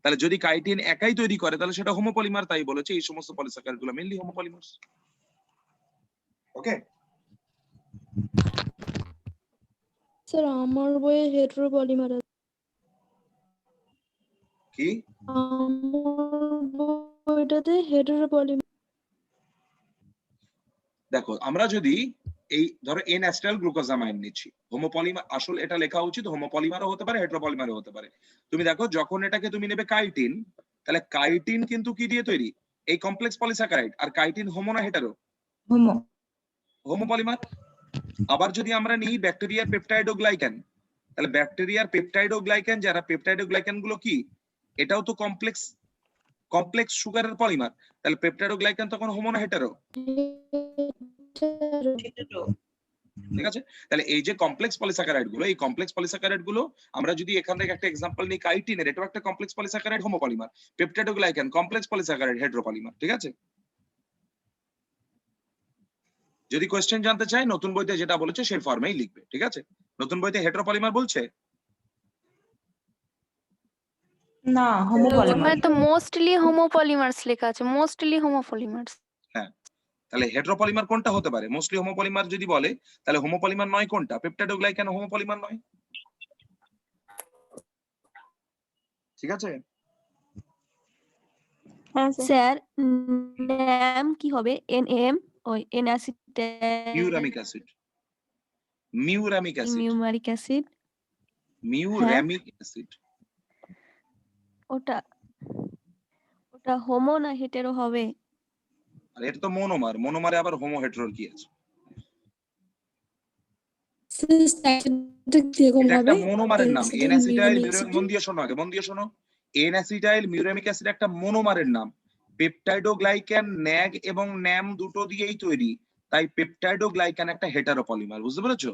তাহলে যদি কাইটিন একাই তৈরি করে তাহলে সেটা হোমোপলিমার, তাই বলেছে এই সমস্ত পলিস্যাকারাইড গুলো মেইনলি হোমোপলিমারস। ওকে, স্যার আমার বইয়ে হেটেরোপলিমার আছে। কি আমার বইটাতে হেটেরোপলিমার। দেখো, আমরা যদি এই ধরো N অ্যাসিটাইল গ্লুকোজামাইন নিচ্ছি, হোমোপলিমার, আসলে এটা লেখা উচিত হোমোপলিমারও হতে পারে হেটেরোপলিমারও হতে পারে। তুমি দেখো যখন এটাকে তুমি নেবে কাইটিন, তাহলে কাইটিন কিন্তু কি দিয়ে তৈরি? এই কমপ্লেক্স পলিস্যাকারাইড। আর কাইটিন হোমো না হেটেরো? হোমো। হোমোপলিমার। আবার যদি আমরা নিই ব্যাকটেরিয়ার পেপটাইডোগ্লাইকান, তাহলে ব্যাকটেরিয়ার পেপটাইডোগ্লাইকান, যারা পেপটাইডোগ্লাইকান গুলো কি, এটাও তো কমপ্লেক্স সুগারের পলিমার। তাহলে পেপটাইডোগ্লাইকান তখন হোমো না হেটেরো? ঠিক আছে? তাহলে এই যে কমপ্লেক্স পলিস্যাকারাইড গুলো, এই কমপ্লেক্স পলিস্যাকারাইড গুলো আমরা যদি এখান থেকে একটা এক্সাম্পল নিই কাইটিনের, এটাও একটা complex polysaccharide homopolymer. Peptidoglycan complex polysaccharide heteropolymer, ঠিক আছে? যদি কোশ্চেন জানতে চাই, নতুন বইতে যেটা বলেছে সেই ফর্মেই লিখবে, ঠিক আছে? নতুন বইতে হেটেরোপলিমার বলছে না, হোমোপলিমার। মানে তো মোস্টলি হোমোপলিমার্স লেখা আছে, মোস্টলি হোমোপলিমার্স। হ্যাঁ, তাহলে হেটেরোপলিমার কোনটা হতে পারে? মোস্টলি হোমোপলিমার যদি বলে, তাহলে হোমোপলিমার নয় কোনটা? পেপটাইডোগ্লাইকান হোমোপলিমার নয়, ঠিক আছে? হ্যাঁ স্যার। স্যার ন্যাম কি হবে? NAM ওই N muramic acid, muramic acid, muramic acid. Muramic acid. ওটা ওটা হোমো না হেটেরো হবে? আর এটা তো মনোমার, মনোমারে আবার হোমো হেটেরোর কি আছে? কিরকম এটা একটা হবে? মনোমারের নাম। N-acetyl N acetyl muramic acid। মন দিয়ে শোনো আগে, মন দিয়ে শোনো। N অ্যাসিটাইল মিউরামিক অ্যাসিড একটা মনোমারের নাম। পেপটাইডোগ্লাইকান ন্যাগ এবং ন্যাম দুটো দিয়েই তৈরি, তাই পেপটাইডোগ্লাইকান একটা হেটারোপলিমার, বুঝতে পেরেছো?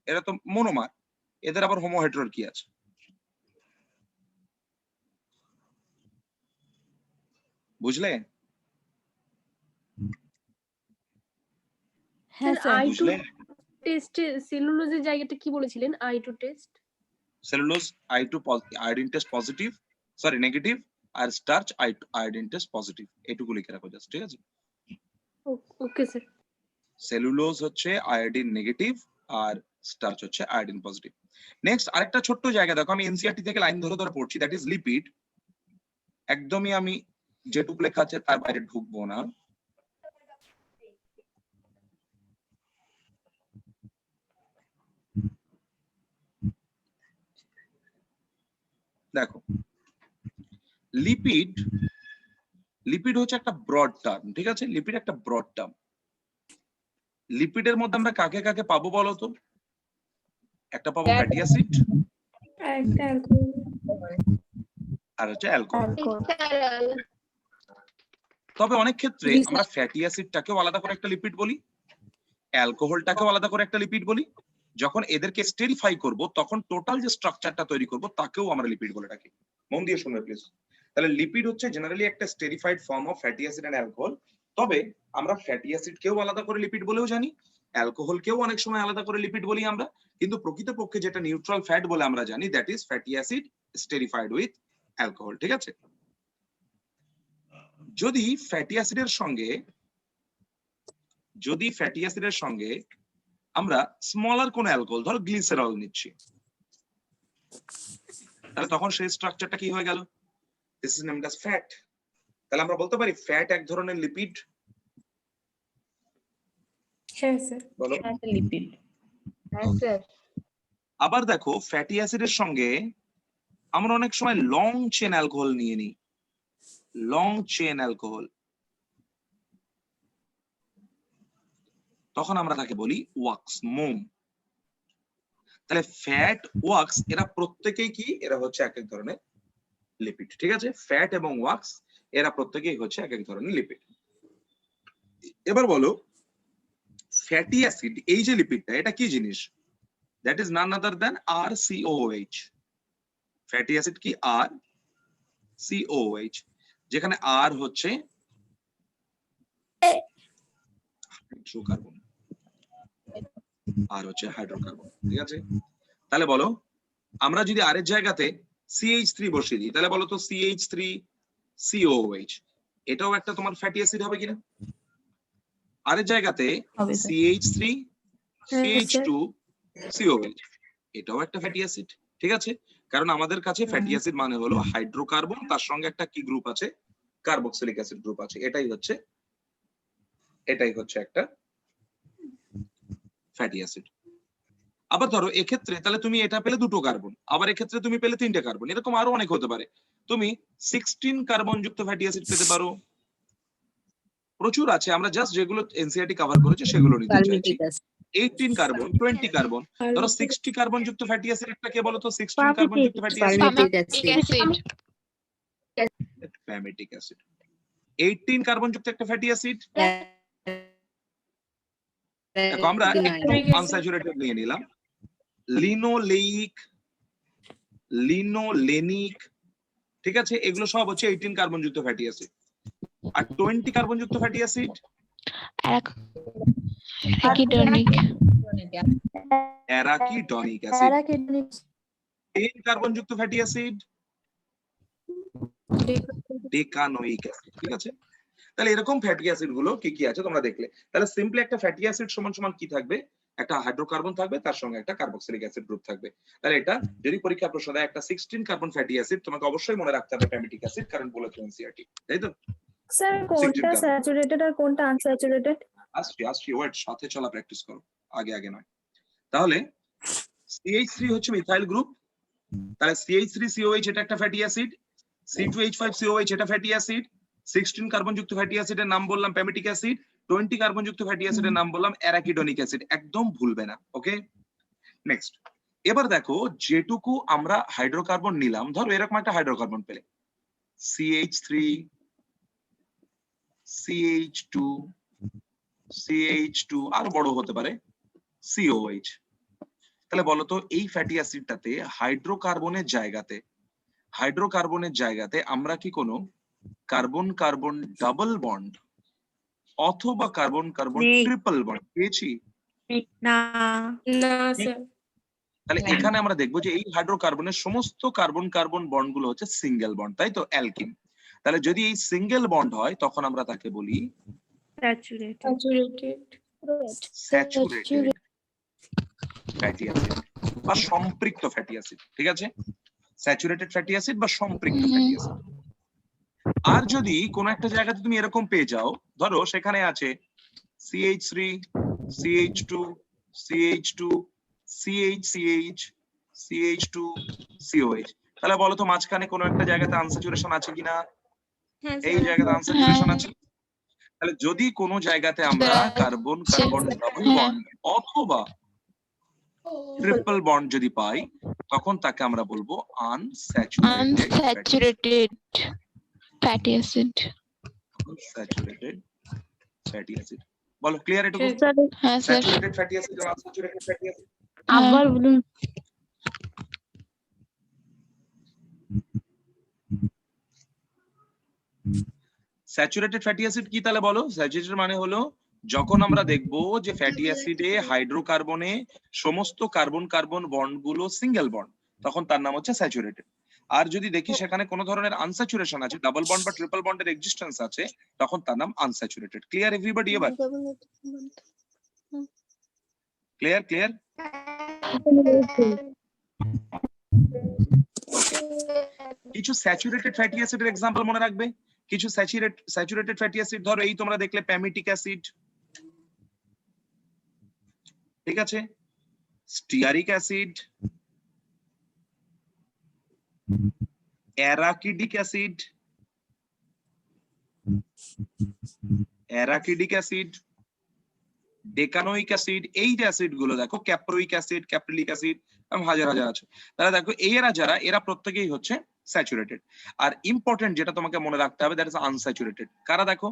এরা তো মনোমার, এদের আবার হোমো হেটেরোর কি আছে? বুঝলে? হ্যাঁ স্যার। বুঝলে? টেস্টে সেলুলোজের জায়গাটা কি বলেছিলেন? I2 test. Cellulose I2 iodine test positive, sorry negative, আর স্টার্চ আয়োডিন টেস্ট পজিটিভ, এটুকু লিখে রাখো জাস্ট, ঠিক আছে? Okay sir. সেলুলোজ হচ্ছে আয়োডিন নেগেটিভ আর স্টার্চ হচ্ছে আয়োডিন পজিটিভ। নেক্সট আরেকটা ছোট্ট জায়গা দেখো, আমি এনসিইআরটি থেকে লাইন ধরে ধরে পড়ছি, দ্যাট ইজ লিপিড। একদমই আমি যেটুকু লেখা আছে তার বাইরে ঢুকবো না। দেখো, লিপিড হচ্ছে একটা ব্রড টার্ম, ঠিক আছে? লিপিড একটা ব্রড টার্ম। লিপিডের মধ্যে আমরা কাকে কাকে পাবো বলো তো? একটা পাবো ফ্যাটি অ্যাসিড, একটা অ্যালকোহল। আর হচ্ছে অ্যালকোহল। তবে অনেক ক্ষেত্রে আমরা ফ্যাটি অ্যাসিডটাকেও আলাদা করে একটা লিপিড বলি, অ্যালকোহলটাকেও আলাদা করে একটা লিপিড বলি। যখন এদেরকে স্টেরিফাই করব তখন টোটাল যে স্ট্রাকচারটা তৈরি করব তাকেও আমরা লিপিড বলে ডাকি। মন দিয়ে শুনবে প্লিজ। তাহলে লিপিড হচ্ছে জেনারেলি একটা esterified form of fatty acid and alcohol. তবে আমরা ফ্যাটি অ্যাসিডকেও আলাদা করে লিপিড বলেও জানি, অ্যালকোহলকেও অনেক সময় আলাদা করে লিপিড বলি আমরা, কিন্তু প্রকৃতপক্ষে যেটা নিউট্রাল ফ্যাট বলে আমরা জানি, that is fatty acid esterified with alcohol, ঠিক আছে? যদি ফ্যাটি অ্যাসিডের সঙ্গে আমরা স্মলার কোন অ্যালকোহল, ধরো গ্লিসেরল নিচ্ছি, তাহলে তখন সেই স্ট্রাকচারটা কি হয়ে গেল? This is named as fat. তাহলে আমরা বলতে পারি ফ্যাট এক ধরনের লিপিড। হ্যাঁ স্যার। বলো। লিপিড। হ্যাঁ স্যার। আবার দেখো ফ্যাটি অ্যাসিডের সঙ্গে আমরা অনেক সময় লং চেন অ্যালকোহল নিয়ে নিই, লং চেন অ্যালকোহল, তখন আমরা তাকে বলি ওয়াক্স, মোম। তাহলে ফ্যাট, ওয়াক্স এরা প্রত্যেকেই কি, এরা হচ্ছে এক এক ধরনের লিপিড। ঠিক আছে, ফ্যাট এবং ওয়াক্স এরা প্রত্যেকেই হচ্ছে এক এক ধরনের লিপিড। এবার বলো ফ্যাটি অ্যাসিড এই যে লিপিডটা, এটা কি জিনিস? That is none other than RCOOH। Fatty acid কি? RCOOH, যেখানে আর হচ্ছে হাইড্রোকার্বন, আর হচ্ছে হাইড্রোকার্বন। ঠিক আছে, তাহলে বলো আমরা যদি আর এর জায়গাতে CH3 বসিয়ে দিই, তাহলে বলো তো CH3COOH এটাও একটা তোমার ফ্যাটি অ্যাসিড হবে কিনা? আর এর জায়গাতে হবে স্যার। CH3CH2COH এটাও একটা ফ্যাটি অ্যাসিড। ঠিক আছে, কারণ আমাদের কাছে ফ্যাটি অ্যাসিড মানে হলো হাইড্রোকার্বন, তার সঙ্গে একটা কি গ্রুপ আছে? কার্বক্সিলিক অ্যাসিড গ্রুপ আছে। এটাই হচ্ছে একটা ফ্যাটি অ্যাসিড। আবার ধরো এক্ষেত্রে তাহলে তুমি এটা পেলে 2টো কার্বন, আবার এক্ষেত্রে তুমি পেলে 3টে কার্বন, এরকম আরো অনেক হতে পারে। তুমি 16 কার্বন যুক্ত ফ্যাটি অ্যাসিড পেতে পারো, প্রচুর আছে। আমরা জাস্ট যেগুলো এনসিইআরটি কভার করেছে সেগুলো নিতে চাইছি। 18 কার্বন, 20 কার্বন, ধরো 60 কার্বন যুক্ত ফ্যাটি অ্যাসিড একটা কে বলো তো? 16 কার্বন যুক্ত ফ্যাটি অ্যাসিড প্যামেটিক অ্যাসিড। 18 কার্বন যুক্ত একটা ফ্যাটি অ্যাসিড, দেখো আমরা একটু আনস্যাচুরেটেড নিয়ে নিলাম, লিনোলেইক, লিনোলেনিক। ঠিক আছে, এগুলো সব হচ্ছে 18 কার্বন যুক্ত ফ্যাটি অ্যাসিড। আর 20 কার্বন যুক্ত ফ্যাটি অ্যাসিড অ্যারাকিডনিক, অ্যারাকিডনিক অ্যাসিড। অ্যারাকিডনিক 10 কার্বন যুক্ত ফ্যাটি অ্যাসিড ডেকানোইক অ্যাসিড। ঠিক আছে, তাহলে এরকম ফ্যাটি অ্যাসিড গুলো কি কি আছে তোমরা দেখলে। তাহলে সিম্পলি একটা ফ্যাটি অ্যাসিড সমান সমান কি থাকবে? একটা হাইড্রোকার্বন থাকবে, তার সঙ্গে একটা কার্বক্সিলিক অ্যাসিড গ্রুপ থাকবে। তাহলে এটা যদি পরীক্ষা প্রশ্ন দেয় একটা 16 কার্বন ফ্যাটি অ্যাসিড, তোমাকে অবশ্যই মনে রাখতে হবে প্যামেটিক অ্যাসিড, কারণ বলেছে এনসিইআরটি, তাই তো? স্যার কোনটা স্যাচুরেটেড আর কোনটা আনস্যাচুরেটেড? আসছি ওয়েট, সাথে চলা প্র্যাকটিস করো, আগে নয়। তাহলে CH3 হচ্ছে মিথাইল গ্রুপ, তাহলে CH3COH এটা একটা ফ্যাটি অ্যাসিড, C2H5COH এটা ফ্যাটি অ্যাসিড, 16 কার্বন যুক্ত ফ্যাটি অ্যাসিডের নাম বললাম প্যামেটিক অ্যাসিড, 20 কার্বন যুক্ত ফ্যাটি অ্যাসিডের নাম বললাম অ্যারাকিডনিক অ্যাসিড। একদম ভুলবে না, ওকে? নেক্সট, এবার দেখো যেটুকু আমরা হাইড্রোকার্বন নিলাম, ধরো এরকম একটা হাইড্রোকার্বন পেলে CH3, CH2 আরো বড় হতে পারে COH। তাহলে বলতো এই ফ্যাটি অ্যাসিডটাতে হাইড্রোকার্বনের জায়গাতে আমরা কি কোনো কার্বন কার্বন ডাবল বন্ড অথবা কার্বন কার্বন ট্রিপল বন্ড পেয়েছি? না স্যার। তাহলে এখানে আমরা দেখবো যে এই হাইড্রোকার্বনের সমস্ত কার্বন কার্বন বন্ড গুলো হচ্ছে সিঙ্গেল বন্ড, তাই তো? অ্যালকিন। তাহলে যদি এই সিঙ্গেল বন্ড হয় তখন আমরা তাকে বলি স্যাচুরেটেড ফ্যাটি অ্যাসিড বা সম্পৃক্ত ফ্যাটি অ্যাসিড। ঠিক আছে, স্যাচুরেটেড ফ্যাটি অ্যাসিড বা সম্পৃক্ত ফ্যাটি অ্যাসিড। আর যদি কোনো একটা জায়গাতে তুমি এরকম পেয়ে যাও, ধরো সেখানে আছে CH3, CH2, CH2, CH, CH2, COH, তাহলে বলো তো মাঝখানে কোনো একটা জায়গাতে আনস্যাচুরেশন আছে কিনা? এই জায়গাতে আনস্যাচুরেশন আছে। তাহলে যদি কোনো জায়গাতে আমরা কার্বন কার্বন ডাবল বন্ড অথবা ট্রিপল বন্ড যদি পাই, তখন তাকে আমরা বলবো unsaturated fatty acid. Saturated fatty acid. বলো ক্লিয়ার এটুকু? হ্যাঁ স্যার। স্যাচুরেটেড ফ্যাটি অ্যাসিড আর আনস্যাচুরেটেড ফ্যাটি অ্যাসিড আবার বলুন। স্যাচুরেটেড ফ্যাটি অ্যাসিড কি তাহলে বলো? স্যাচুরেটেড মানে হলো যখন আমরা দেখবো যে ফ্যাটি অ্যাসিডে হাইড্রোকার্বনে সমস্ত কার্বন কার্বন বন্ড গুলো সিঙ্গেল বন্ড, তখন তার নাম হচ্ছে স্যাচুরেটেড। আর যদি দেখি সেখানে কোনো ধরনের আনস্যাচুরেশন আছে, ডাবল বন্ড বা ট্রিপল বন্ডের এক্সিস্টেন্স আছে, তখন তার নাম আনস্যাচুরেটেড। Clear everybody? এবার ক্লিয়ার? কিছু স্যাচুরেটেড ফ্যাটি অ্যাসিডের এক্সাম্পল মনে রাখবে। কিছু স্যাচুরেটেড ফ্যাটি অ্যাসিড ধরো এই তোমরা দেখলে প্যামেটিক অ্যাসিড, ঠিক আছে? স্টিয়ারিক অ্যাসিড, অ্যারাকিডিক অ্যাসিড, ডেকানোইক অ্যাসিড, এই যে অ্যাসিড গুলো দেখো, ক্যাপ্রোইক অ্যাসিড, ক্যাপ্রিলিক অ্যাসিড, হাজার হাজার আছে। তাহলে দেখো এরা যারা, এরা প্রত্যেকেই হচ্ছে স্যাচুরেটেড। আর ইম্পর্টেন্ট যেটা তোমাকে মনে রাখতে হবে, দ্যাট ইজ আনস্যাচুরেটেড। কারা দেখো?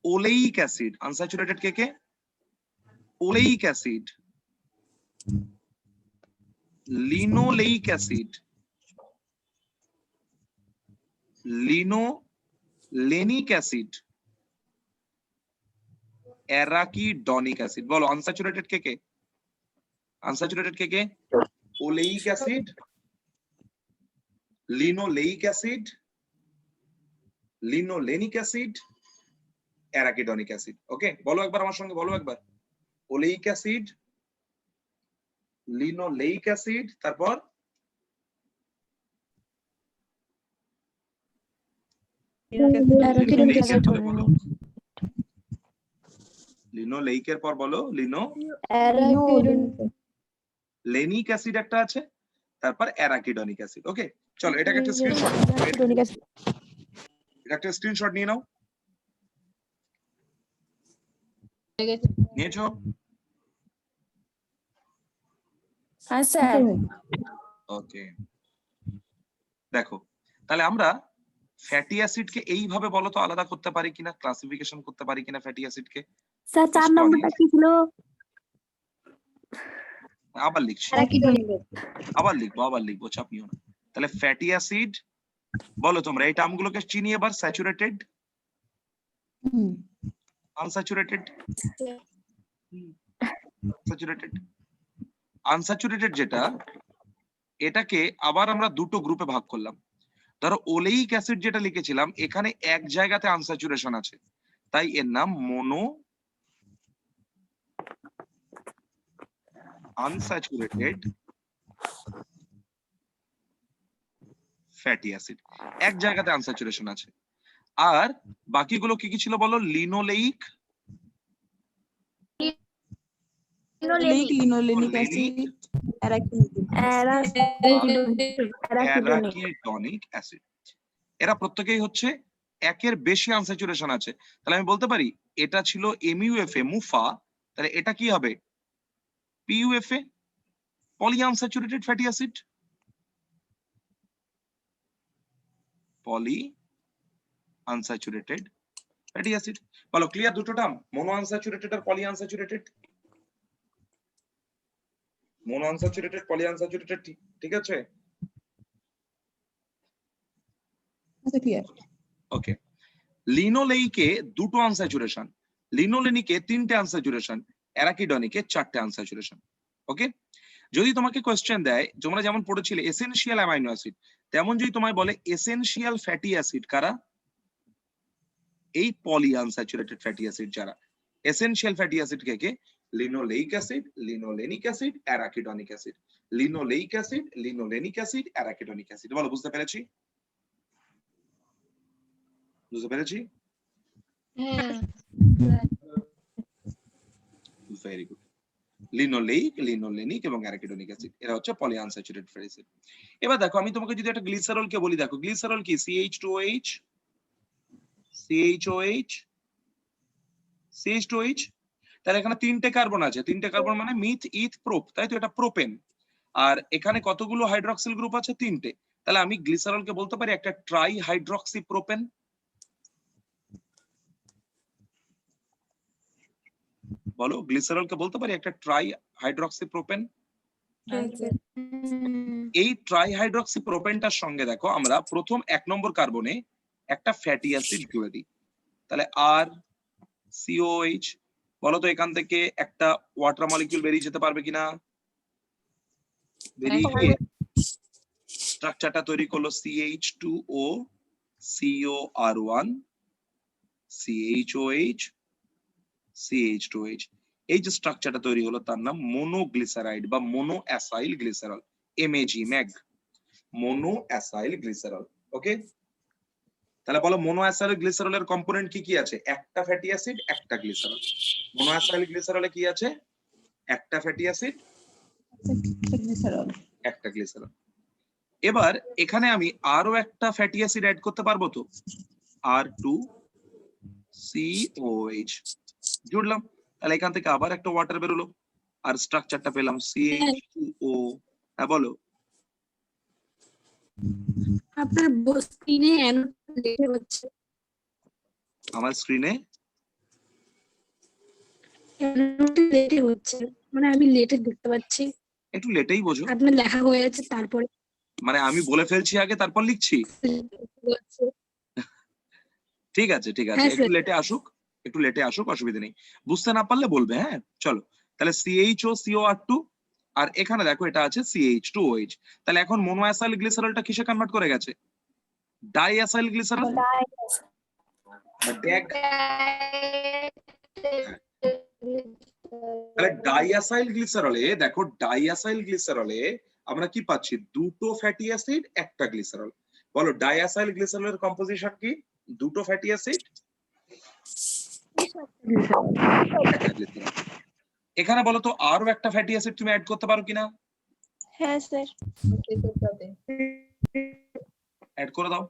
Oleic acid. আনস্যাচুরেটেড কে কে? Oleic acid, linoleic acid, linolenic acid, arachidonic acid. বলো আনস্যাচুরেটেড কে কে? আনস্যাচুরেটেড কে কে? Oleic acid, linoleic acid, linolenic acid, arachidonic acid. Okay, বলো একবার আমার সঙ্গে, বলো একবার। ওলেইক অ্যাসিড, লিনোলেইক অ্যাসিড, তারপর লিনোলেইক এর পরে বলো, লিনোলেইকের পর বলো লিনোলেনিক অ্যাসিড একটা আছে, তারপর অ্যারাকিডনিক অ্যাসিড। ওকে, চলো এটাকে একটা স্ক্রিনশট, এটা একটা স্ক্রিনশট নিয়ে নাও। নিয়েছো? হ্যাঁ স্যার। ওকে, দেখো তাহলে আমরা ফ্যাটি অ্যাসিডকে এইভাবে বলো তো আলাদা করতে পারি কিনা, ক্লাসিফিকেশন করতে পারি কিনা ফ্যাটি অ্যাসিডকে? স্যার 4 নম্বরটা কি ছিল? আবার লিখছি, আবার লিখবো, চাপ নিও না। তাহলে ফ্যাটি অ্যাসিড বলো তোমরা, এই টার্মগুলোকে চিনি এবার। Saturated, unsaturated, saturated. আনস্যাচুরেটেড যেটা, এটাকে আবার আমরা দুটো গ্রুপে ভাগ করলাম। ধরো ওলেইক অ্যাসিড যেটা লিখেছিলাম, এখানে এক জায়গাতে আনস্যাচুরেশন আছে, তাই এর নাম মোনো আনস্যাচুরেটেড ফ্যাটি অ্যাসিড। এক জায়গাতে আনস্যাচুরেশন আছে। আর বাকিগুলো কি কি ছিল বলো? Linoleic, linolenic acid, arachidonic acid. এরা প্রত্যেকেই হচ্ছে একের বেশি আনস্যাচুরেশন আছে। তাহলে আমি বলতে পারি এটা ছিল এমইউএফএ, মুফা, তাহলে এটা কি হবে? PUFA, poly unsaturated fatty acid. Poly unsaturated fatty acid. বলো ক্লিয়ার দুটো টার্ম, মোনো আনস্যাচুরেটেড আর poly unsaturated? Mono unsaturated, poly unsaturated, ঠিক আছে? আচ্ছা ক্লিয়ার। ওকে, লিনোলেইকে দুটো আনস্যাচুরেশন, লিনোলেনিকে 3টে আনস্যাচুরেশন, অ্যারাকিডনিকে 4টে আনস্যাচুরেশন। ওকে, যদি তোমাকে কোয়েশ্চেন দেয়, তোমরা যেমন পড়েছিলে এসেনশিয়াল অ্যামাইনো অ্যাসিড, তেমন যদি তোমায় বলে এসেনশিয়াল ফ্যাটি অ্যাসিড কারা? এই পলি আনস্যাচুরেটেড ফ্যাটি অ্যাসিড যারা। এসেনশিয়াল ফ্যাটি অ্যাসিড কে কে? Linoleic acid, linolenic acid, arachidonic acid. Linoleic acid, linolenic acid, arachidonic acid. বলো বুঝতে পেরেছি? বুঝতে পেরেছি? Very good. লিনোলেইক, লিনোলেনিক এবং অ্যারাকিডনিক অ্যাসিড, এরা হচ্ছে পলি আনস্যাচুরেটেড ফ্যাটি অ্যাসিড। এবার দেখো আমি তোমাকে যদি একটা গ্লিসারল কে বলি, দেখো গ্লিসারল কি? CH2OH, CHOH, CH2OH। তাহলে এখানে 3টে কার্বন আছে, 3টে কার্বন মানে মিথ, ইথ, প্রোপ, তাই তো? এটা প্রোপেন। আর এখানে কতগুলো হাইড্রক্সিল গ্রুপ আছে? 3টে। তাহলে আমি গ্লিসারলকে বলতে পারি একটা ট্রাই হাইড্রক্সি প্রোপেন। বলো গ্লিসারলকে বলতে পারি একটা ট্রাই হাইড্রক্সি প্রোপেন। এই ট্রাই হাইড্রক্সি প্রোপেনটার সঙ্গে দেখো আমরা প্রথম 1 নম্বর কার্বনে একটা ফ্যাটি অ্যাসিড জুড়ে দিই, তাহলে আর COH। বলো তো এখান থেকে একটা ওয়াটার মলিকিউল বেরিয়ে যেতে পারবে কিনা? বেরিয়ে গিয়ে স্ট্রাকচারটা তৈরি করলো CH2O, COR1, CHOH, CH2H। এই যে স্ট্রাকচারটা তৈরি হলো তার নাম মোনোগ্লিসারাইড বা mono acyl glycerol, MAG, MAG, mono acyl glycerol. Okay, তাহলে বলো মোনো অ্যাসাইল গ্লিসারলের কম্পোনেন্ট কি কি আছে? একটা ফ্যাটি অ্যাসিড, একটা গ্লিসারল। মোনো অ্যাসাইল গ্লিসারলে কি আছে? একটা ফ্যাটি অ্যাসিড, গ্লিসারল। একটা গ্লিসারল। এবার এখানে আমি আরো একটা ফ্যাটি অ্যাসিড অ্যাড করতে পারবো তো, R2COH জুড়লাম, তাহলে এখান থেকে আবার একটা ওয়াটার বেরোলো আর স্ট্রাকচারটা পেলাম CH2O। হ্যাঁ বলো। আপনার স্ক্রিনে লেখা হচ্ছে, আমার স্ক্রিনে লেটে হচ্ছে, মানে আমি লেটে দেখতে পাচ্ছি। একটু লেটেই বোঝো, আপনার লেখা হয়ে আছে তারপরে মানে আমি বলে ফেলছি আগে তারপর লিখছি। ঠিক আছে ঠিক আছে, হ্যাঁ, একটু স্যার। লেটে আসুক, একটু লেটে আসুক, অসুবিধা নেই। বুঝতে না পারলে বলবে। হ্যাঁ চলো, তাহলে CHO CO R2 আর এখানে দেখো এটা আছে CH2OH। তাহলে এখন মোনোঅ্যাসাইল গ্লিসারলটা কিসে কনভার্ট করে গেছে? ডাইঅ্যাসাইল গ্লিসারল। তাহলে ডাইঅ্যাসাইল গ্লিসারলে দেখো, ডাইঅ্যাসাইল গ্লিসারলে আমরা কি পাচ্ছি? দুটো ফ্যাটি অ্যাসিড, একটা গ্লিসারল। বলো ডাইঅ্যাসাইল গ্লিসারলের কম্পোজিশন কি? দুটো ফ্যাটি অ্যাসিড, একটা গ্লিসারল। এখানে বলো তো আরো একটা ফ্যাটি অ্যাসিড তুমি অ্যাড করতে পারো কিনা? হ্যাঁ স্যার। অ্যাড করে দাও।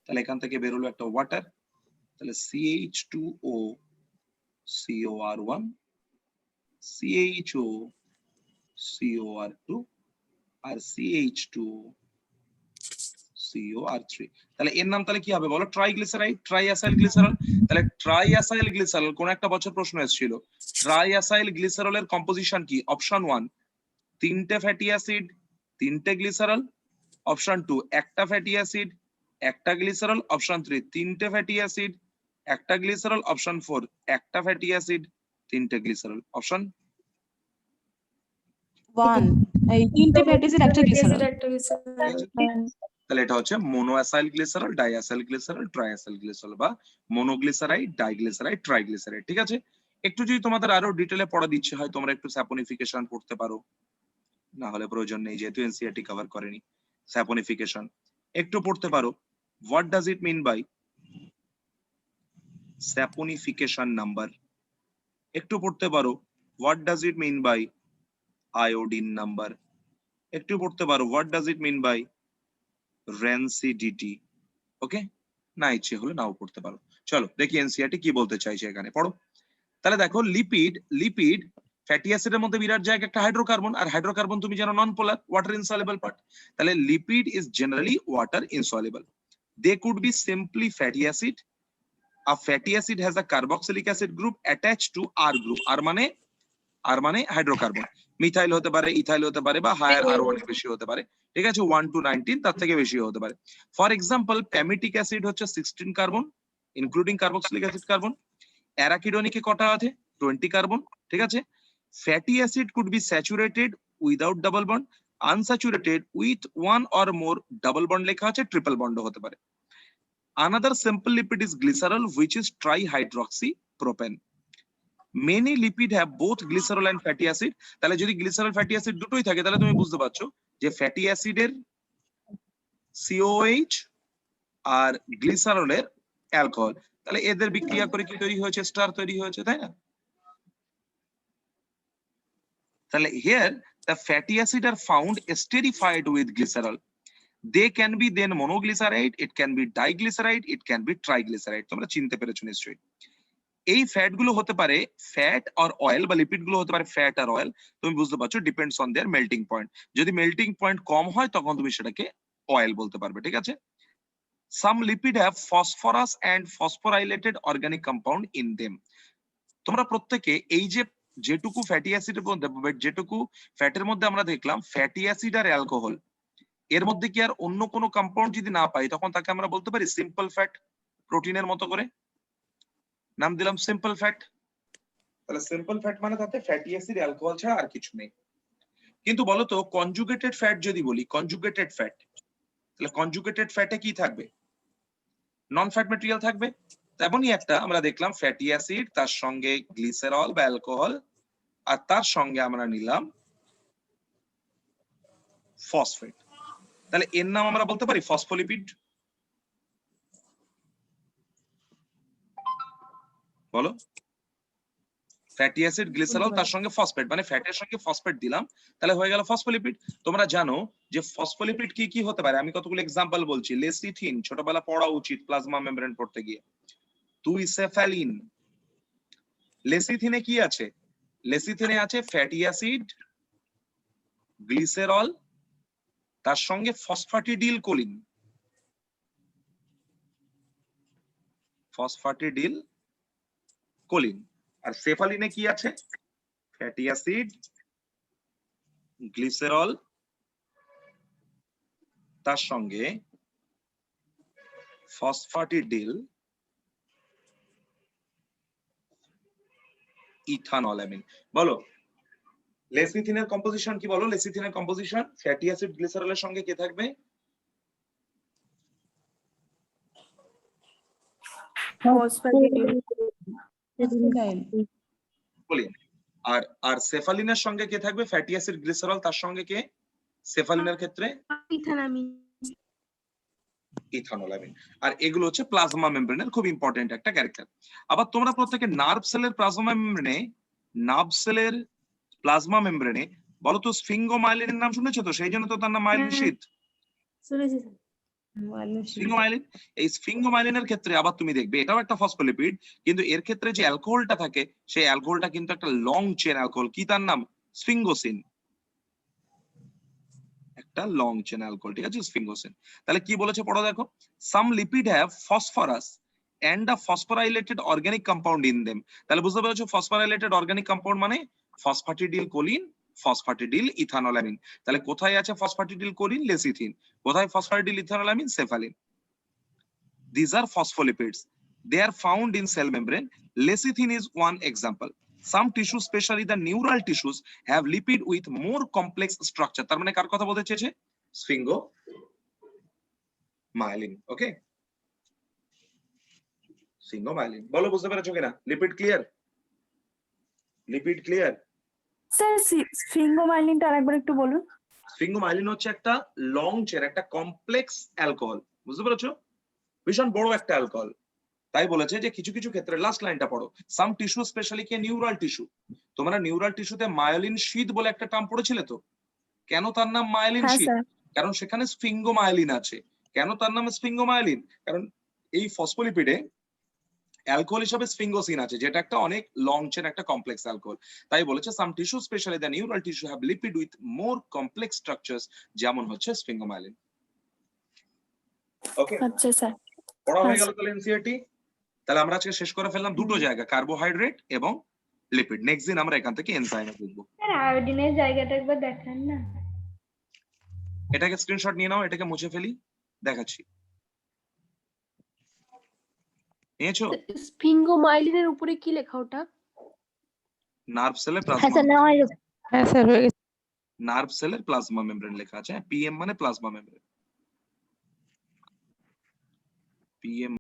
তাহলে এখান থেকে বেরোলো একটা ওয়াটার, তাহলে CH2O COR1 CHO COR2 আর CH2O COR3। তাহলে এর নাম তাহলে কি হবে বলো? Triglyceride, ট্রাইঅ্যাসাইল glycerol. তাহলে ট্রাইঅ্যাসাইল গ্লিসারল কোন একটা বছর প্রশ্ন এসেছিল, ট্রাইঅ্যাসাইল গ্লিসারলের কম্পোজিশন কি? অপশন 1 তিনটে ফ্যাটি অ্যাসিড, তিনটে গ্লিসারল। অপশন 2 একটা ফ্যাটি অ্যাসিড, একটা গ্লিসারল। অপশন 3 তিনটে ফ্যাটি অ্যাসিড, একটা গ্লিসারল। অপশন 4 একটা ফ্যাটি অ্যাসিড, তিনটে গ্লিসারল। অপশন 1 এই তিনটে ফ্যাটি অ্যাসিড একটা গ্লিসারল। একটা গ্লিসারল। তাহলে এটা হচ্ছে মোনোঅ্যাসাইল গ্লিসারল, ডাইঅ্যাসাইল গ্লিসারল, ট্রাইঅ্যাসাইল গ্লিসারল বা মোনোগ্লিসারাইড, ডাইগ্লিসারাইড, ট্রাইগ্লিসারাইড। ঠিক আছে, একটু যদি তোমাদের আরো ডিটেইলে পড়া দিচ্ছে হয় তোমরা একটু স্যাপোনিফিকেশন পড়তে পারো, না হলে প্রয়োজন নেই, যেহেতু এনসিইআরটি কভার করেনি। স্যাপোনিফিকেশন একটু পড়তে পারো। What does it mean by saponification number? একটু পড়তে পারো। What does it mean by iodine number? একটু পড়তে পারো। What does it mean by rancidity? Okay, না ইচ্ছে হলে নাও পড়তে পারো। চলো দেখি এনসিইআরটি কি বলতে চাইছে, এখানে পড়ো। তাহলে দেখো লিপিড, লিপিড ফ্যাটি অ্যাসিডের মধ্যে বিরাট জায়গা একটা হাইড্রোকার্বন, আর হাইড্রোকার্বন তুমি জানো non polar, water insoluble part. তাহলে lipid is generally water insoluble. They could be simply fatty acid. A fatty acid has a carboxylic acid group attached to R group। আর মানে hydrocarbon. Methyl হতে পারে, ethyl হতে পারে, বা higher R1 এর বেশি হতে পারে। ঠিক আছে, 1 to 19 তার থেকে বেশি হতে পারে। ফর এক্সাম্পল প্যামিটিক অ্যাসিড হচ্ছে 16 carbon including carboxylic acid carbon. অ্যারাকিডোনিকে কটা আছে? 20 কার্বন। ঠিক আছে, fatty acid could be saturated without double bond, unsaturated with one or more double bond লেখা আছে, ট্রিপল বন্ডও হতে পারে। Another simple lipid is glycerol, which is trihydroxypropane. Many lipid have both glycerol and fatty acid। তাহলে যদি glycerol fatty acid দুটোই থাকে তাহলে তুমি বুঝতে পারছো যে ফ্যাটি অ্যাসিডের COH আর গ্লিসারলের অ্যালকোহল, তাহলে এদের বিক্রিয়া করে কি তৈরি হয়েছে? স্টার তৈরি হয়েছে, তাই না? তাহলে here the fatty acid are found esterified with glycerol। They can be then monoglyceride, it can be diglyceride, it can be triglyceride। তোমরা চিনতে পেরেছো নিশ্চয়ই। এই ফ্যাট গুলো হতে পারে ফ্যাট আর অয়েল, বা লিপিড গুলো হতে পারে ফ্যাট আর অয়েল। তুমি বুঝতে পারছো, depends on their melting point. যদি মেল্টিং পয়েন্ট কম হয় তখন তুমি সেটাকে অয়েল বলতে পারবে। ঠিক আছে, some lipid have phosphorus and phosphorylated organic compound in them. তোমরা প্রত্যেকে এই যে যেটুকু ফ্যাটি অ্যাসিডের মধ্যে, যেটুকু ফ্যাটের মধ্যে আমরা দেখলাম ফ্যাটি অ্যাসিড আর অ্যালকোহল, এর মধ্যে কি আর অন্য কোনো কম্পাউন্ড যদি না পাই তখন তাকে আমরা বলতে পারি সিম্পল ফ্যাট। প্রোটিনের মতো করে নাম দিলাম সিম্পল ফ্যাট। তাহলে সিম্পল ফ্যাট মানে তাতে ফ্যাটি অ্যাসিড অ্যালকোহল ছাড়া আর কিছু নেই। কিন্তু বলো তো কনজুগেটেড ফ্যাট যদি বলি, কনজুগেটেড ফ্যাট, তাহলে কনজুগেটেড ফ্যাটে কি থাকবে? নন ফ্যাট ম্যাটেরিয়াল থাকবে। তেমনই একটা আমরা দেখলাম ফ্যাটি অ্যাসিড, তার সঙ্গে গ্লিসারল বা অ্যালকোহল, আর তার সঙ্গে আমরা নিলাম ফসফেট। তাহলে এর নাম আমরা বলতে পারি ফসফোলিপিড। বলো ফ্যাটি অ্যাসিড গ্লিসারল তার সঙ্গে ফসফেট, মানে ফ্যাটের সঙ্গে ফসফেট দিলাম, তাহলে হয়ে গেল ফসফোলিপিড। তোমরা জানো যে ফসফোলিপিড কি কি হতে পারে, আমি কতগুলো এক্সাম্পল বলছি। লেসিথিন, ছোটবেলা পড়া উচিত প্লাজমা মেমব্রেন পড়তে গিয়ে। টুইসেফ্যালিন, লেসিথিনে কি আছে? লেসিথিনে আছে ফ্যাটি অ্যাসিড গ্লিসেরল তার সঙ্গে ফসফাটিডিল কোলিন, ফসফাটিডিল কোলিন। আর সেফালিনে কি আছে? ফ্যাটি অ্যাসিড গ্লিসেরল তার সঙ্গে ফসফাটিডিল ইথানলামিন। বলো লেসিথিনের কম্পোজিশন কি? বলো লেসিথিনের কম্পোজিশন। ফ্যাটি অ্যাসিড গ্লিসারলের সঙ্গে কে থাকবে? কোলিন। আর সেফালিনের সঙ্গে কে থাকবে? ফ্যাটি অ্যাসিড গ্লিসারল তার সঙ্গে কে? সেফালিনের ক্ষেত্রে ইথানলামিন। আর এগুলো হচ্ছে প্লাজমা মেমব্রেনের খুব ইম্পর্টেন্ট একটা ক্যারেক্টার। আবার তোমরা প্রত্যেকে নার্ভ সেলের প্লাজমা মেমব্রেনে, নার্ভ সেলের প্লাজমা মেমব্রেনে বলো তো স্ফিঙ্গোমাইলিনের নাম শুনেছো তো? সেই জন্য তো তার নাম মাইলিন শীট, শুনেছি স্ফিঙ্গোমাইলিন। এই স্ফিঙ্গোমাইলিনের ক্ষেত্রে আবার তুমি দেখবে এটাও একটা ফসফোলিপিড, কিন্তু এর ক্ষেত্রে যে অ্যালকোহলটা থাকে সেই অ্যালকোহলটা কিন্তু একটা লং চেন অ্যালকোহল। কি তার নাম? স্ফিঙ্গোসিন, একটা লং চেন অ্যালকোহল, ঠিক আছে, স্ফিঙ্গোসিন। তাহলে কি বলেছে পড়ো দেখো, some lipid have phosphorus and a phosphorylated organic compound in them। তাহলে বুঝতে পেরেছো ফসফোরাইলেটেড অর্গানিক কম্পাউন্ড মানে ফসফাটিডিল কোলিন, ফসফাটিডিল ইথানোলামিন। তাহলে কোথায় আছে ফসফাটিডিল কোলিন? লেসিথিন। কোথায় ফসফাটিডিল ইথানোলামিন? সেফালিন। These are phospholipids. They are found in cell membrane. Lecithin is one example. Some tissues, especially the neural tissues, have lipid with more complex structure. তার মানে কার কথা বলতে চেয়েছে? স্ফিঙ্গোমাইলিন। ওকে, স্ফিঙ্গোমাইলিন। বলো বুঝতে পেরেছো কিনা? Lipid clear? Lipid clear? Sir স্ফিঙ্গোমাইলিনটা আরেকবার একটু বলুন। স্ফিঙ্গোমাইলিন হচ্ছে একটা লং চেন, একটা কমপ্লেক্স অ্যালকোহল। বুঝতে পেরেছো? ভীষণ বড় একটা অ্যালকোহল। তাই বলেছে যে কিছু কিছু ক্ষেত্রে, লাস্ট লাইনটা পড়ো, সাম টিস্যু স্পেশালি কে নিউরাল টিস্যু। তোমরা নিউরাল টিস্যুতে মায়োলিন শীথ বলে একটা টার্ম পড়েছিলে তো? কেন তার নাম মায়োলিন হ্যাঁ শীথ? স্যার। কারণ সেখানে স্ফিঙ্গোমাইলিন আছে। কেন তার নাম স্ফিঙ্গোমাইলিন? কারণ এই ফসফোলিপিডে অ্যালকোহল হিসেবে স্ফিঙ্গোসিন আছে, যেটা একটা অনেক লং চেন একটা কমপ্লেক্স অ্যালকোহল। তাই বলেছে some tissue specially the neural tissue have lipid with more complex structures, যেমন হচ্ছে স্ফিঙ্গোমাইলিন। ওকে, আচ্ছা স্যার। পড়া হয়ে গেল তাহলে এনসিইআরটি। তাহলে আমরা আজকে শেষ করে ফেললাম দুটো জায়গা, কার্বোহাইড্রেট এবং লিপিড। নেক্সট দিন আমরা এখান থেকে এনজাইমে বুঝবো। স্যার আয়োডিনের জায়গাটা একবার দেখান না। এটাকে স্ক্রিনশট নিয়ে নাও, এটাকে মুছে ফেলি, দেখাচ্ছি। নিয়েছো? স্ফিঙ্গোমাইলিনের উপরে কি লেখা ওটা? নার্ভ সেলের হ্যাঁ প্লাজমা, স্যার, নেওয়া হয়ে গেছে। হ্যাঁ স্যার হয়ে গেছে। নার্ভ সেলের প্লাজমা মেমব্রেন লেখা আছে। পিএম মানে প্লাজমা মেমব্রেন, পিএম